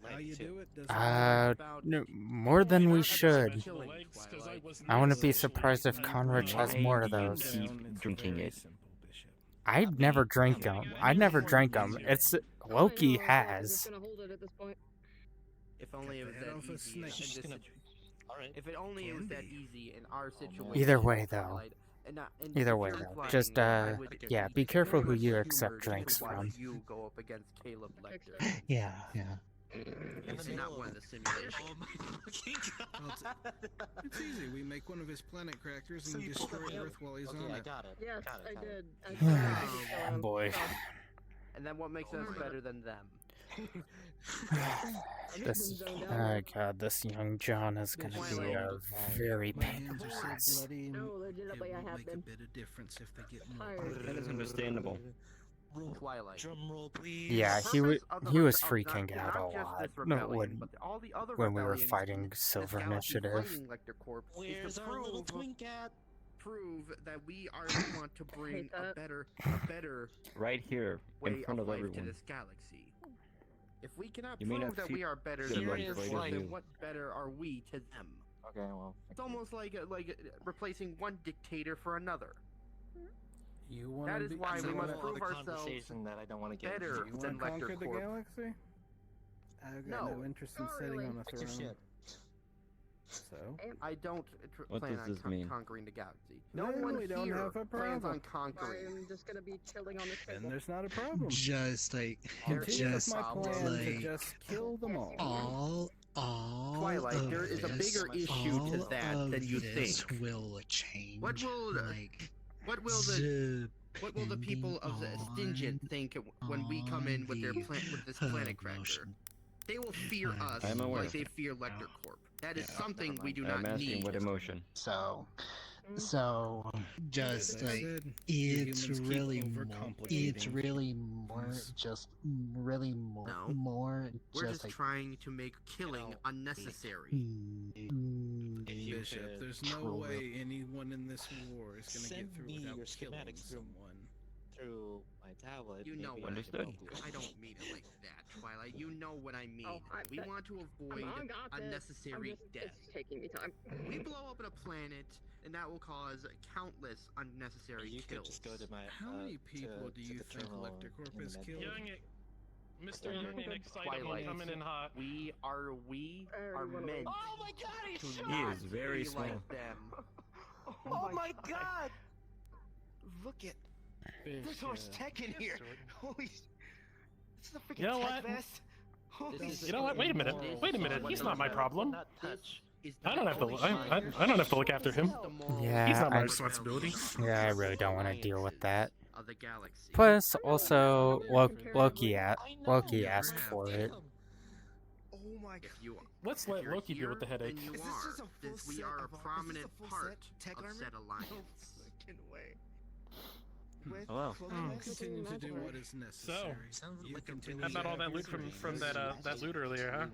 N: How you do it? Doesn't
C: more than we should.
A: Special legs, 'cause I wasn't
C: I wouldn't be
A: able to
C: surprised if
A: sleep.
C: Conrich has
H: Why
C: more of
H: do you
C: those.
H: keep drinking it?
C: I've never drank them. I never drank them. It's Loki
E: I'm
C: has.
E: just gonna hold it at this point.
I: If only it was
N: Head
I: that
N: off a
I: easy.
N: snake.
I: in
N: Just
I: this
G: gonna-
I: situ-
G: Alright.
I: If it only was that easy in our situation.
C: Either way, though.
I: Twilight, and
C: Either
I: if
C: way,
I: you're
C: though.
I: implying
C: Just,
I: I would
C: yeah, be careful
I: very
C: who
I: much
C: you
I: humor
C: accept
I: to
C: drinks
I: watch
C: from.
I: You go up against Caleb Lecter.
L: Yeah.
I: This is not one of the simulations.
J: Oh my fucking god.
N: It's easy. We make one of his planet crackers and
G: So you pulled
N: destroy
G: it out?
N: Earth while he's
G: Okay,
N: on
G: I
N: it.
G: got it.
E: Yes,
G: Got it,
E: I
G: got it.
E: did. I
C: Boy.
I: And then what makes us better than them?
C: This, oh god, this young John is gonna be a very painful ass.
E: No, legitimately, I have
N: make
E: been.
N: a bit of difference if they get more.
E: Tired.
O: That is understandable.
I: Twilight.
J: Drum roll, please.
C: Yeah,
I: The
C: he
I: purpose of the
C: he was
I: not
C: freaking out a
I: just
C: lot
I: this rebellion,
C: when
I: but all the other
C: we were
I: rebellions
C: fighting
I: in this
C: Silver
I: galaxy
C: Initiative.
I: fighting Lecter Corp is
J: Where's
I: to
J: our little twink at?
I: prove that we are want to bring a
E: that.
I: better
O: Right here,
I: way
O: in front of
I: life to
O: everyone.
I: this galaxy. If we cannot
O: You may
I: prove
O: not
I: that
O: see
I: we are better
O: the
I: than
O: right
I: Lecter
O: point of
I: Corp, then
O: view.
I: what better are we to them?
G: Okay, well.
I: It's almost like replacing one dictator for another.
N: You want
I: That is why
G: That's
I: we
G: a
I: must
G: whole
I: prove
G: other
I: ourselves
G: conversation that I don't want to get
I: better
N: You
I: than
N: want to
I: Lecter
N: conquer the
I: Corp.
N: galaxy? I've got no interest in
E: not
N: sitting
E: really.
N: on a
J: What's your
N: throne.
J: shit?
N: So?
I: I don't
O: What
I: plan
O: does
I: on
O: this mean?
I: conquering the galaxy.
N: No,
I: No one
N: we don't
I: here
N: have a
I: plans
N: problem.
I: on conquering.
E: I'm just gonna be chilling on the
N: Then
E: table.
N: there's not a problem.
L: Just like,
N: Continue with
L: just
N: my plan to
L: like
N: just kill them all.
L: all
I: Twilight,
L: of
I: there is a
L: this,
I: bigger issue to
L: all
I: that
L: of
I: than you
L: this
I: think.
L: will change.
I: What will
L: like
I: the people of the Stingent think when we come in with this planet crasher? They will fear us
O: I'm aware.
I: like they fear Lecter Corp. That is something we do
O: I'm
I: not
O: asking
I: need.
O: what emotion.
L: So just
N: As I
L: like
N: said,
L: it's
N: humans keep
L: really more,
N: overcomplicating
L: it's really more
N: things.
L: just really more
I: No.
L: more
I: We're
L: just
I: just
L: like
I: trying to make killing unnecessary.
N: Bishop, there's no way anyone in this war is gonna get
J: Send
N: through
J: me
N: without
J: your
N: killing
J: schematics
N: someone.
J: through my tablet.
I: You know
J: maybe
I: what
O: Understood.
I: I don't mean it like that, Twilight. You know what I mean.
E: Oh,
I: We want to avoid
E: I got this.
I: unnecessary death.
E: It's taking me time.
I: We blow up a planet, and that will cause countless unnecessary
J: You could
I: kills.
J: just go to my.
N: How many people do you think Lecter Corp has killed?
A: Mr. Young and excitable
I: Twilight.
A: coming in hot.
I: We are meant
J: Oh my god, he's
I: to
J: shot!
O: He
I: not
O: is very
I: be
O: small.
I: like them.
J: Oh my god!
I: Look at there's so much tech in here. Holy, this is a freaking
A: You know
I: tech
A: what?
I: vest. Holy
A: You know what? Wait a minute. Wait a minute. He's not my problem.
I: Is
A: I don't have to. I don't have to look after him.
C: Yeah,
A: He's not my
C: I-
A: responsibility.
C: Yeah, I really don't want to deal with that.
I: of the galaxy.
C: Plus, also, Loki asked for it.
I: Oh my god.
A: Let's let Loki deal with the headache.
I: Then you
J: Is this
I: are,
J: just a full
I: since we
J: set
I: are a
J: of,
I: prominent
J: is this a full
I: part
J: set tech
I: of
J: armor?
I: said alliance.
J: Fucking way.
O: Hello.
N: I'll continue to do what is necessary. You continue
A: How about
N: to
A: all that
N: have
A: loot
N: your
A: from
N: dreams.
A: that loot earlier, huh?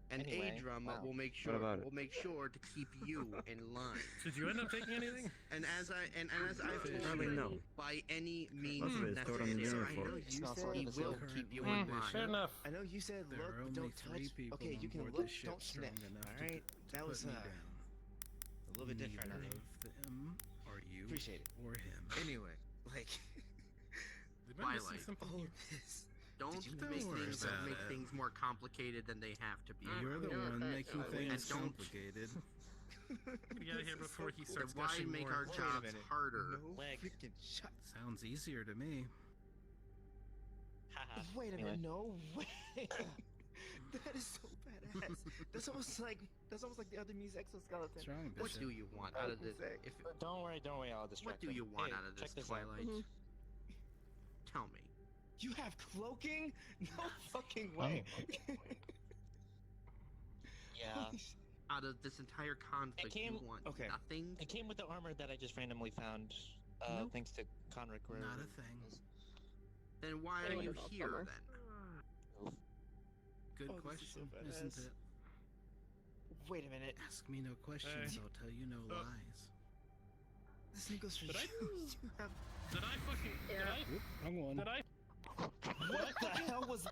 I: And Adrum will make sure
O: about it?
I: to keep you in line.
A: Did you end up taking anything?
I: And as I've told
N: Probably
I: you,
N: no.
I: by any means
O: Most of it is stored on the
I: necessary,
O: uniform.
I: he will keep you in
N: Currently,
I: line.
A: Fair enough.
J: I know you said
N: There
J: look,
N: are
J: but
N: only
J: don't
N: 3
J: touch.
N: people
J: Okay, you
N: on
J: can
N: board
J: look,
N: the ship
J: don't
N: strong
J: sniff.
N: enough to
J: Alright? That
N: put
J: was
N: me
J: a
N: down.
J: little bit different.
N: Neither
J: honey.
N: of them are you
J: Appreciate it.
N: or him.
J: Anyway, like
I: Twilight.
J: all this.
I: Don't
J: Did you
I: make
N: Don't worry
I: things
N: about
I: make
N: it.
I: things more complicated than they have to be.
N: You're the one making things
I: And don't-
N: complicated.
A: Get out of here before he starts
I: Why
A: gushing
I: make
A: more.
I: our jobs harder?
J: No
G: Leg.
J: freaking shots.
N: Sounds easier to me.
G: Haha.
J: Wait a
G: Anyway.
J: minute, no way. That is so badass. That's almost like the other Muse exoskeleton.
N: Strong
I: What
N: Bishop.
I: do you want out of this? If,
G: Don't worry, I'll
I: what
G: distract
I: do
G: him.
I: you want
G: Hey,
I: out of
G: check
I: this,
G: this out.
I: Twilight? Tell me.
J: You have cloaking? No fucking way.
G: Yeah.
I: Out of this entire conflict,
G: came-
I: you want
J: okay.
I: nothing?
G: It came with the armor that I just randomly found,
N: Nope.
G: thanks to Conric. where
N: Not a
G: it
N: thing.
G: was.
I: Then why are
E: Anyway,
I: you
E: about
I: here
E: summer.
I: then?
N: Good
J: Oh, this is so
N: question,
J: badass.
N: isn't it?
J: Wait a minute.
N: Ask me no questions,
A: Hey.
N: I'll tell you no lies.
J: This thing goes for
A: Did I-
J: you. You have...
A: Did I fucking?
N: Oop, wrong one.
A: Did I?
J: What the hell was?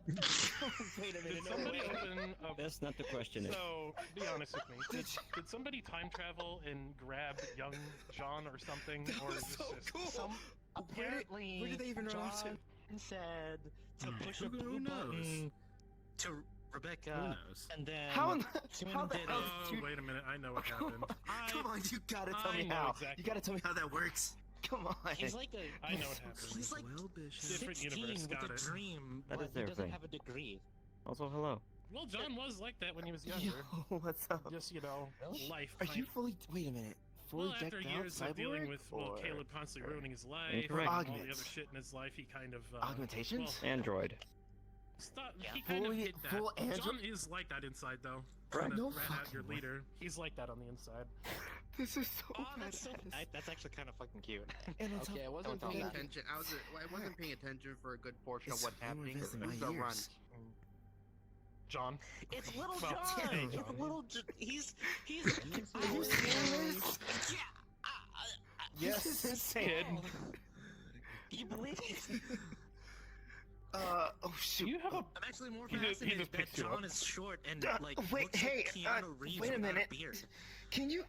J: Wait a minute.
A: Did
J: No
A: somebody
J: way.
A: open a
O: That's not the question.
A: So, be honest with me. Did somebody time travel and grab young John or something?
J: That
A: Or
J: was
A: is this
J: so
A: just
J: cool.
G: Apparently,
J: where did they even run off to?
G: John said to push a
N: Who
G: blue
N: knows?
G: button to
N: Who
G: Rebecca,
N: knows?
G: and then
J: How in the,
G: Twin
J: how the
G: did
J: hell
G: it.
A: Oh,
J: did you...
A: wait a minute. I know what happened.
J: Come on, you gotta tell
A: I
J: me
A: know
J: how.
A: exactly.
J: You gotta tell me how that works. Come on.
G: He's like a.
A: I know what happened.
G: He's like
N: Well, Bishop.
A: Different
G: 16
A: universe,
G: with
A: got
G: a
A: it.
G: dream,
O: That
G: but
O: is
G: he
O: their
G: doesn't
O: thing.
G: have a degree.
O: Also, hello.
A: Well, John was like that when he was younger.
J: Yo, what's up?
A: Just, life.
J: Are
A: kind
J: you
A: of-
J: fully? Wait a minute. Fully
A: Well, after
J: decked out
A: years of dealing
J: cyborg?
A: with
J: Or
A: Caleb constantly ruining his life, and
O: Incorrect.
A: all the other
J: Augments.
A: shit in his life, he kind of
J: Augmentations?
A: well,
O: Android.
A: Stop.
G: Yeah.
A: He kind of
I: Fully-
A: did that.
I: full Andrew-
A: John is like that inside, though.
I: Bro,
A: Trying to
I: no
A: rat out your
I: fucking way.
A: leader. He's like that on the inside.
I: This is so
G: Oh, that's so. That's actually kind of fucking cute.
I: And on top-
G: okay,
I: I wasn't
G: don't
I: paying
G: tell me.
I: attention. I wasn't paying attention for a good portion
J: It's
I: of what's happening.
J: this in my
I: The run.
J: ears.
A: John.
G: It's little
A: Well,
G: John.
A: hey,
G: It's
A: John.
G: little. He's.
I: Are you serious?
A: Yes, kid.
G: Do you believe it?
I: Oh shoot.
A: You have a.
G: I'm actually more
A: He just
G: fascinated that
A: picks you
G: John
A: up.
G: is short and like
I: wait,
G: looks
I: hey,
G: like Keanu Reeves
I: wait a
G: without
I: minute.
G: beard.
I: Can you?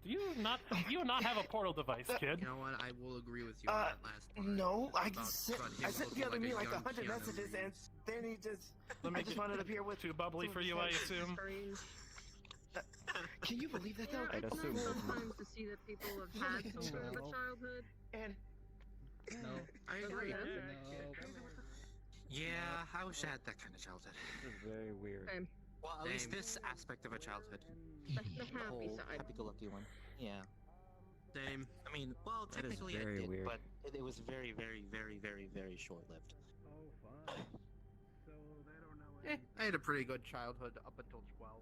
A: Do you not have a portal device, kid?
I: You know what? I will agree with you on that last part.
M: No, I
I: about-
M: sent,
I: about him
M: I sent
I: looking
M: the other me
I: a
M: like
I: young
M: 100
I: Keanu
M: messages, and
I: Reeves.
M: then he just.
A: Let me
M: I just
A: get
M: wanted to appear with.
A: too bubbly for you, I assume.
I: Can you believe that though?
E: Yeah,
O: I'd
E: it's
O: assume
E: nice
O: so.
E: sometimes to see that people have had some sort of a
F: No.
E: childhood.
M: And
F: No.
I: I agree.
E: Yeah.
G: Yeah, I wish I had that kind of childhood.
O: This is very weird.
E: Same.
G: Well, at least
I: Same.
G: this aspect of a childhood.
E: That's the
G: The
E: happy
G: whole
E: side.
G: happy-go-lucky one. Yeah.
I: Same.
G: I mean, well,
O: That is
G: technically
O: very
G: it did,
O: weird.
G: but it was very, very, very, very, very short-lived.
F: Oh, fine. So they don't know
I: Eh, I had a pretty good childhood up until 12.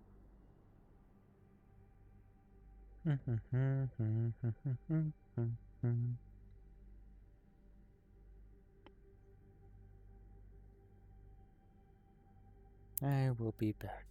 C: I will be back.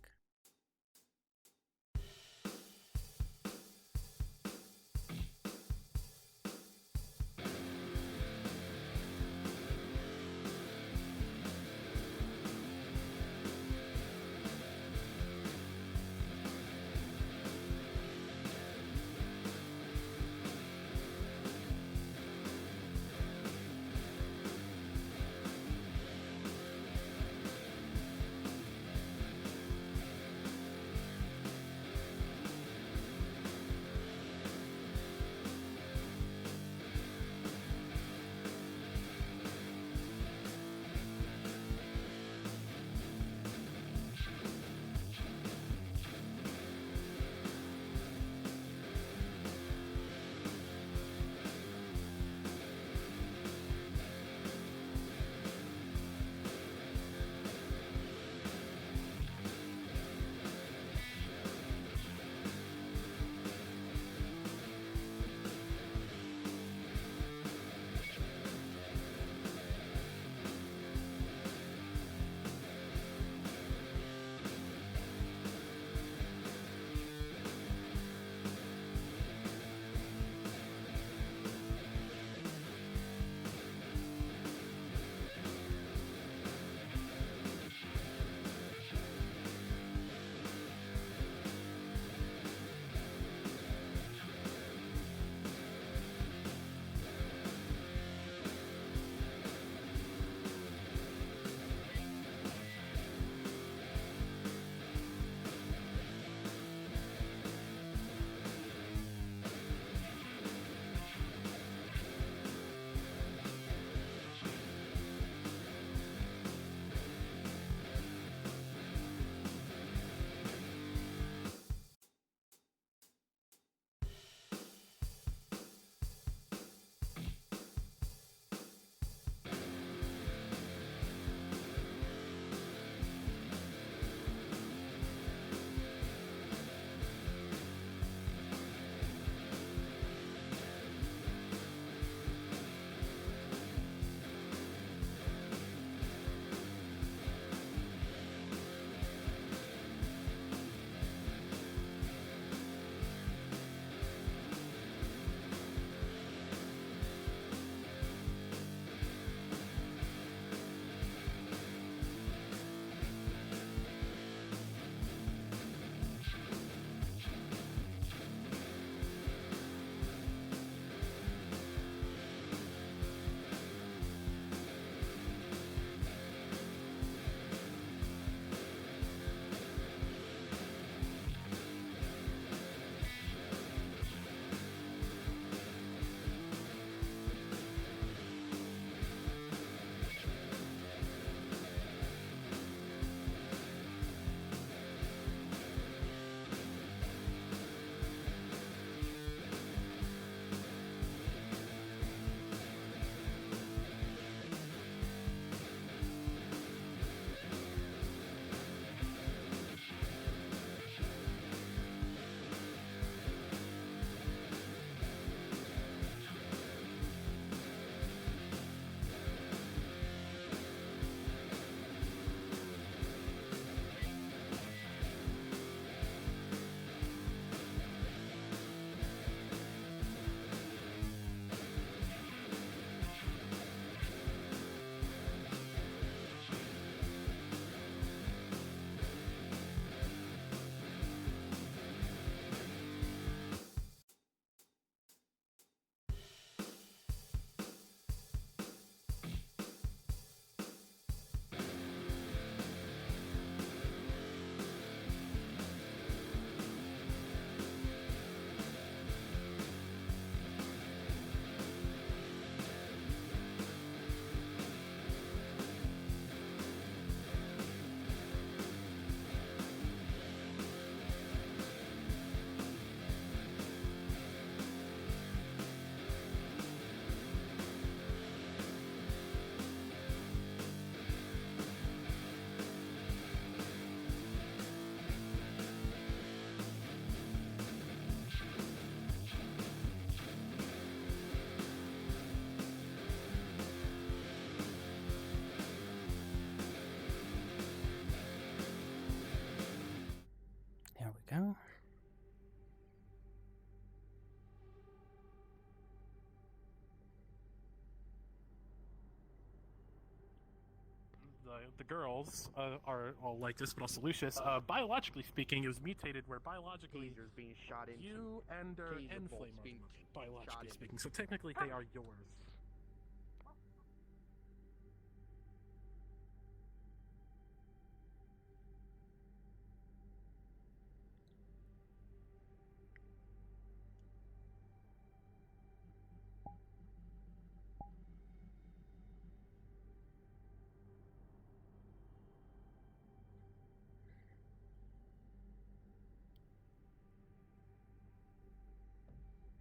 A: the girls are all like this, but also Lucius. Biologically speaking, it was mutated where biologically
I: Tasers being shot into.
A: you, Ender,
I: taser
A: and
I: bolts
A: Flame
I: being
A: are
I: shot
A: biologically
I: into.
A: speaking. So technically, they are yours.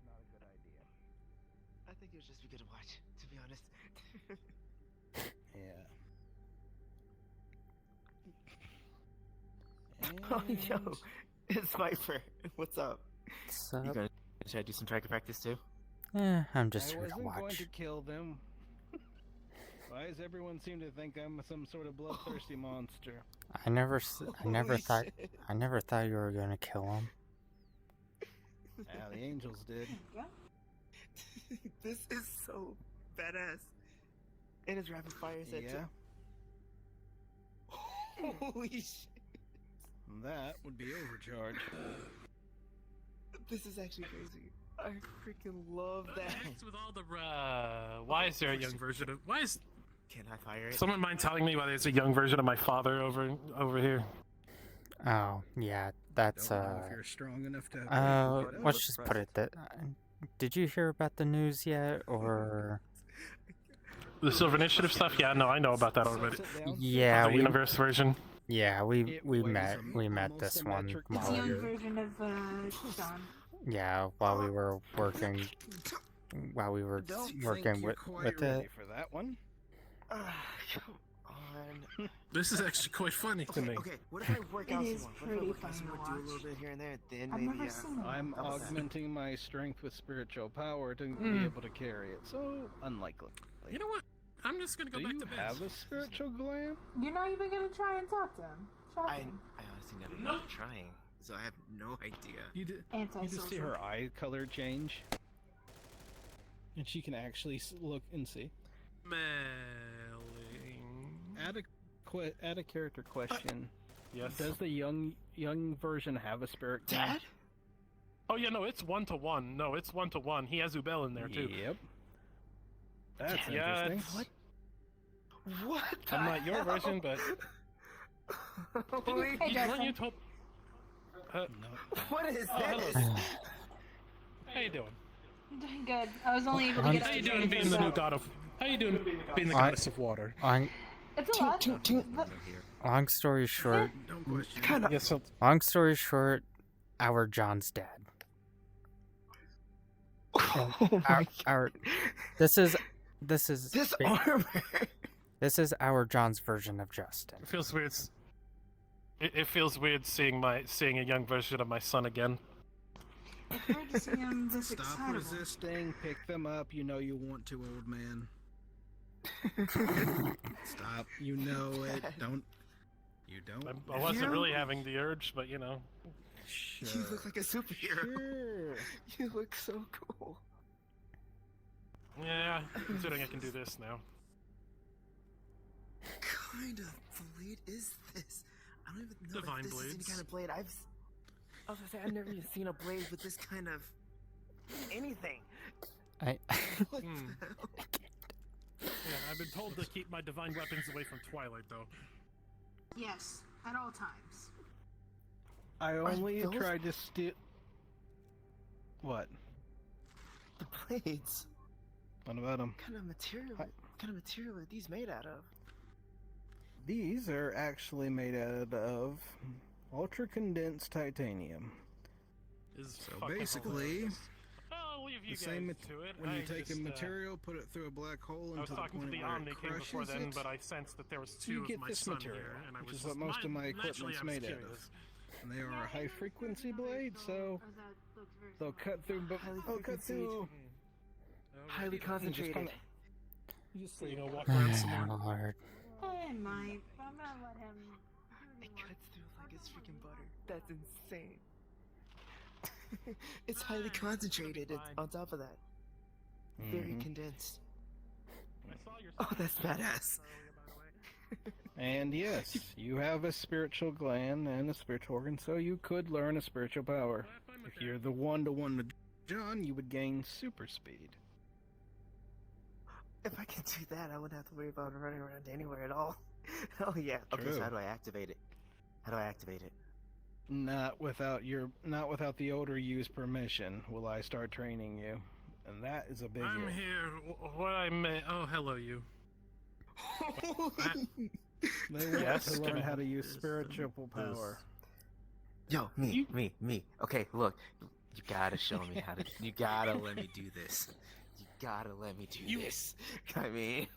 I: Not a good idea.
J: I think it would just be good to watch, to be honest.
N: Yeah.
J: Oh, yo, it's Viper. What's up?
C: What's
J: You
C: up?
J: gonna should I do some tracker practice too?
C: I'm just
N: I
C: here to
N: wasn't going
C: watch.
N: to kill them. Why does everyone seem to think I'm some sort of bloodthirsty monster?
C: I never thought,
J: shit.
C: I never thought you were gonna kill him.
N: Yeah, the angels did.
J: This is so badass. And it's rapid fire set
N: Yeah.
J: too. Holy shit.
N: That would be overcharge.
J: This is actually crazy. I freaking love that.
A: Next with all the why is there a young version of
J: Can I fire it?
A: Someone mind telling me why there's a young version of my father over here?
C: Oh yeah, that's
N: Don't know if you're strong enough to.
C: let's just put it that. Did you hear about the news yet, or?
A: The Silver Initiative stuff? Yeah, no, I know about that already.
C: Yeah,
A: the universe version.
C: Yeah, we met this one
K: It's
C: while
K: a young
C: we were,
K: version of John.
C: yeah, while we were working working with it.
N: For that one.
J: Come on.
A: This is actually quite funny to me.
J: Okay, what if I work
K: It
J: out
K: is
J: some more? What if I
K: pretty
J: work out
K: fun
J: some
K: to
J: more, do a
K: watch.
J: little bit here and there, then
K: I've
J: maybe
K: never seen it.
N: I'm
J: How about that?
N: augmenting my strength with spiritual power to be able to carry it. So unlikely.
A: You know what? I'm just gonna go
N: Do
A: back
N: you
A: to bed.
N: have a spiritual gland?
K: You're not even gonna try and talk to him.
J: I
K: Shocking.
J: honestly never thought of trying, so I have no idea.
N: You did. You
K: Antisocial.
N: just see her eye color change, and she can actually look and see.
A: Mailing.
N: Add a character question.
A: Yes.
N: Does the young version have a spirit gland?
J: Dad?
A: Oh yeah, no, it's 1-to-1. No, it's 1-to-1. He has Ubel in there too.
N: Yep. That's
A: Yeah,
N: interesting.
J: What? The
A: I'm not your
J: hell?
A: version, but
J: Holy
K: Hey,
A: weren't you
K: Justin.
A: told?
J: What is
A: Oh,
J: this?
A: hello. How you doing?
K: I'm doing good. I was only able to get
A: How
K: up
A: you
K: to
A: doing being the new god of? How you doing being the goddess of water?
K: It's a lot. But
C: Long story short,
N: Don't question.
A: Yes, so
C: long story short, our John's dead. This is
J: This armor.
C: this is our John's version of Justin.
A: it feels weird. It feels weird seeing a young version of my son again.
K: it's weird to see him this
N: Stop
K: excitable.
N: resisting. Pick them up. You know you want to, old man. Stop. You know it. Don't. You don't.
A: I wasn't really having the urge, but you know.
J: You look like a superhero.
N: Sure.
J: You look so cool.
A: Yeah, considering I can do this now.
J: What kind of blade is this? I don't even know
A: Divine
J: if this is any
A: blades.
J: kind of blade. I was gonna say I've never even seen a blade with this kind of anything.
C: I
J: What
A: Hmm.
J: the hell?
A: Yeah, I've been told to keep my divine weapons away from Twilight, though.
K: Yes, at all times.
N: I only
J: those-
N: tried to steal. What?
J: The blades.
N: What about them?
J: What kind of material? What kind of material are these made out of?
N: These are actually made out of ultra condensed titanium.
A: Is
N: So
A: fucking
N: basically,
A: hilarious. I'll leave you
N: the same
A: guys to it.
N: when you
A: I
N: take
A: just,
N: a material, put it through a black hole
A: I was
N: until the
A: talking to
N: point
A: the
N: where
A: Omni
N: it
A: King before
N: crushes
A: then,
N: it.
A: but I sensed that there was
N: You
A: two
N: get
A: of my
N: this
A: son
N: material,
A: here, and I
N: which
A: was
N: is what
A: just
N: most of my
A: naturally
N: equipment's
A: I was
N: made out of.
A: curious.
N: And they are a high frequency blade, so they'll cut through.
J: Highly
N: They'll cut through.
J: Highly concentrated.
A: You just you know walk around some more.
C: Lord.
K: I might, but I'm gonna let him.
J: It cuts through like it's freaking butter. That's insane. It's highly concentrated. It's on top of that. Very
N: Mhm.
J: condensed.
A: I saw your
J: Oh, that's badass.
F: And yes, you have a spiritual gland and a spiritual organ, so you could learn a spiritual power. If you're the one-to-one with John, you would gain super speed.
M: If I can do that, I wouldn't have to worry about running around anywhere at all. Oh yeah. Okay,
F: True.
M: so how do I activate it? How do I activate it?
F: Not without the older u's permission will I start training you. And that is a big
A: I'm
F: if.
A: here. What I may. Oh, hello, you.
F: They want
A: Yes,
F: to
A: go
F: learn how
A: ahead.
F: to use spiritual power.
M: Yo, me. Okay, look, you gotta show me how to. You gotta let me do this. You gotta let me do this. I mean,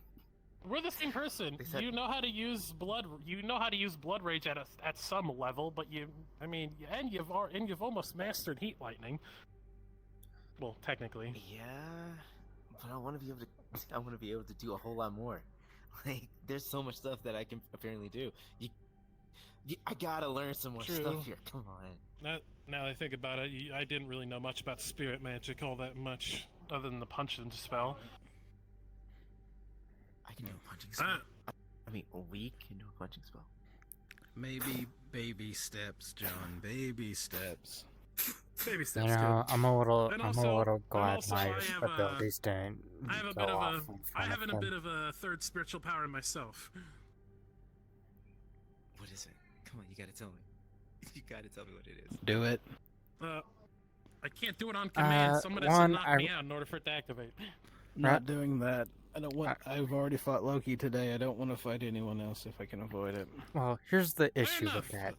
A: We're the same person.
M: They said-
A: You know how to use blood. You know how to use blood rage at some level, but you've almost mastered heat lightning. Well, technically.
M: yeah, but I want to be able to. I want to be able to do a whole lot more. Like, there's so much stuff that I can apparently do. I gotta learn some more
A: True.
M: stuff here. Come on.
A: Now that I think about it, I didn't really know much about spirit magic all that much, other than the punch and spell.
M: I can do a punching spell. I mean, we can do a punching spell.
F: Maybe baby steps, John. Baby steps.
A: Baby steps.
C: You know,
A: good.
C: I'm a little
A: And
C: glad
A: also,
C: my
A: I have,
C: abilities didn't
A: I have a
C: go
A: bit of
C: off
A: a.
C: in
A: I
C: front
A: have
C: of
A: a
C: him.
A: bit of a third spiritual power in myself.
M: What is it? Come on, you gotta tell me. You gotta tell me what it is.
F: Do it.
A: I can't do it on command. Someone has to
C: one,
A: knock me out in order for it to activate.
F: Not doing that. I don't want. I've already fought Loki today. I don't want to fight anyone else if I can avoid it.
C: Well, here's the
A: Fair
C: issue with
A: enough.
C: that.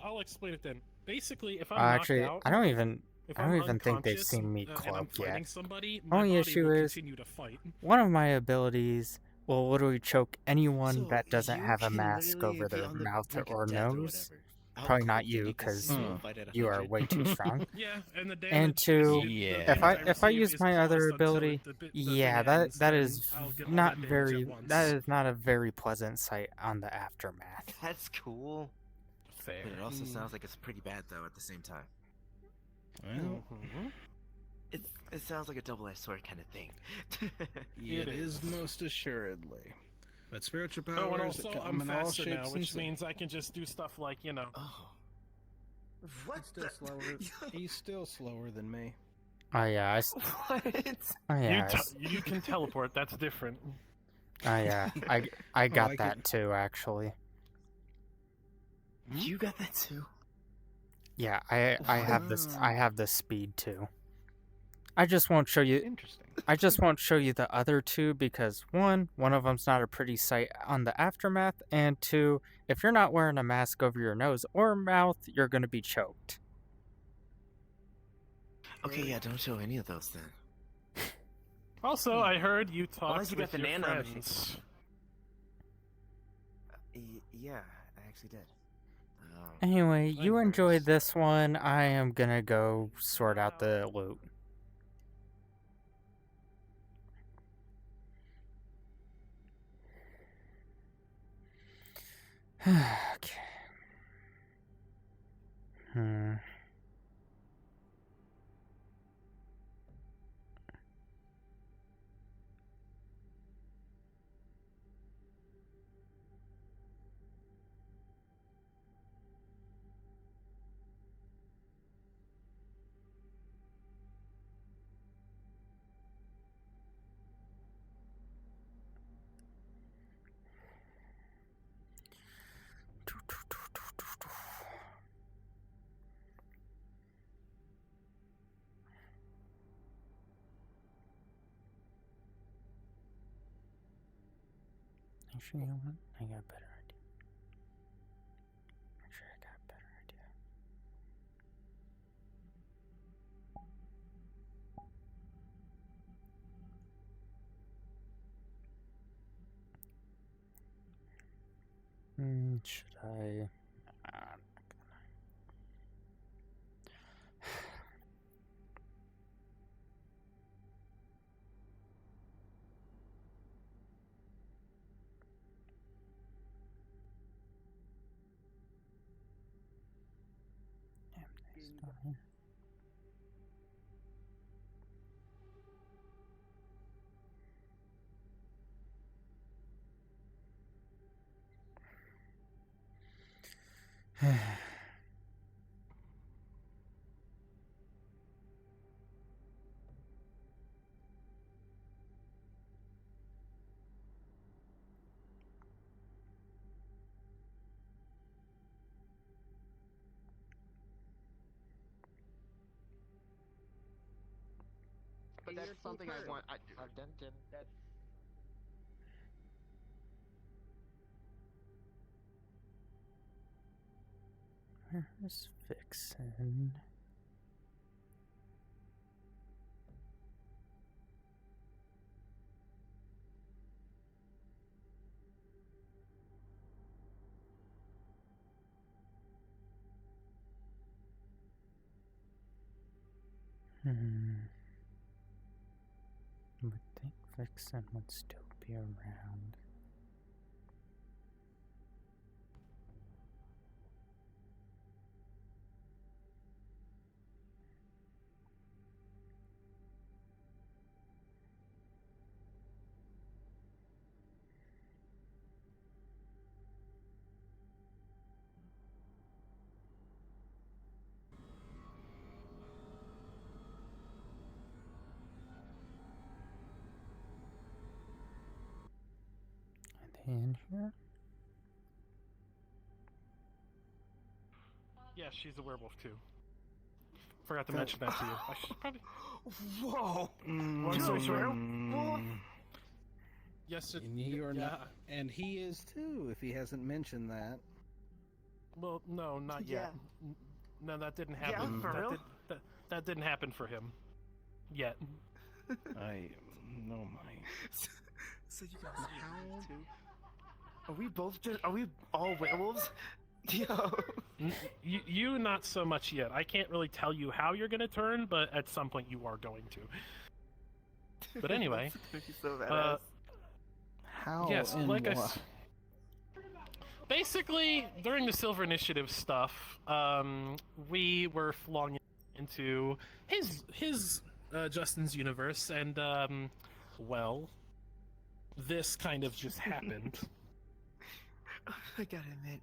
A: I'll explain it then. Basically, if I'm
C: Actually,
A: knocked out,
C: I don't even think they've
A: unconscious,
C: seen me
A: and I'm
C: cloak
A: fighting
C: yet.
A: somebody, my
C: Only
A: body
C: issue
A: will
C: is
A: continue to fight.
C: one of my abilities will literally choke anyone
M: So
C: that doesn't
M: you
C: have a
M: can
C: mask
M: literally
C: over
M: be
C: their
M: on the
C: mouth
M: brink of
C: or
M: death or
C: nose.
M: whatever. How
C: Probably
M: cool
C: not
M: can
C: you,
M: you can
C: because
M: still fight at
C: you are
M: 100?
C: way too strong.
A: Yeah, and the damage.
C: And two,
F: Yeah.
C: if I
A: receive
C: use
A: is
C: my other
A: paused until
C: ability,
A: the thing
C: yeah,
A: ends,
C: that
A: then
C: is
A: I'll get all
C: not
A: that damage
C: very.
A: at once.
C: That is not a very pleasant sight on the aftermath.
M: That's cool.
F: Fair.
M: But it also sounds like it's pretty bad though at the same time.
F: Well,
M: It sounds like a double-edged sword kind of thing.
F: it is most assuredly. But spiritual powers
A: Oh, and also
F: come
A: I'm
F: in all
A: faster now,
F: shapes and
A: which
F: sizes.
A: means I can just do stuff like,
M: Oh.
J: What?
F: He's still slower. He's still slower than me.
C: Oh yeah,
M: What?
C: oh yeah,
A: you can teleport. That's different.
C: oh yeah, I
F: I
C: got
F: could-
C: that too actually.
M: You got that too?
C: Yeah, I have this.
F: Wow.
C: I have the speed too. I just won't show you.
F: Interesting.
C: I just won't show you the other two because one of them's not a pretty sight on the aftermath, and two, if you're not wearing a mask over your nose or mouth, you're gonna be choked.
M: Okay, yeah, don't show any of those then.
A: Also, I heard you talked
M: Unless you got
A: with
M: the
A: your
M: nano machine.
A: friends.
M: Yeah, I actually did.
C: Anyway, you enjoyed this one. I am gonna go sort out the loot. Okay. Actually, you know what? I got a better idea. Actually, I got a better idea. Should I? I'm not gonna. Damn, they still here.
I: But that's something I want. That's
C: Where's Vixen? I would think Vixen would still be around. Are they in here?
A: Yes, she's a werewolf too. Forgot to mention that to you. I should probably.
J: Whoa!
A: Long story short. Yes,
F: And you're not, and he is too. If he hasn't mentioned that.
A: Well, no, not yet. No, that didn't
J: Yeah,
A: happen.
J: for real?
A: That didn't happen for him. Yet.
F: I no my.
J: So you guys are too?
I: Are we both just? Are we all werewolves? Yo.
A: You not so much yet. I can't really tell you how you're gonna turn, but at some point you are going to. But anyway.
J: That's so badass.
F: How?
A: Yes,
F: and
A: like
F: what?
A: basically during the Silver Initiative stuff, we were flung into his Justin's universe, and well, this kind of just happened.
J: I gotta admit.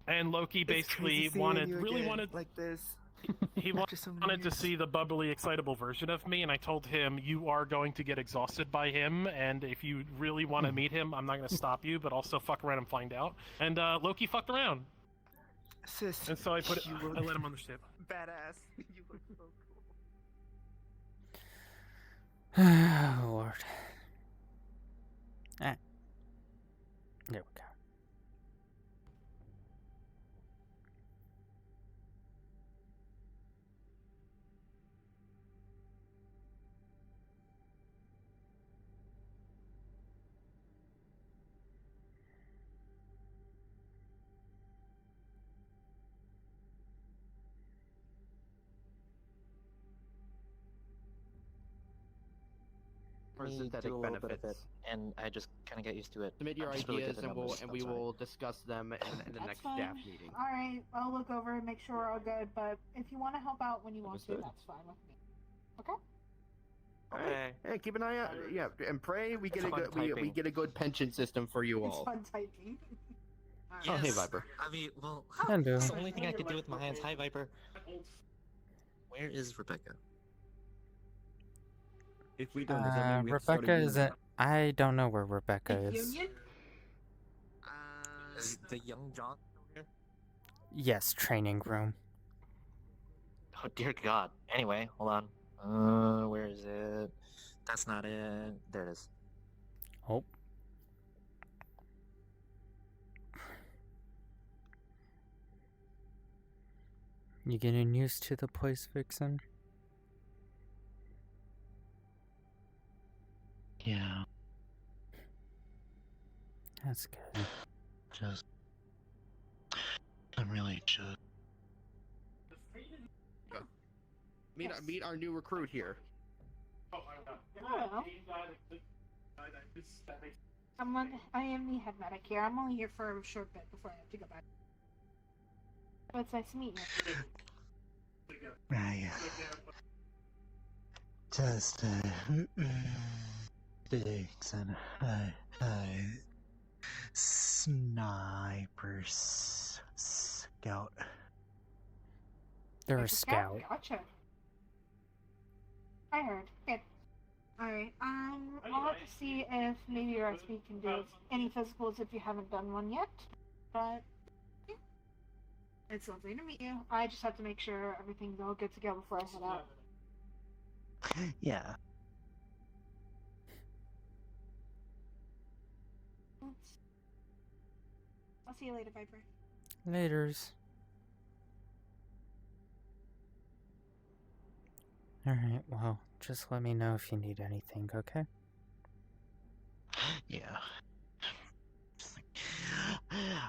A: And Loki
J: it's
A: basically
J: crazy
A: wanted,
J: seeing you
A: really
J: again
A: wanted,
J: like this.
A: he
J: After so many
A: wanted to
J: years.
A: see the bubbly, excitable version of me, and I told him, you are going to get exhausted by him, and if you really want to meet him, I'm not going to stop you, but also fuck around and find out. And Loki fucked around.
J: Sis,
A: And so I put it,
J: you
A: I
J: look
A: let him understand.
J: badass. You look so cool.
C: Oh, Lord. Ah. There we go.
I: For
G: Me
I: synthetic
G: do a little bit of
I: benefits.
G: it, and I just kind of get used to it.
I: Submit your
G: I'm just really good
I: ideas,
G: at
I: and
G: numbers, I'm
I: we
G: sorry.
I: will discuss them in the
K: That's
I: next
K: fine.
I: staff meeting.
K: All right, I'll look over and make sure we're all good. But if you want to help out when you want to,
G: Understood.
K: that's fine with me. Okay.
I: Okay. Hey, keep an eye out. Yeah, and pray we get
G: It's
I: a
G: fun
I: good we
G: typing.
I: get a good pension system for you
K: It's
I: all.
K: fun typing.
I: Oh, hey,
G: Yes.
I: Viper.
G: I mean, well,
C: I do.
G: it's the only thing I could do with my hands. Hi, Viper. Where is Rebecca?
O: If we don't, does that mean we have to start a
C: Rebecca
O: union?
C: isn't. I don't know where Rebecca is.
K: Union?
G: Is the young John still here?
C: Yes, training room.
G: Oh dear God. Anyway, hold on. Where is it? That's not it. There it is.
C: Oh. You getting used to the place, Vixen?
L: Yeah,
C: That's good.
L: just. I'm really just.
I: Meet our new recruit here.
K: Hello. I am the head medic here. I'm only here for a short bit before I have to go back. But it's nice to meet you.
L: I just. Vixen. scout.
C: They're a scout.
K: Gotcha. I heard. Good. Alright, I'll have to see if maybe your SP can do any physicals if you haven't done one yet. But, yeah. It's lovely to meet you. I just have to make sure everything's all good to go before I head out.
L: Yeah.
K: I'll see you later, Viper.
C: Laters. Alright, well, just let me know if you need anything, okay?
L: Yeah.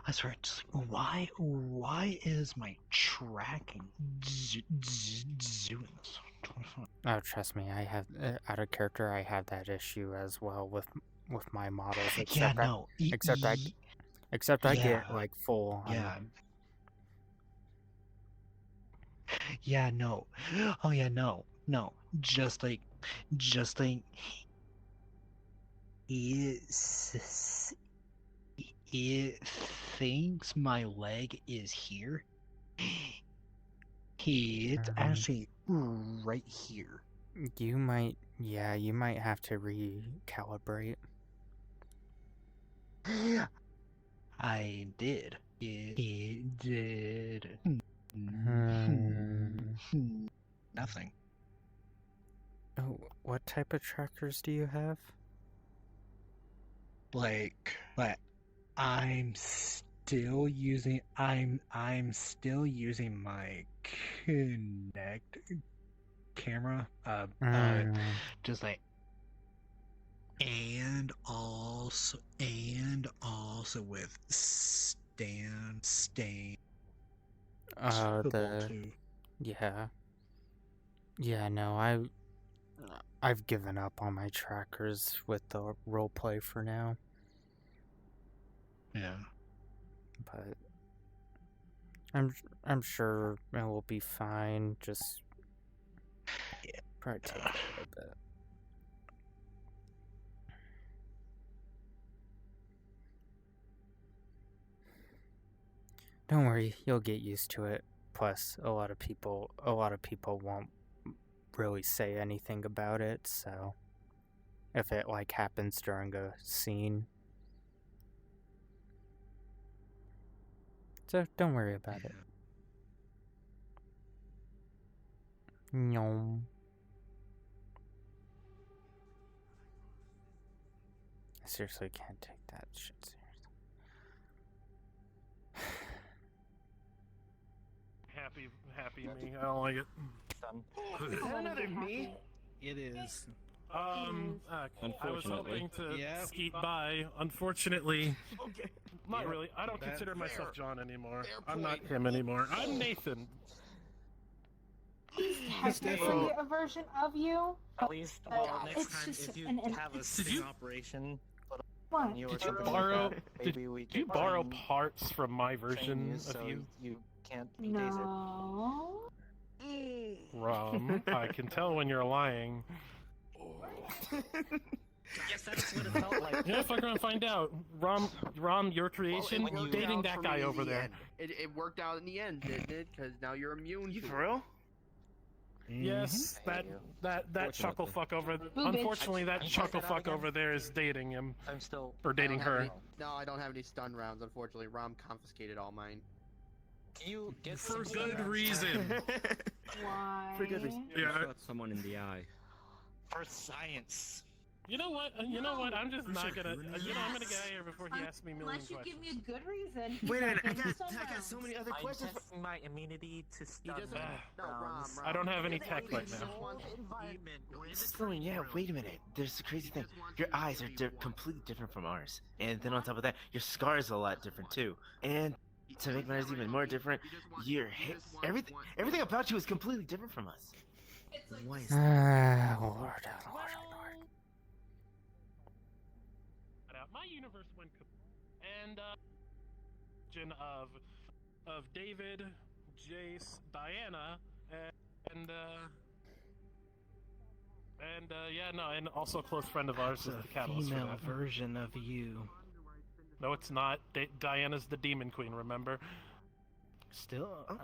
L: I swear, just like, why is my tracking doing this?
C: Oh, trust me, I have out of character. I have that issue as well with my models. Except I get like full.
L: Yeah. Yeah. No. Oh yeah. No. No. Just like it thinks my leg is here. It's actually right here.
C: You might have to recalibrate.
L: I did. It did. Nothing.
C: Oh, what type of trackers do you have?
L: Like, I'm still using my Kinect camera. Just like, and also with stain.
C: Yeah, no, I've given up on my trackers with the roleplay for now.
L: Yeah.
C: But I'm sure it will be fine. Just probably take a little bit. Don't worry, you'll get used to it. Plus, a lot of people won't really say anything about it, so if it like happens during a scene. So don't worry about it. No. I seriously can't take that shit seriously.
A: Happy me. I don't like it.
F: Is that another me? It is.
A: I was hoping to skeet by. Unfortunately, not really. I don't consider myself John anymore. I'm not him anymore. I'm Nathan.
K: He's technically a version of you.
G: At least, well, next
K: it's
G: time
K: just
G: if you
K: an
G: have a sting operation, put
K: What?
G: on your
A: Did you
G: something
A: borrow?
G: like that, maybe we
A: Did you
G: can
A: borrow
G: train-
A: parts from my
G: train
A: version of
G: so
A: you?
G: you can't be tasered.
K: No.
A: Rom, I can tell when you're lying.
G: Yes, that's what it felt like.
A: Yeah, fuck around, find out. Rom, your creation,
I: Well, it worked
A: dating
I: out
A: that
I: for
A: guy
I: me in
A: over
I: the
A: there.
I: end. It worked out in the end, didn't it? Because now you're immune.
F: You
I: to
F: for
I: it.
F: real?
A: Yes, that chuckle fuck over. Unfortunately, that chuckle fuck over there is dating him.
G: I'm still.
A: Or dating her.
I: No, I don't have any stun rounds. Unfortunately, Rom confiscated all mine.
G: Can you get
A: For
G: some
A: good
G: stun
A: reason.
K: Why?
J: For good reason.
A: Yeah.
J: Shot someone in the eye.
G: for science?
A: You know what? I'm just not gonna. I'm gonna get out of here before he asks me a million
K: Unless you
A: questions.
K: give me a good reason.
J: Wait a minute, I
K: Give me
J: got
K: some
J: so
K: rounds.
J: many other
G: I'm
J: questions.
G: testing my immunity to stun
I: doesn't-
G: rounds.
A: I don't have any tech right now.
J: Yeah, wait a minute. There's the crazy thing. Your eyes are completely different from ours. And then on top of that, your scar is a lot different too. And to make matters even more different, your hair, everything about you is completely different from us. What is
C: Lord.
A: My universe went and of David, Jace, Diana, and also a close friend of ours is the catalyst for
F: Female
A: that.
F: version of you.
A: No, it's not. Diana's the demon queen. Remember?
N: Still? Oh.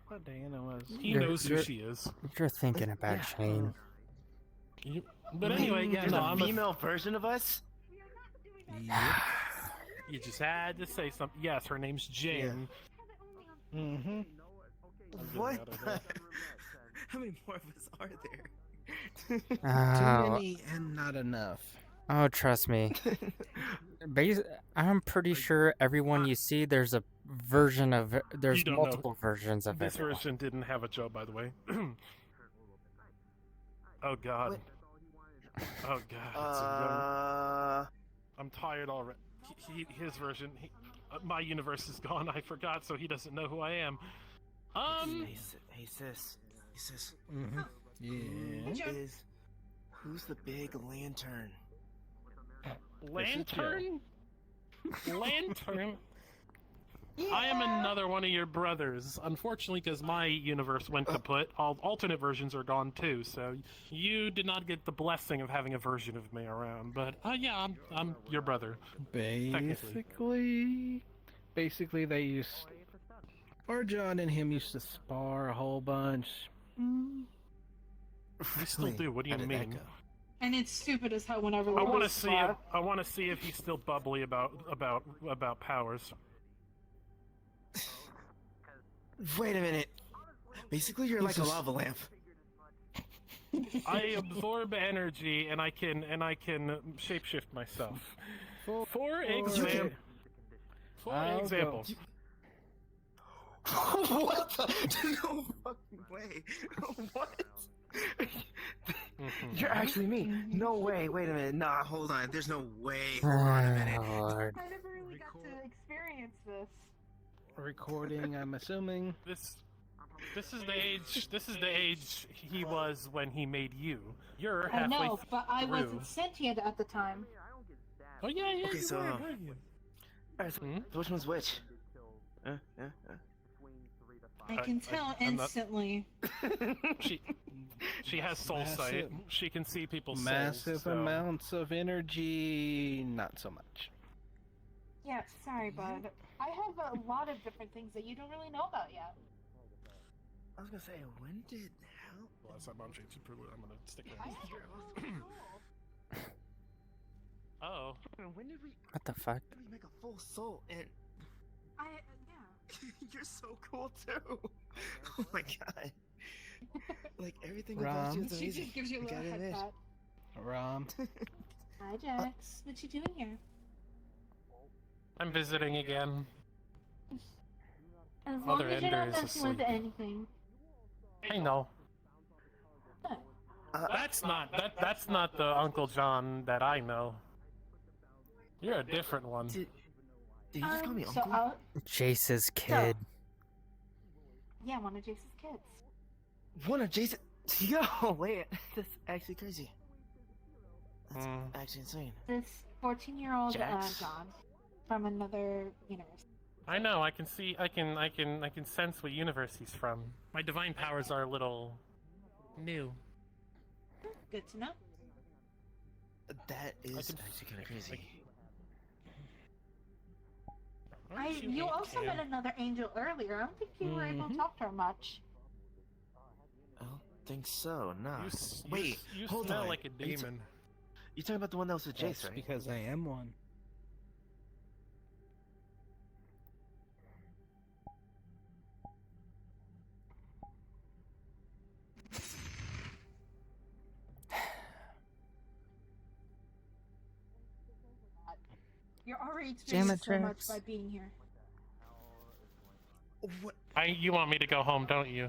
N: What Diana was?
A: He knows who she is.
C: You're thinking about Shane.
A: But anyway, yeah,
J: There's
A: no,
J: a
A: I'm
J: female version of us?
A: You just had to say something. Yes, her name's Jane.
N: Mm-hmm.
J: What? How many more of us are there?
N: Too many and not enough.
C: Oh, trust me. I'm pretty sure everyone you see, there's a version of. There's
A: You don't
C: multiple
A: know.
C: versions of
A: This
C: everyone.
A: version didn't have a Joe, by the way. Oh God. Oh God. It's a young... I'm tired already. His version. My universe is gone. I forgot, so he doesn't know who I am.
J: Hey sis. Hey sis.
N: Mm-hmm. Yeah.
J: Who's the big lantern?
A: Lantern? Lantern? I am another one of your brothers. Unfortunately, because my universe went kaput, all alternate versions are gone too, so you did not get the blessing of having a version of me around. But, yeah, I'm your brother.
N: Basically, they used... Or John and him used to spar a whole bunch.
A: We still do, what do you mean?
K: And it's stupid as hell whenever
A: I want to see if he's still bubbly about powers.
J: Wait a minute. Basically, you're like a lava lamp.
A: I absorb energy and I can shapeshift myself. For example.
J: What the? No fucking way. What? You're actually me. No way. Wait a minute. Nah, hold on. There's no way. Hold on a minute.
C: Lord.
K: I never really got to experience this.
N: Recording, I'm assuming.
A: This is the age he was when he made you. You're
K: I
A: halfway
K: know, but I
A: through.
K: wasn't sentient at the time.
A: Oh yeah.
J: Okay,
A: you
J: so,
A: were,
J: alright, so which one's which?
K: I can tell
A: I'm not-
K: instantly.
A: She has soul sight. She can see people's
N: Massive
A: souls. So.
N: amounts of energy, not so much.
K: Yeah, sorry, bud. I have a lot of different things that you don't really know about yet.
J: I was gonna say, when did how?
A: Last time I'm changing, I'm gonna stick
K: I
A: around.
K: have a soul.
A: Oh.
J: When did we?
C: What the fuck?
J: When did we make a full soul? And
K: Yeah.
J: you're so cool too. Oh my god. Like everything about you is
K: She
J: amazing.
K: just gives you a
J: I
K: little
J: gotta
K: head
J: admit.
K: pat.
N: Rom.
K: Hi, Jax. What you doing here?
A: I'm visiting again.
K: As long
A: Mother
K: as you're not
A: Ender is
K: messing with
A: asleep.
K: anything.
A: I know. That's not the Uncle John that I know. You're a different one.
J: Did you just call me
K: So
J: uncle?
C: Jace's kid.
K: yeah, one of Jace's kids.
J: One of Jason. Yo, wait, that's actually crazy. That's actually insane.
K: This 14-year-old
J: Jax?
K: John from another universe.
A: I know. I can see. I can sense what universe he's from. My divine powers are a little new.
K: Good to know.
J: That is actually kind of crazy.
K: You also met another angel earlier. I don't think you were able to talk to her much.
J: I don't think so. Nah.
A: Wait, you
J: hold
A: smell
J: on.
A: like a demon.
J: You talking about the one that was with Jace,
N: That's
J: right?
N: because I am one.
K: You're already
C: Damn it,
K: experiencing so much
C: Jax.
K: by being here.
J: What?
A: You want me to go home, don't you?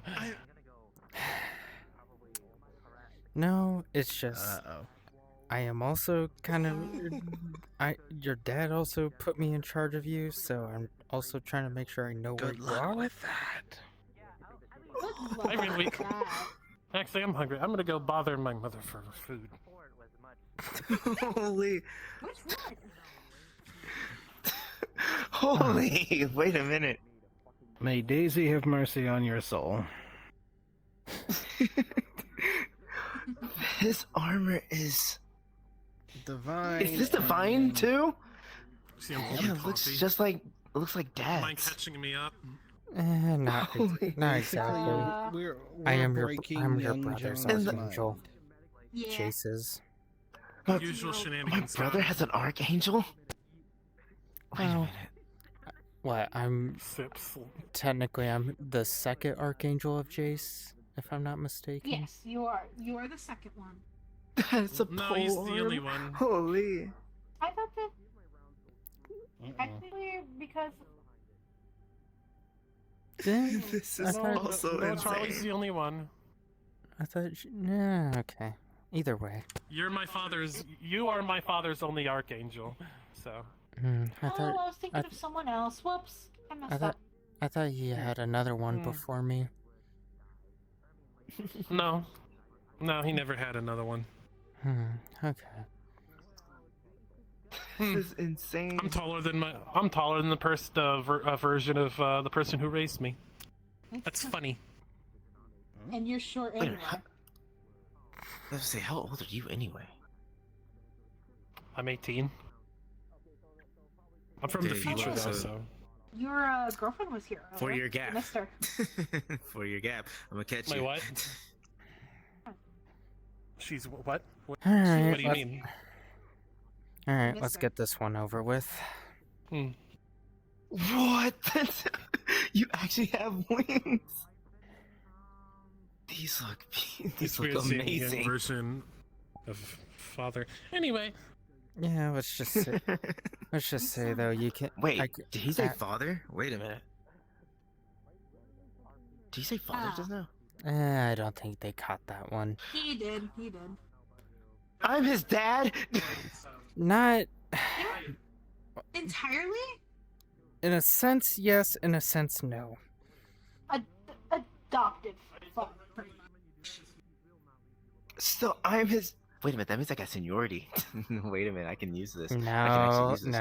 C: No, it's just.
N: Uh-oh.
C: I am also kind of. Your dad also put me in charge of you, so I'm also trying to make sure I know where you are.
N: with that.
A: I really. Actually, I'm hungry. I'm gonna go bother my mother for food.
J: Holy.
K: Which one?
J: Holy. Wait a minute.
N: May Daisy have mercy on your soul.
J: This armor is
N: divine.
J: Is this divine too?
A: See, I'm
J: Yeah,
A: holding
J: it looks
A: coffee.
J: just like Dad's.
A: Mind catching me up?
C: Not
F: Basically,
C: exactly.
F: we're
C: I am
F: breaking
C: your
F: young
C: brother's
F: Jones's
C: archangel.
F: mind.
K: Yeah.
C: Chase's.
A: Usual
J: My
A: shenanigans.
J: brother has an archangel? Wait a
C: Well,
J: minute.
C: What? Technically, I'm the second archangel of Jace, if I'm not mistaken.
K: Yes, you are. You are the second one.
J: That's a
A: No, he's the only one.
J: Holy.
K: I thought that technically because
J: This is also
A: no,
J: insane.
A: Charlie's the only one.
C: I thought. Yeah, okay. Either way.
A: You are my father's only archangel. So.
C: I thought.
K: I was thinking of someone else. Whoops, I messed
C: I
K: up.
C: thought he had another one before me.
A: No, he never had another one.
C: Okay.
J: This is insane.
A: I'm taller than the version of the person who raised me. That's funny.
K: And you're short
J: Wait a
K: anyway.
J: minute. Let's say, how old are you anyway?
A: I'm 18. I'm from the
J: Dude,
A: future
J: you
A: though,
J: also-
A: so.
K: Your girlfriend was here.
J: For
K: earlier.
J: your gap.
K: Missed her.
J: For your gap. I'm gonna catch
A: My
J: you.
A: what? She's what? What
C: All right.
A: do you mean?
C: All right, let's get this one over with.
J: What? You actually have wings. These look
A: It's
J: look
A: weird seeing a young
J: amazing.
A: version of father. Anyway.
C: Yeah, let's just say though you can.
J: Wait, did he say
C: uh,
J: father? Wait a minute. Did he say father just now?
C: I don't think they caught that one.
K: He did. He did.
J: I'm his dad.
C: Not
K: Entirely?
C: in a sense, yes. In a sense, no.
K: Adopted. Fuck, pretty much.
J: So I'm his. Wait a minute. That means I got seniority. Wait a minute. I can use this. I can
C: No,
J: actually use this.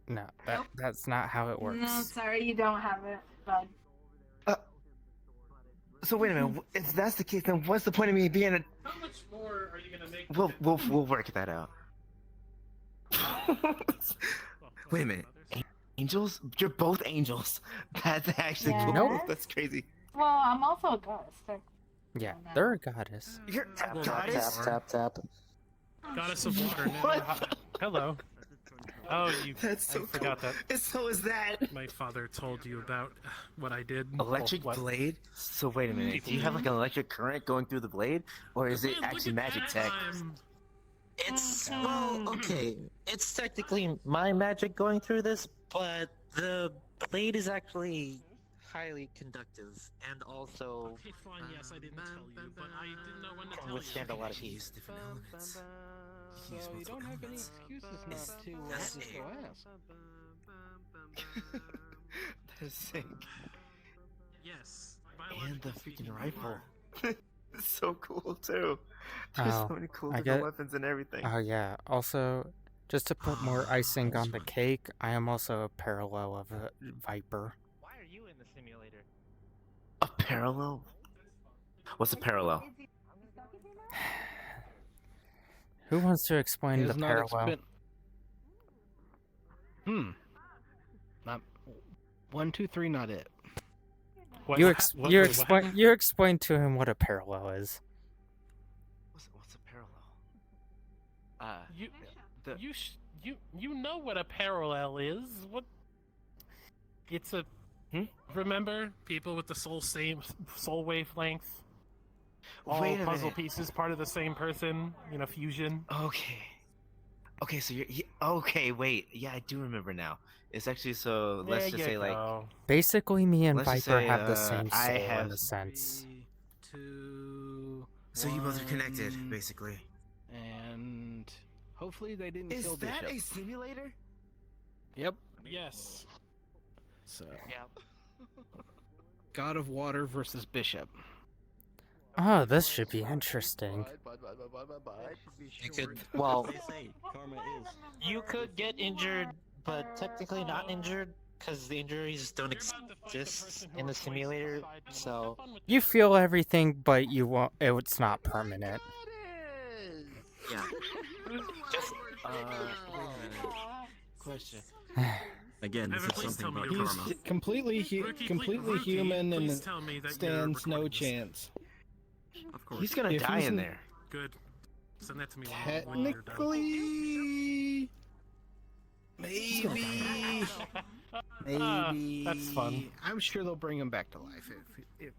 C: no. That's not how it works.
K: No, sorry, you don't have it, bud.
J: So wait a minute. If that's the case, then what's the point of me being a?
A: How much more are you gonna make?
J: We'll work that out. Wait a minute. Angels? You're both angels. That's actually
K: Yeah.
J: cool.
C: Nope.
J: That's crazy.
K: Well, I'm also a goddess. So.
C: Yeah, they're a goddess.
J: You're a
A: Well,
J: goddess?
G: Tap.
A: Goddess of water. Now.
J: What?
A: Hello. Oh, you.
J: That's so
A: I forgot
J: cool.
A: that.
J: So is that
A: My father told you about what I did.
J: electric
A: What?
J: blade? So wait a minute. Do you have like an electric current going through the blade, or is it
A: Man, look
J: actually
A: at
J: magic
A: that
J: tech?
A: time.
G: It's well, okay. It's technically my magic going through this, but the blade is actually highly conductive and also
A: Okay, fine. Yes, I didn't tell you, but I didn't know when to
G: can
A: tell
G: withstand a
A: you.
G: lot of heat.
J: Different elements.
F: So you don't have any excuses not to just go ask.
J: The sink.
A: Yes.
J: And the freaking rifle. It's so cool too. There's
C: Oh,
J: so many cool
C: I
J: different
C: get-
J: weapons and everything.
C: Oh yeah. Also, just to put more icing on the cake, I am also a parallel of a Viper.
G: Why are you in the simulator?
J: A parallel? What's a parallel?
C: Who wants to explain the
F: Is not
C: parallel?
F: Not 1, 2, 3. Not it.
A: What,
C: You
A: what- what-
C: you explain to him what a parallel is.
J: What's a parallel?
A: You know what a parallel is. What? It's a. Remember people with the soul wavelength. All
J: Wait a
A: puzzle
J: minute.
A: pieces, part of the same person. Fusion.
J: Okay. Okay, so okay, wait. Yeah, I do remember now. It's actually so. Let's
A: There
J: just
A: you
J: say like.
A: go.
C: Basically, me and
J: Let's just
C: Viper
J: say,
C: have the same
J: I
C: soul in
J: have
C: a sense.
F: 2.
J: So you both are connected,
F: 1,
J: basically.
F: And hopefully they didn't
J: Is
F: kill
J: that
F: Bishop.
J: a simulator?
F: Yep.
A: Yes.
F: So.
G: Yeah.
F: God of Water versus Bishop.
C: Oh, this should be interesting.
G: You could, well, you could get injured, but technically not injured, because the injuries don't exist in the simulator, so...
C: You feel everything, but you won't. It's not permanent.
G: Yeah.
J: Wait a minute. Question.
O: Again, this
A: Evan,
O: is
A: please
O: something
A: tell me
O: about
A: you're
O: karma.
A: karma.
N: Completely, completely
A: Rookie,
N: human
A: please
N: and
A: tell me that
N: stands
A: you're
N: no
A: recording this.
N: chance.
O: Of course.
J: He's gonna
N: If
J: die
N: he's
J: in
N: in-
J: there.
A: Good. Send that to me when you're done.
N: Technically, maybe. Maybe.
A: That's fun.
N: I'm sure they'll bring him back to life if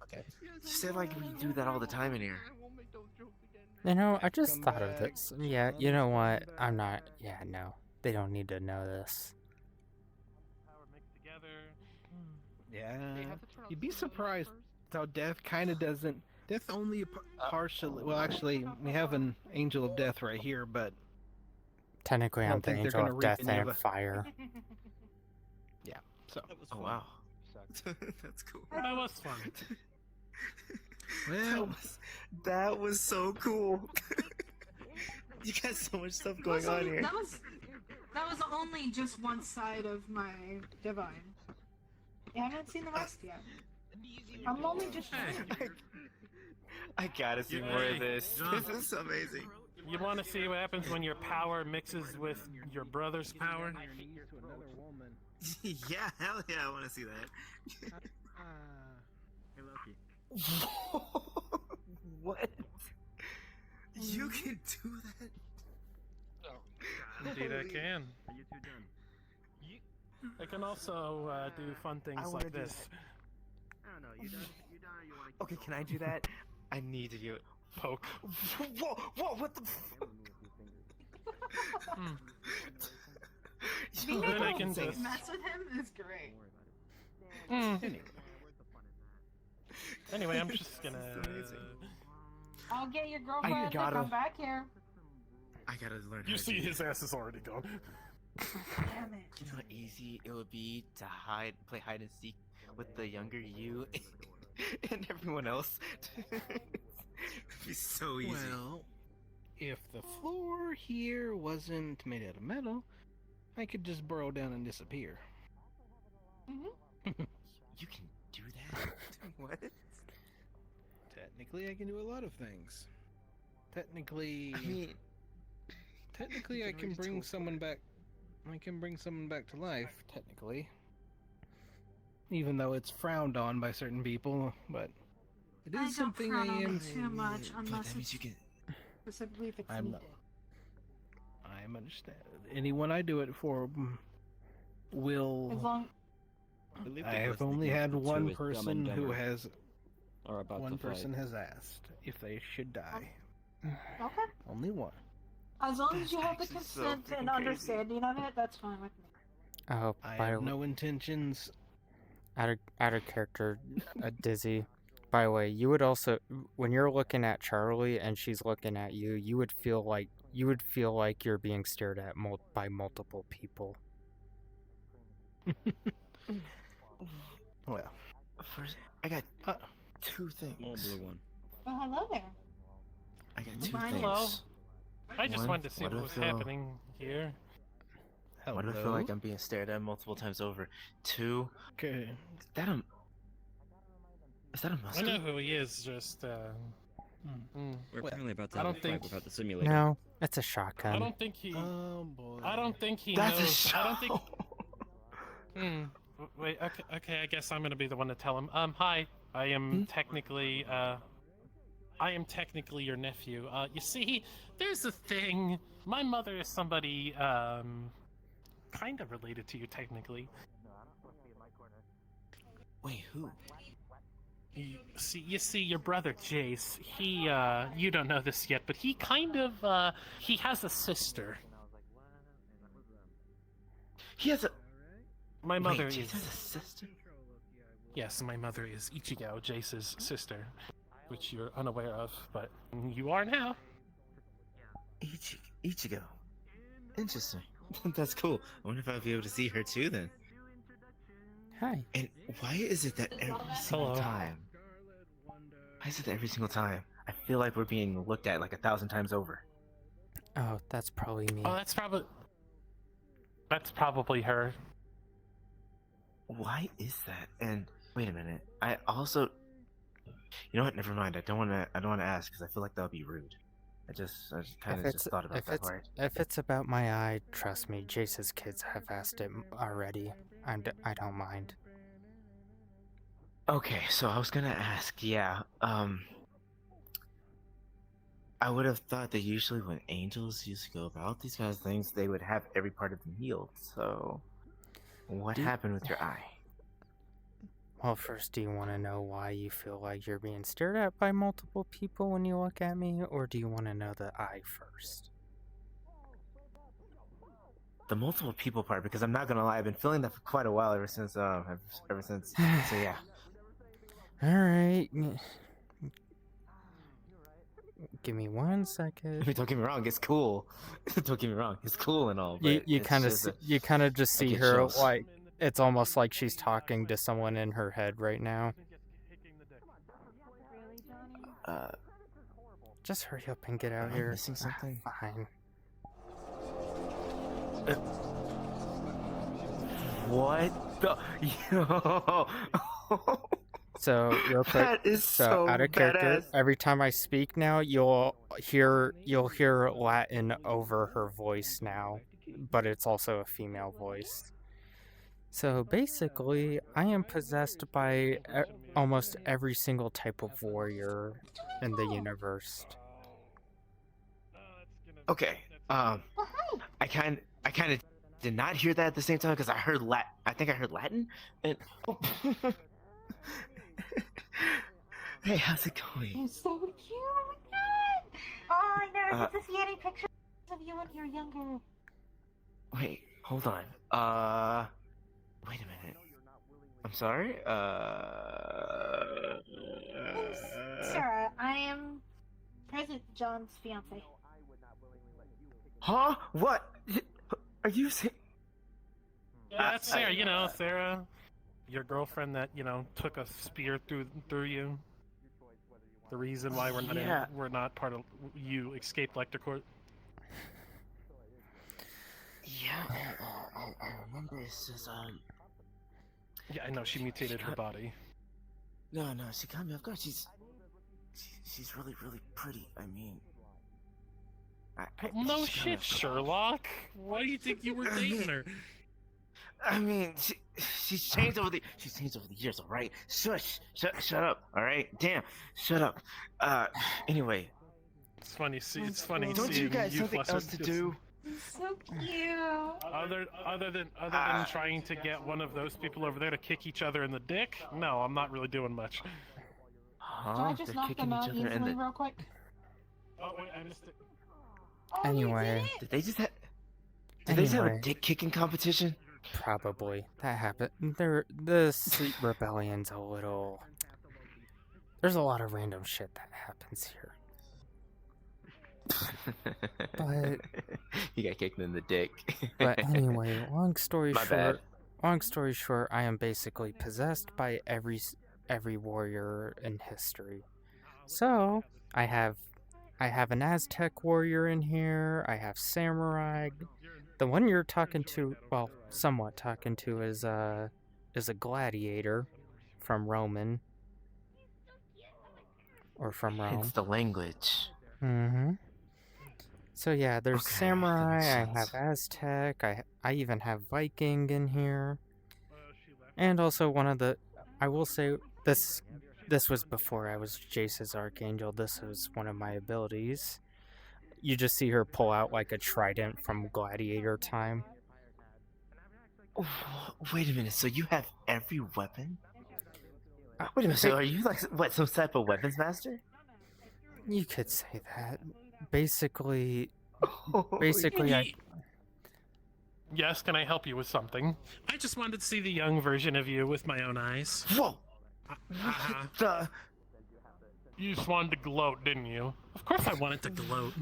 J: Okay. You said like we do that all the time in here.
C: You know, I just
N: Come
C: thought of
N: back.
C: this. Yeah, you know what? I'm not. Yeah, no. They don't need to know this.
A: Power mixed together.
N: Yeah, you'd be surprised how death kind of doesn't. Death only partially. Well, actually, we have an angel of death right here, but
C: Technically,
N: I
C: I'm
N: don't
C: the
N: think they're
C: angel
N: gonna
C: of
N: reap
C: death
N: any
C: and
N: of the-
C: fire.
N: yeah. So.
J: Oh wow. That's cool.
A: That was fun.
N: Well,
J: that was so cool. You got so much stuff going on here.
K: That was only just one side of my divine. You haven't seen the rest yet. I'm only just.
J: I gotta see more of this.
A: John.
J: This is amazing.
A: You want to see what happens when your power mixes with your brother's power?
J: Yeah, hell yeah, I want to see that.
O: Hey, Loki.
J: What? You can do that?
A: Indeed, I can.
O: Are you two done?
A: I can also do fun things
J: wanna
A: like
J: do
A: this.
O: I don't know. You done? You done? Or you want to?
J: Okay, can I do that? I need to do it.
A: Poke.
J: Whoa, what the?
K: Being
A: Then I
K: able
A: can
K: to
A: just-
K: mess with him is great.
A: Anyway, I'm just gonna.
K: I'll get your girlfriend to
J: gotta-
K: come back here.
J: I gotta learn. how
A: You
J: to
A: see,
J: do
A: his ass is already gone.
K: Damn it.
J: You know how easy it would be to play hide and seek with the younger you and everyone else. It'd be so easy.
N: well, if the floor here wasn't made out of metal, I could just burrow down and disappear.
J: You can do that? What?
N: Technically, I can do a lot of things. Technically,
J: I mean,
N: technically, I
J: you
N: can
J: already
N: bring
J: told-
N: someone back. I can bring someone back to life. Technically, even though it's frowned on by certain people, but it
K: I
N: is
K: don't
N: something
K: frown
N: I
K: on
N: am.
K: it too much
J: but
K: unless
J: that means
K: it's
J: you can.
K: specifically if it's
N: I'm
K: needed.
N: not. I'm understand. Anyone I do it for will.
K: As long
N: I have only had one person who has.
O: Or about
N: One
O: to fight.
N: person has asked if they should die.
K: okay.
N: Only one.
K: As long as you have the
J: actually so
K: consent
J: freaking
K: and
J: crazy.
K: understanding of it, that's fine with me.
C: Oh,
N: I
C: by
N: have
C: the way,
N: no intentions.
C: out of character, Dizzy. By the way, you would also, when you're looking at Charlie and she's looking at you, you would feel like you're being stared at by multiple people.
N: Well,
J: First, I got two things.
O: All blue one.
K: Oh, hello there.
J: I got two
A: Hello.
J: things.
A: I just
J: One,
A: wanted to see
J: what
A: what
J: if,
A: was happening here.
J: What if I feel like I'm being stared at multiple times over? Two,
N: Okay.
J: is that a
A: I
J: musket?
A: know who he is, just
O: We're
N: Well,
O: apparently about to
A: I
O: have a
A: don't
O: fight
A: think-
O: without the simulator.
C: No, it's a
A: I
C: shotgun.
A: don't think he.
N: Oh boy.
A: I don't think he
J: That's
A: knows.
J: a
A: I don't think.
J: show.
A: Wait. Okay. I guess I'm gonna be the one to tell him. Hi. I am technically. I am technically your nephew. You see, there's a thing. My mother is somebody. Kind of related to you technically.
J: Wait, who?
A: You see, your brother Jace. He. You don't know this yet, but he kind of. He has a sister.
J: He has a.
A: My mother
J: Wait, Jace
A: is.
J: has a sister?
A: Yes, my mother is Ichigo, Jace's sister, which you're unaware of, but you are now.
J: Ichigo. Interesting. That's cool. I wonder if I'll be able to see her too then.
C: Hi.
J: And why is it that every single
A: Hello.
J: time? Why is it that every single time I feel like we're being looked at like 1,000 times over?
C: Oh, that's probably me.
A: Oh, that's probably her.
J: Why is that? And wait a minute. I also, you know what? Never mind. I don't want to ask because I feel like that would be rude. I just kind of just thought about that part.
C: If it's about my eye, trust me, Jace's kids have asked it already. I don't mind.
J: Okay, so I was gonna ask, yeah, I would have thought that usually when angels used to go about these kinds of things, they would have every part of them healed. So, what happened with your eye?
C: Well, first, do you want to know why you feel like you're being stared at by multiple people when you look at me, or do you want to know the eye first?
J: The multiple people part, because I'm not gonna lie, I've been feeling that for quite a while ever since. So yeah.
C: All right. Give me 1 second.
J: I mean, don't get me wrong, it's cool. Don't get me wrong, it's cool and all. But
C: You kind of just see
J: get
C: her
J: chills.
C: like it's almost like she's talking to someone in her head right now. Just hurry up and get out
J: Am I
C: here.
J: missing something?
C: Fine.
J: What the? Yo.
C: So real quick,
J: That is so
C: out of character.
J: badass.
C: Every time I speak now, you'll hear Latin over her voice now, but it's also a female voice. So basically, I am possessed by almost every single type of warrior in the universe.
J: Okay. I kind of did not hear that at the same time because I heard I think I heard Latin. And hey, how's it going?
K: You're so cute. Oh my god. Oh, I never get to see any pictures of you when you're younger.
J: Wait, hold on. Wait a minute. I'm sorry.
K: Sarah, I am President John's fiance.
J: Huh? What? Are you saying?
A: Yeah, that's Sarah. You know, Sarah, your girlfriend that took a spear through you. The reason why we're not part of you escaped Lecter Court.
J: Yeah, I remember. It's just
A: Yeah, I know she mutated her body.
J: No, she got me off guard. She's really, really pretty. I mean,
A: No shit, Sherlock. Why do you think you were dating her?
J: I mean, she's changed over the years. All right, shut up. All right, damn, shut up. Anyway,
A: it's funny. It's funny.
J: Don't you guys something else to do?
K: So cute.
A: Other than trying to get one of those people over there to kick each other in the dick, no, I'm not really doing much.
K: Can I just knock them out easily real quick?
A: Oh wait, I missed it.
C: Anyway,
J: did they just have a dick kicking competition?
C: Probably. That happened. The Sleep Rebellion's a little... There's a lot of random shit that happens here. But...
J: You got kicked in the dick.
C: But anyway, long story
J: bad.
C: short, I am basically possessed by every warrior in history. So, I have an Aztec warrior in here, I have samurai. The one you're talking to, well, somewhat talking to, is a gladiator from Roman. Or from Rome.
J: It's the language.
C: Mm-hmm. So yeah, there's samurai, I have Aztec, I even have Viking in here. And also I will say, this was before I was Jace's Archangel. This was one of my abilities. You just see her pull out like a trident from gladiator time.
J: Oh, wait a minute, so you have every weapon? Wait a minute, so are you like, what, some type of weapons master?
C: You could say that. Basically,
A: Yes, can I help you with something? I just wanted to see the young version of you with my own eyes.
J: Whoa!
A: You just wanted to gloat, didn't you? Of course I wanted to gloat.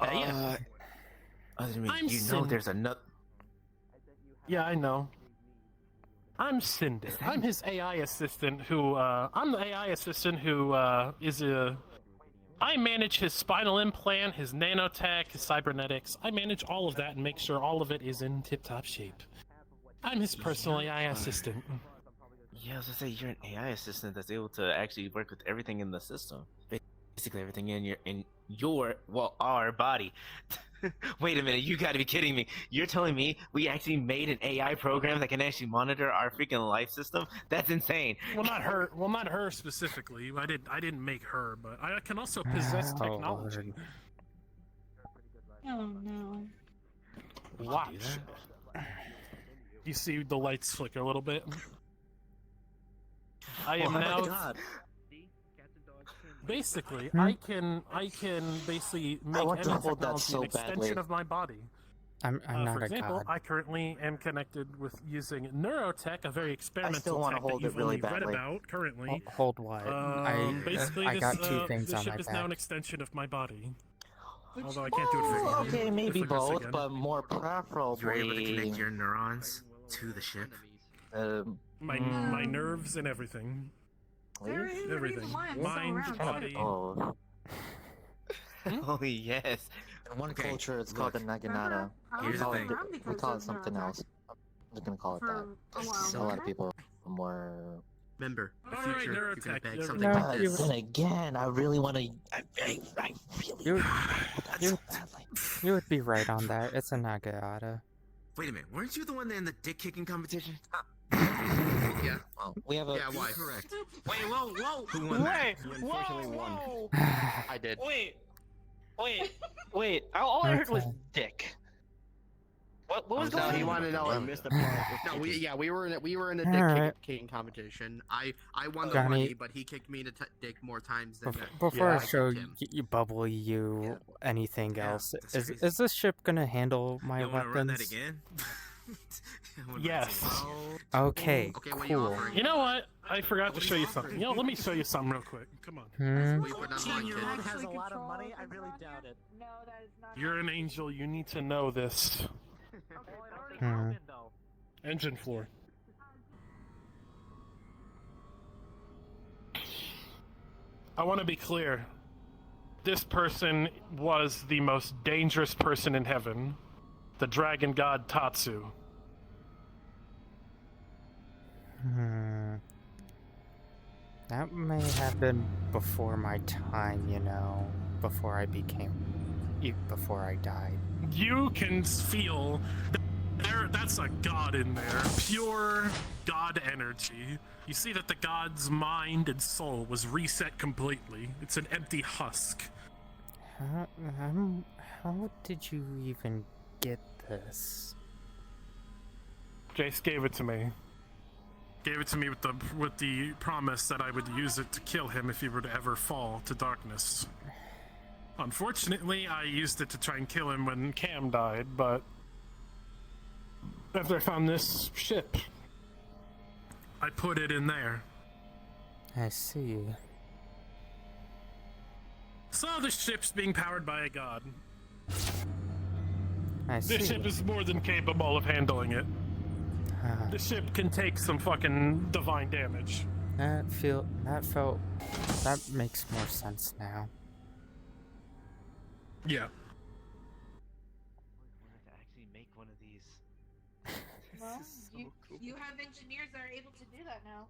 A: Yeah.
J: There's another...
A: Yeah, I know. I'm Cinder. I'm his AI assistant who, I'm the AI assistant who, I manage his spinal implant, his nanotech, his cybernetics. I manage all of that and make sure all of it is in tip-top shape. I'm his personal AI assistant.
J: Yeah, I was gonna say, you're an AI assistant that's able to actually work with everything in the system. basically everything in your our body. Wait a minute, you gotta be kidding me. You're telling me we actually made an AI program that can actually monitor our freaking life system? That's insane.
A: Well, not her. Well, not her specifically. I didn't make her, but I can also possess
C: Oh,
A: technology.
K: Oh no.
A: Watch. You see the lights flicker a little bit. I am
G: Oh my
A: now.
G: God.
A: Basically, I can basically make
G: want to
A: any
G: hold that
A: technology
G: so
A: an extension
G: badly.
A: of my body.
C: I'm not
A: For
C: a
A: example,
C: god.
A: I currently am connected with using neurotech, a very experimental
G: still wanna
A: tech that
G: hold
A: you've
G: it really
A: only read
G: badly.
A: about currently.
C: Hold what?
A: Basically,
C: I
A: this,
C: got two things
A: this
C: on
A: ship
C: my
A: is now an
C: back.
A: extension of my body. Although I can't do it for you.
G: Okay, maybe
A: Flickers
G: both,
A: again.
G: but more preferably.
J: You're able to connect your neurons to the ship.
A: My nerves and everything. Everything. Mind, body.
G: Oh.
J: Oh yes.
G: In one culture, it's called the Naginata.
J: Here's the thing.
G: We call it something else. I'm just gonna call it that. A lot of people are more.
I: Remember, the
A: All right,
I: future, you can
A: neurotech,
I: bag
A: yeah,
I: something
C: no,
I: like this.
G: Then again, I really want to. I really.
C: You would be right on that. It's a Nagata.
J: Wait a minute, weren't you the one in the dick kicking competition?
I: Yeah.
G: Well, we have a.
I: Yeah, why?
J: Correct. Wait, whoa! Who won that?
O: You unfortunately won.
I: I did.
G: Wait. All I heard was
C: Okay.
G: dick. What was
I: No,
G: going
I: he
G: on?
I: wanted to know.
O: I missed the part.
I: No, we were in a
C: Alright.
I: dick kicking competition. I won the
C: Johnny-
I: money, but he kicked me to dick more times than
C: Before I
I: kicked
C: show
I: him.
C: you Bubbly you anything
J: Yeah,
C: else,
J: that's
C: is
J: crazy.
C: is this ship gonna handle my
J: You wanna run that
C: weapons?
J: again?
A: Yes.
C: Okay,
I: Okay, what are you
C: cool.
I: offering?
A: You know what? I forgot to show you something. Let me show you something real quick. Come on.
I: What you putting on mine, kid?
K: Has a lot of money? I really doubt it. No, that is not.
A: You're an angel. You need to know this.
C: Hmm.
A: Engine floor. I want to be clear. This person was the most dangerous person in heaven. The dragon god Tatsu.
C: That may have been before my time, you know, before I died.
A: You can feel that's a god in there. Pure god energy. You see that the god's mind and soul was reset completely. It's an empty husk.
C: How did you even get this?
A: Jace gave it to me. Gave it to me with the promise that I would use it to kill him if he were to ever fall to darkness. Unfortunately, I used it to try and kill him when Cam died, but after I found this ship, I put it in there.
C: I see.
A: So the ship's being powered by a god.
C: I see.
A: This ship is more than capable of handling it. The ship can take some fucking divine damage.
C: That makes more sense now.
A: Yeah.
J: wanted to actually make one of these.
K: Well,
J: This is so cool.
K: you have engineers that are able to do that now.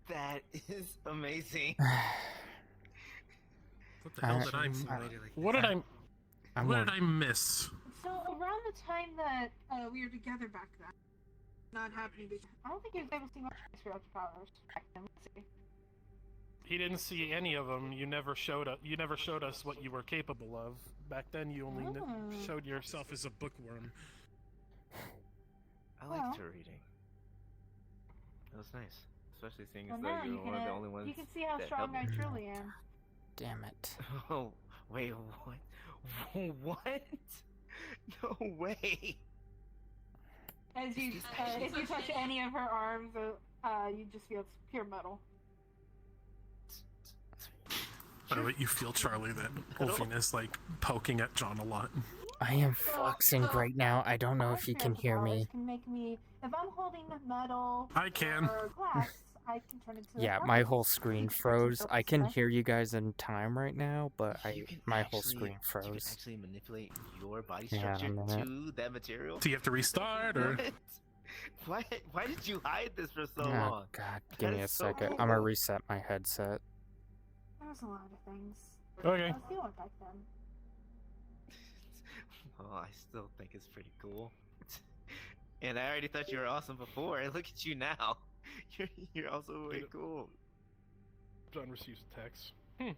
J: That is amazing.
A: What the hell did I? What did I miss?
K: So around the time that we were together back then, not happening. I don't think he was able to see much spiritual powers back then. Let's see.
A: He didn't see any of them. You never showed us. You never showed us what you were capable of. Back then, you only showed yourself as a bookworm.
J: I
K: Well.
J: liked her reading. That was nice, especially seeing
K: Well,
J: as
K: now
J: though you were one of the only ones.
K: you can see how
J: that
K: strong I
J: helped me.
K: truly am.
C: Damn it.
J: Oh wait, what? What? No way.
K: As you, if you touch any of her arms, you just feel it's pure metal.
A: By the way, you feel, Charlie, that Wolfine is like poking at John a lot.
C: I am flexing right now. I don't know if you can hear me.
K: Can make me, if I'm holding metal
A: I can.
K: or glass, I can turn into.
C: Yeah, my whole screen froze. I can hear you guys in time right now, but my whole screen
J: You can
C: froze.
J: actually manipulate your body
C: Yeah,
J: structure
C: I'm in it.
J: to that material.
A: Do you have to restart or?
J: What? Why did you hide this for so
C: Oh
J: long?
C: god, give
J: That
C: me a
J: is so
C: second.
J: cool.
C: I'm gonna reset my headset.
K: was a lot of things.
A: Okay.
K: I was feeling back then.
J: Well, I still think it's pretty cool. And I already thought you were awesome before. Look at you now. You're also way cool.
A: John receives a text. I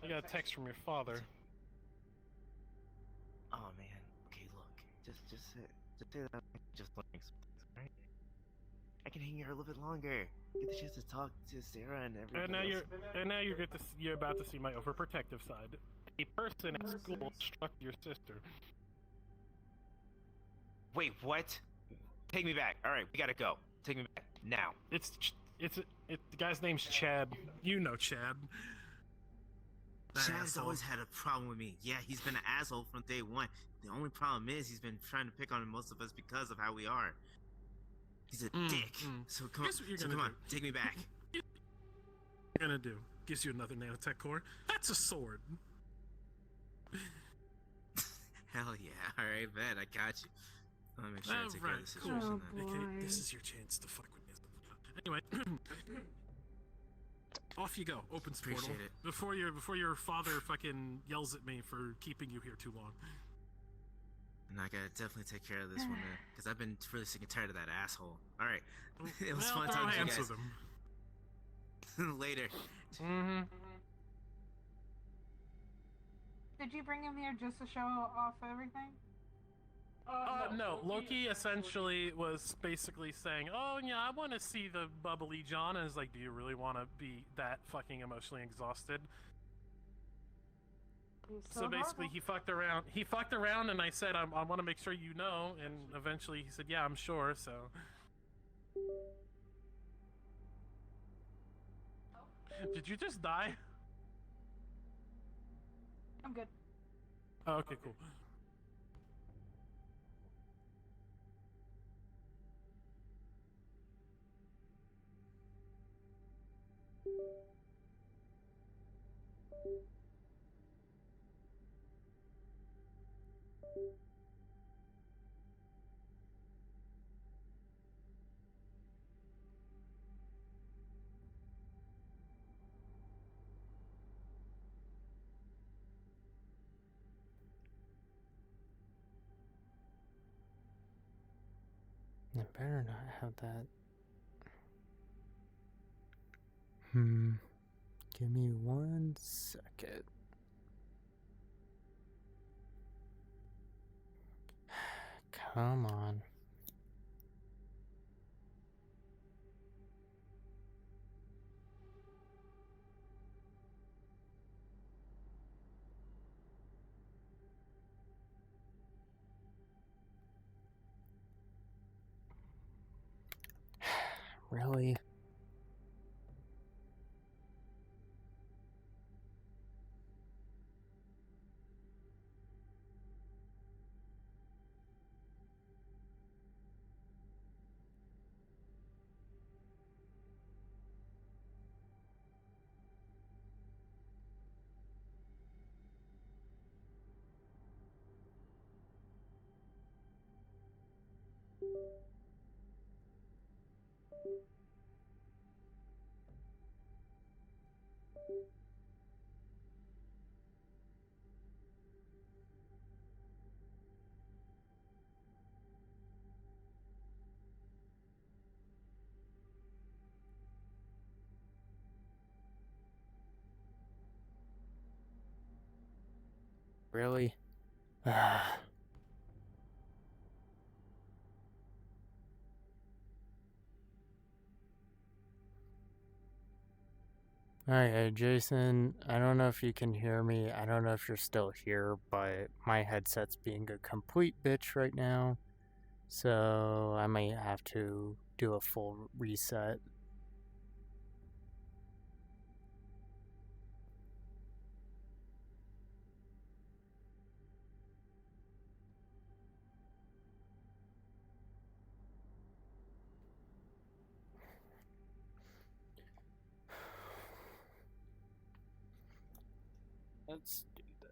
A: got a text from your father.
J: Oh man. Okay, look. Just say that. Just learning some things, right? I can hang here a little bit longer. Get the chance to talk to Sarah and everybody else.
A: And now you're about to see my overprotective side. A person at school struck your sister.
J: Wait, what? Take me back. All right, we gotta go. Take me back now.
A: The guy's name's Chad. You know Chad.
J: Chad's always had a problem with me. Yeah, he's been an asshole from day one. The only problem is he's been trying to pick on most of us because of how we are. He's a dick. So come on, take me back.
A: What you're gonna do? Gives you another nanotech core. That's a sword.
J: Hell yeah. All right, bet. I got you. Let me make sure I take care of the situation then.
A: Okay, this is your chance to fuck with me. Anyway, off you go. Opens portal.
J: Appreciate it.
A: Before your father fucking yells at me for keeping you here too long.
J: And I gotta definitely take care of this one, man, because I've been really sick and tired of that asshole. All right, it was fun talking to you guys. Later.
K: Did you bring him here just to show off everything?
A: No, Loki essentially was basically saying, "Oh yeah, I want to see the bubbly John," and it's like, "Do you really want to be that fucking emotionally exhausted?" So basically, he fucked around. He fucked around, and I said, "I want to make sure you know." And eventually, he said, "Yeah, I'm sure." So. Did you just die?
K: I'm good.
A: Oh, okay, cool.
C: I better not have that. Give me 1 second. Come on. Really? Really? Alright, Jason, I don't know if you can hear me. I don't know if you're still here, but my headset's being a complete bitch right now. So I might have to do a full reset. Let's do this.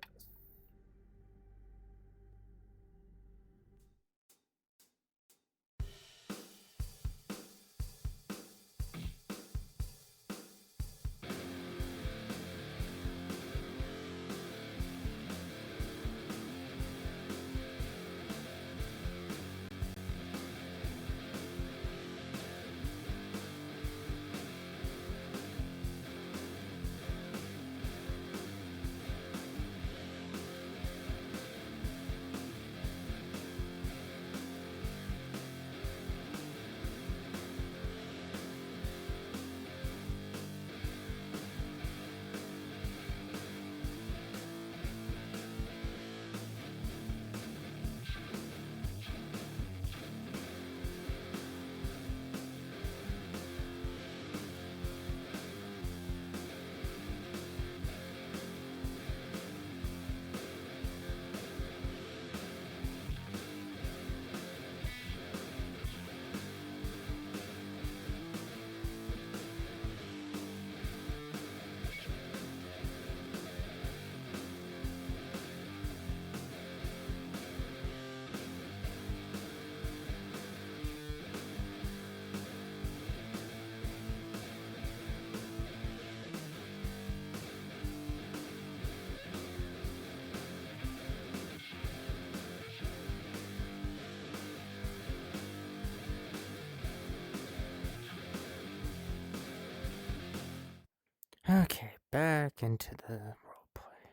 C: back into the roleplay.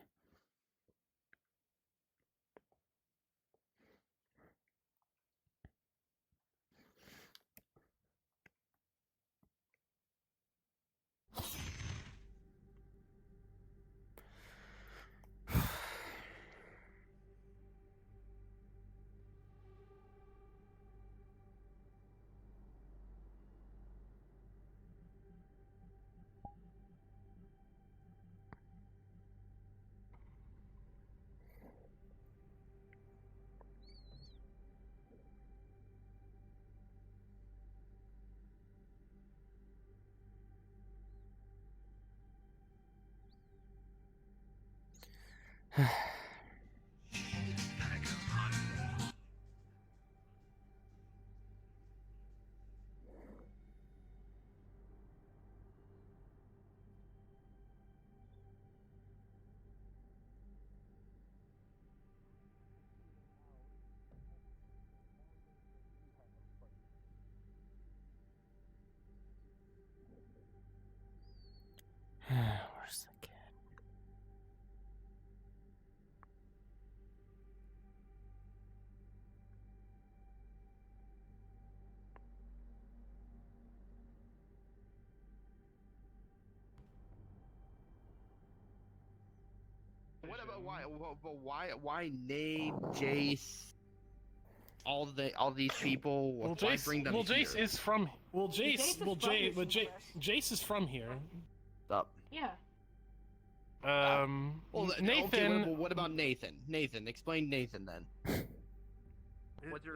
C: Where's the kid?
I: What about why Nate, Jace, all these people?
A: Well,
I: Why
A: Jace.
I: bring them
A: Well,
I: here?
A: Jace is from. Well, Jace.
K: Jace is
A: Well,
K: from
A: Jace.
K: this
A: But
K: universe.
A: Jace is from here.
I: Up.
K: Yeah.
I: Well,
A: Nathan.
I: Okay, well, what about Nathan? Nathan, explain Nathan then.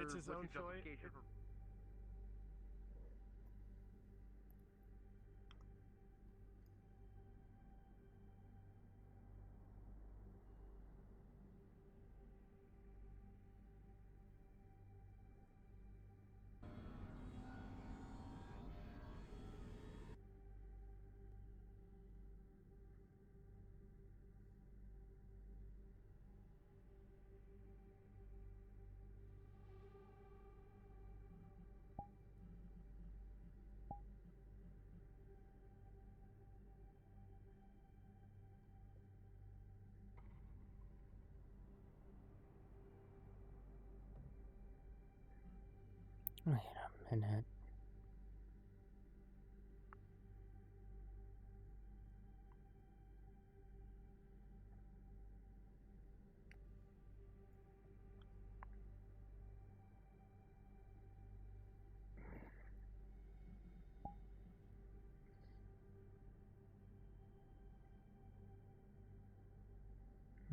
A: It's his own choice.
C: Wait a minute.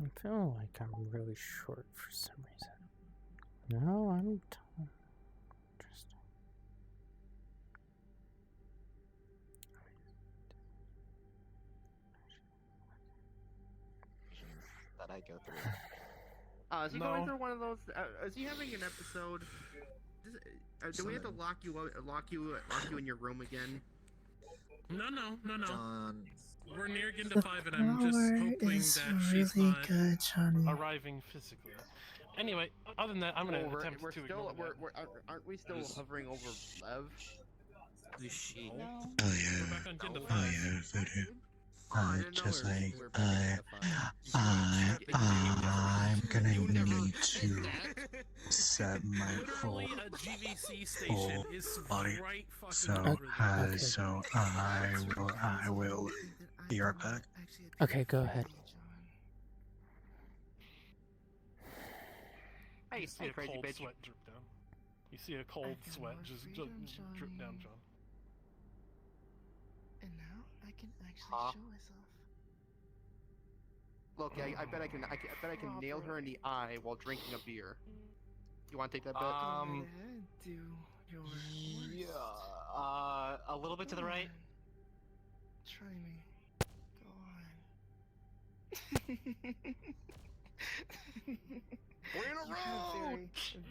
C: I feel like I'm really short for some reason. No, I'm tall. Interesting.
G: That I go through.
I: Is he going through one of those? Is he having an episode? Do we have to lock you in your room again?
A: No.
L: John.
A: We're near getting to 5, and I'm just hoping that she's
L: really
A: not
L: good, Johnny.
A: arriving physically. Anyway, other than that, I'm gonna attempt
I: we're
A: to
I: still
A: ignore
I: aren't we still hovering over Lev?
G: Who's she?
L: Oh yeah.
A: We're back on Agenda
L: Oh
A: 5.
L: yeah, voodoo.
I: I didn't know
L: Just
I: we were-
L: like
I: we were back at
L: I'm gonna need to set my full
A: Literally, a GVC station is
L: body.
A: right fucking
L: So
A: over there.
L: so I will be right back.
C: Okay, go ahead.
I: Hey,
A: You see a
I: crazy
A: cold
I: bitch.
A: sweat drip down. You see a cold sweat just drip down, John.
M: And now I can actually
I: Huh?
M: show myself.
I: Look, I bet I can nail her in the eye while drinking a beer. You want to take that bet?
M: Go right ahead, do your
G: Yeah.
M: worst.
G: A little bit to the right.
M: Try me. Go on.
I: We're in a
M: You have
I: row!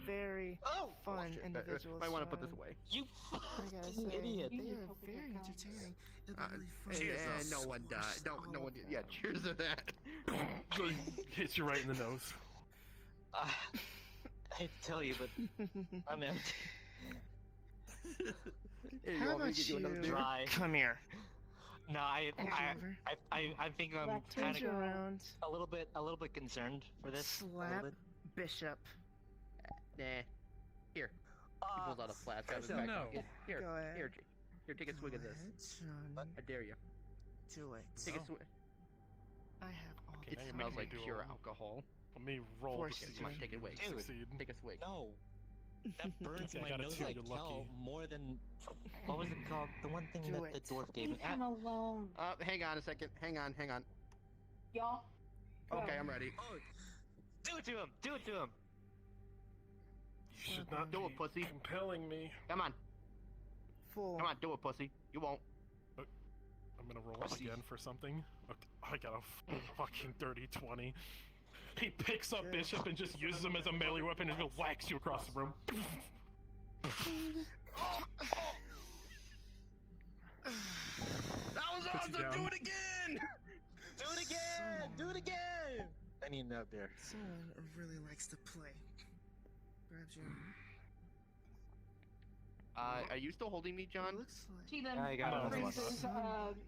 M: very fun individuals.
I: Might want to put this
M: John.
I: away.
G: You
M: I gotta
G: fucking
M: say,
G: idiot.
M: They are very entertaining. It'll be really fun.
I: And no one died. No one. Yeah, cheers to that.
A: Hits you right in the nose.
G: I hate to tell you, but I'm empty.
I: Hey,
M: How
I: want me to
M: about
I: get you another
M: you
I: beer?
G: Dry.
M: come here?
G: No, I think I'm
M: Turn
G: kind
M: you
G: of
M: around.
G: a little bit concerned for this. A little
M: Slap
G: bit.
M: Bishop.
I: Nah. Here. He pulls out a flask out of his
A: no.
I: back pocket. Here,
M: Go ahead.
I: here, take a swig of this.
M: Johnny.
I: I dare you.
M: Do it.
I: Take a swig.
M: I have all
A: Okay,
I: It
A: now you're
I: smells
A: making me
I: like
A: do
I: pure
A: a-
I: alcohol.
A: Let me roll
M: Force
A: to
M: it,
A: see
I: Come on,
A: if
I: take
A: you
I: it away.
A: can
G: Dude.
A: succeed.
I: Take a swig.
G: No. That burns
A: Okay, I
G: my
A: got a
G: nose
A: 2,
G: like
A: you're
G: hell
A: lucky.
G: more than what was it called? The one thing
K: Do
G: that
K: it.
G: the dwarf gave me.
K: Leave him alone.
I: Hang on a second. Hang on.
K: Y'all.
I: Okay, I'm ready.
G: Do it to him! Do it to him!
A: You should not
I: Do
A: be
I: it, pussy.
A: compelling me.
I: Come on.
M: full.
I: Come on, do it, pussy. You won't.
A: I'm gonna roll again for something. Okay, I got a fucking dirty 20. He picks up Bishop and just uses him as a melee weapon and just whacks you across the room.
I: That was
A: Puts you
I: awesome!
A: down.
I: Do it again!
G: Do it again! Do it again! I need an up there.
M: Someone really likes to play. Grabs you.
I: Are you still holding me, John?
M: Looks like.
K: She then
G: I got another one.
K: freezes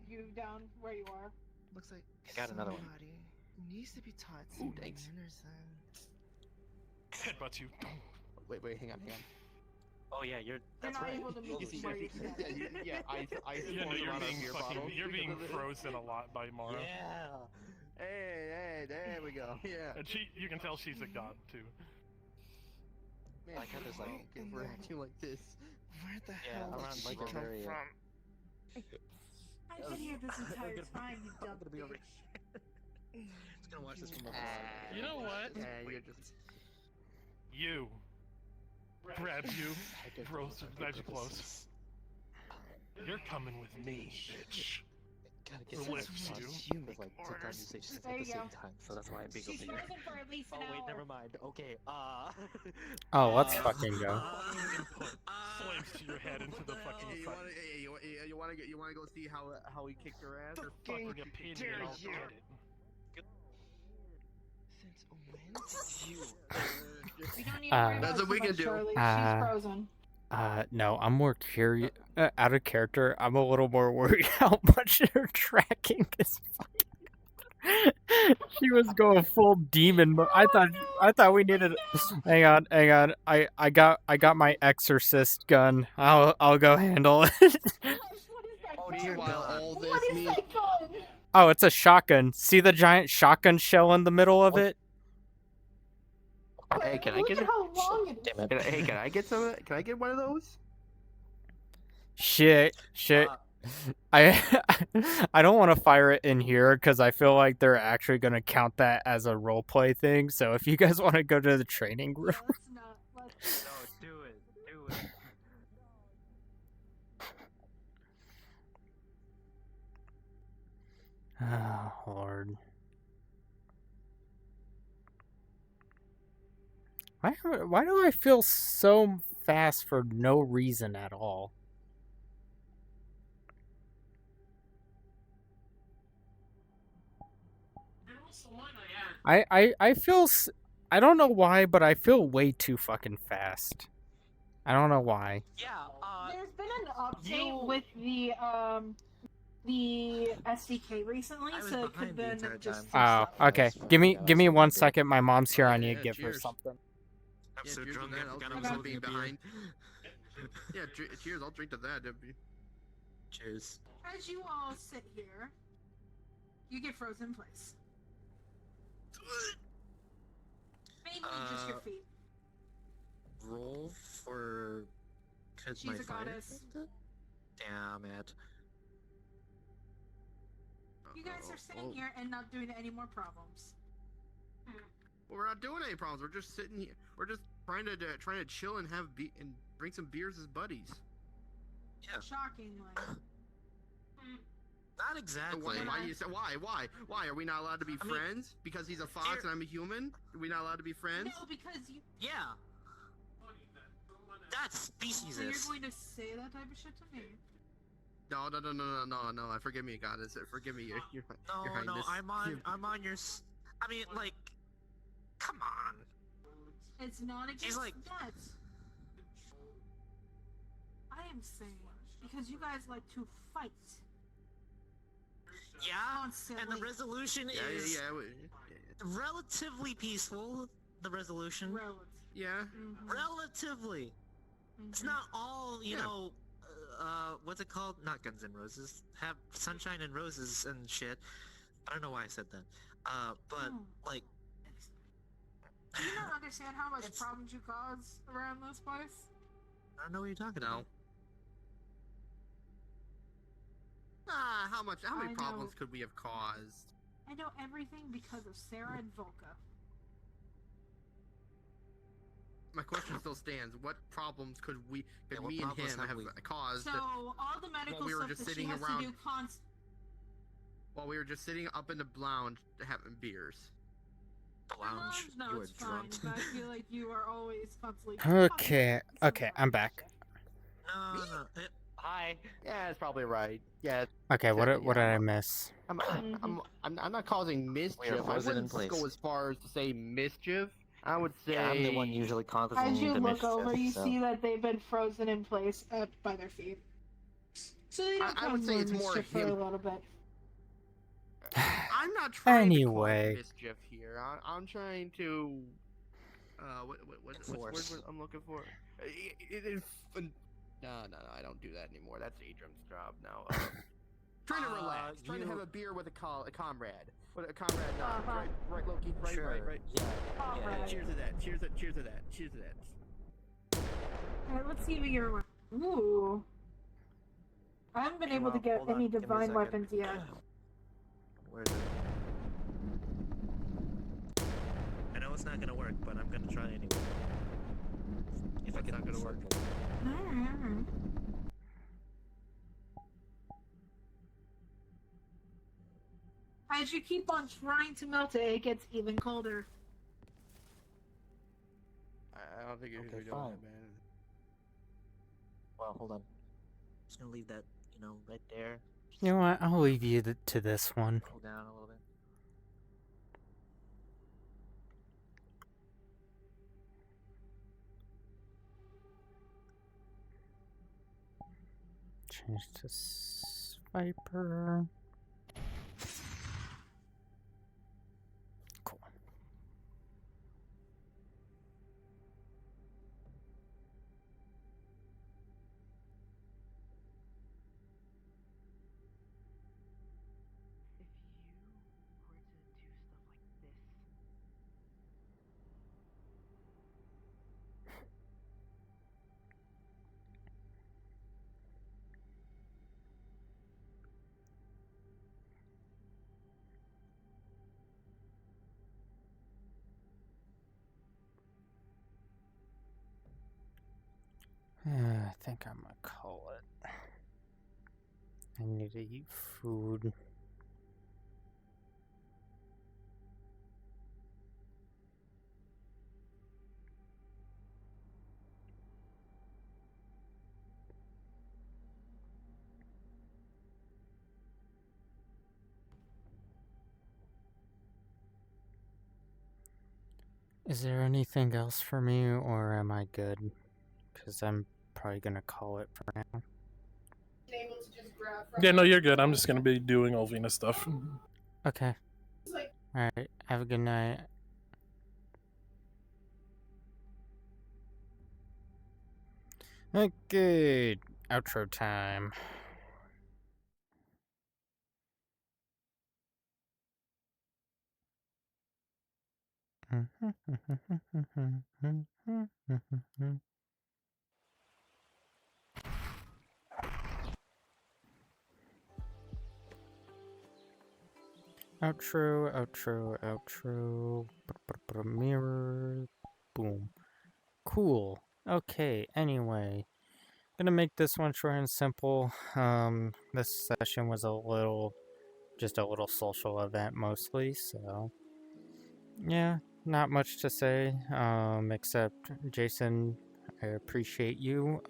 K: you down where you are.
M: Looks like.
G: I got another one.
M: somebody needs to be taught some
I: thanks.
M: manners then.
A: Headbutt you.
I: Wait, hang on.
G: Oh yeah,
K: You're
G: that's
K: not
G: right.
K: able to move from where you stand.
I: I
A: Yeah, no, you're
I: out of
A: being
I: beer
A: fucking,
I: bottle.
A: you're being frozen a lot by Mara.
G: Yeah.
I: Hey, there we go. Yeah.
A: And you can tell she's a god too.
I: Man,
G: I like how there's like,
I: if we're acting like this.
M: Where the
G: yeah,
M: hell
G: around
M: did
G: like
M: she
G: a
M: come
G: very.
M: from?
K: I've been here this entire time, you dumb
G: gonna be over
K: bitch.
G: Just gonna watch this from over.
A: You know what?
I: Yeah, you're just.
A: You. Grabs you, throws you close. You're coming with me, bitch.
G: Gotta get
A: The
G: some
A: lifts you.
G: you like two conversations
K: There
G: at
K: you
G: the same
K: go.
G: time, so that's why I'm being
K: She's
G: over here.
K: frozen for at least
G: Oh
K: an
G: wait,
K: hour.
G: never mind. Okay,
C: Oh, let's fucking go.
A: Slams to your head into the fucking
I: Hey,
A: front.
I: you wanna go see how he kicked her ass?
A: You're fucking opinion,
M: dare
A: I'll
M: you.
A: get it.
M: Since when did you?
K: We don't need to worry
I: That's
K: about
I: what we
K: too
I: can
K: much,
I: do.
K: Charlie.
C: Uh,
K: She's frozen.
C: No, I'm more curious. Out of character, I'm a little more worried how much her tracking is fucking. She was going full demon mode. I thought we needed. Hang on. I got my exorcist gun. I'll go handle it.
I: Oh, meanwhile, all this
K: What is
I: means.
K: that gun?
C: Oh, it's a shotgun. See the giant shotgun shell in the middle of it?
I: Hey, can I
K: Look
I: get?
K: at how long it is.
G: Damn it.
I: Hey, can I get some? Can I get one of those?
C: Shit. I I don't want to fire it in here because I feel like they're actually gonna count that as a roleplay thing. So if you guys want to go to the training room,
K: Let's not. Let's...
G: No, do it. Do it.
C: oh Lord, why do I feel so fast for no reason at all? I feel I don't know why, but I feel way too fucking fast. I don't know why.
G: Yeah.
K: There's been an update with the SDK recently, so it could then just.
C: Oh, okay. Give me 1 second. My mom's here. I need to give her
I: cheers.
C: something.
D: I'm
I: Yeah,
D: so
I: cheers
D: drunk,
I: to that.
D: I
I: I'll
D: forgot I
I: drink
D: was
I: to
D: holding
I: being
D: a beer.
I: behind. Yeah, cheers. I'll drink to that.
G: Cheers.
K: As you all sit here, you get frozen in place. Mainly just your feet.
G: Roll for. Cause
K: She's
G: my
K: a
G: fire
K: goddess.
G: affected? Damn it.
K: You guys are sitting here and not doing any more problems.
I: Well, we're not doing any problems. We're just sitting here. We're just trying to chill and have and drink some beers as buddies.
G: Yeah.
K: Shockingly.
G: Not exactly.
I: Why you say why are we not allowed to be friends? Because he's a fox and I'm a human? Are we not allowed to be friends?
K: No, because you.
G: Yeah. That's
K: So you're
G: speciesist.
K: going to say that type of shit to me?
I: No. Forgive me, goddess. Forgive me, your highness.
G: I'm on your. I mean, like, come on.
K: It's not against
G: She's like-
K: that. I am saying because you guys like to fight.
G: Yeah, and the resolution is
I: yeah.
G: relatively peaceful. The resolution.
I: Yeah.
G: Relatively. It's not all, you know, what's it called? Not Guns N' Roses. Have Sunshine and Roses and shit. I don't know why I said that. But, like...
K: Do you not understand how much problems you cause around this place?
G: I don't know what you're talking about.
I: How many
K: I
I: problems
K: know.
I: could we have caused?
K: I know everything because of Sarah and Volka.
I: My question still stands. What problems could me and him have caused?
K: So, all the medical
I: while we were
K: stuff
I: just
K: that she
I: sitting
K: has
I: around,
K: to do
I: while we were just sitting up in the lounge having beers.
G: The lounge.
K: No,
G: You were
K: it's
G: drunk.
K: fine, but I feel like you are always constantly...
C: Okay, I'm back.
G: No. Hi.
I: Yeah, that's probably right. Yeah.
C: Okay, what
I: exactly,
C: did
I: yeah.
C: I miss?
I: I'm not causing mischief. I
G: frozen in
I: wouldn't
G: place.
I: go as far as to say mischief. I would say.
G: Yeah, I'm the one usually causing
K: As you
G: the
K: look
G: mischief,
K: over, you
G: so.
K: see that they've been frozen in place by their feet. So they don't
I: I would
K: cause
I: say
K: more
I: it's more
K: mischief for a
I: him.
K: little bit.
I: I'm not trying to
C: Anyway.
I: cause mischief here. I'm trying to. What's the word I'm looking for? No, I don't do that anymore. That's Adrian's job now. Trying to relax. Trying to have a beer with a comrade. With a comrade, right, Loki? Right,
G: Sure.
I: right.
G: Yeah.
I: Cheers to that. Cheers to that.
K: Alright, let's see what you're... Ooh. I haven't been able to get
G: Hold on,
K: any
G: give me a
K: divine
G: second.
K: weapons yet.
G: Where is it? I know it's not gonna work, but I'm gonna try anyway. If it's not gonna work.
K: Alright. As you keep on trying to melt it, it gets even colder.
I: I don't think you're
G: Okay,
I: doing
G: fine.
I: that, man.
G: Well, hold on. Just gonna leave that, right there.
C: You know what? I'll leave you to this one.
G: Pull down a little bit.
C: Change to Viper. Cool. I think I'm gonna call it. I need to eat food. Is there anything else for me, or am I good? Because I'm probably gonna call it for now.
A: Yeah, no, you're good. I'm just gonna be doing Olvina stuff.
C: Okay. Alright, have a good night. Okay, outro time. Outro. Mirror. Boom. Cool. Okay, anyway. Gonna make this one short and simple. This session was just a little social event mostly, so yeah, not much to say, except Jason, I appreciate you.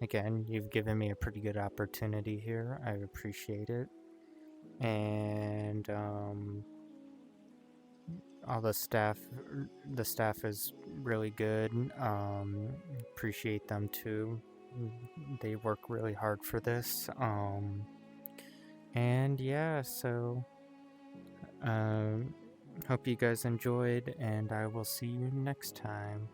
C: Again, you've given me a pretty good opportunity here. I appreciate it. And all the staff is really good. Appreciate them too. They work really hard for this. And yeah, so hope you guys enjoyed, and I will see you next time.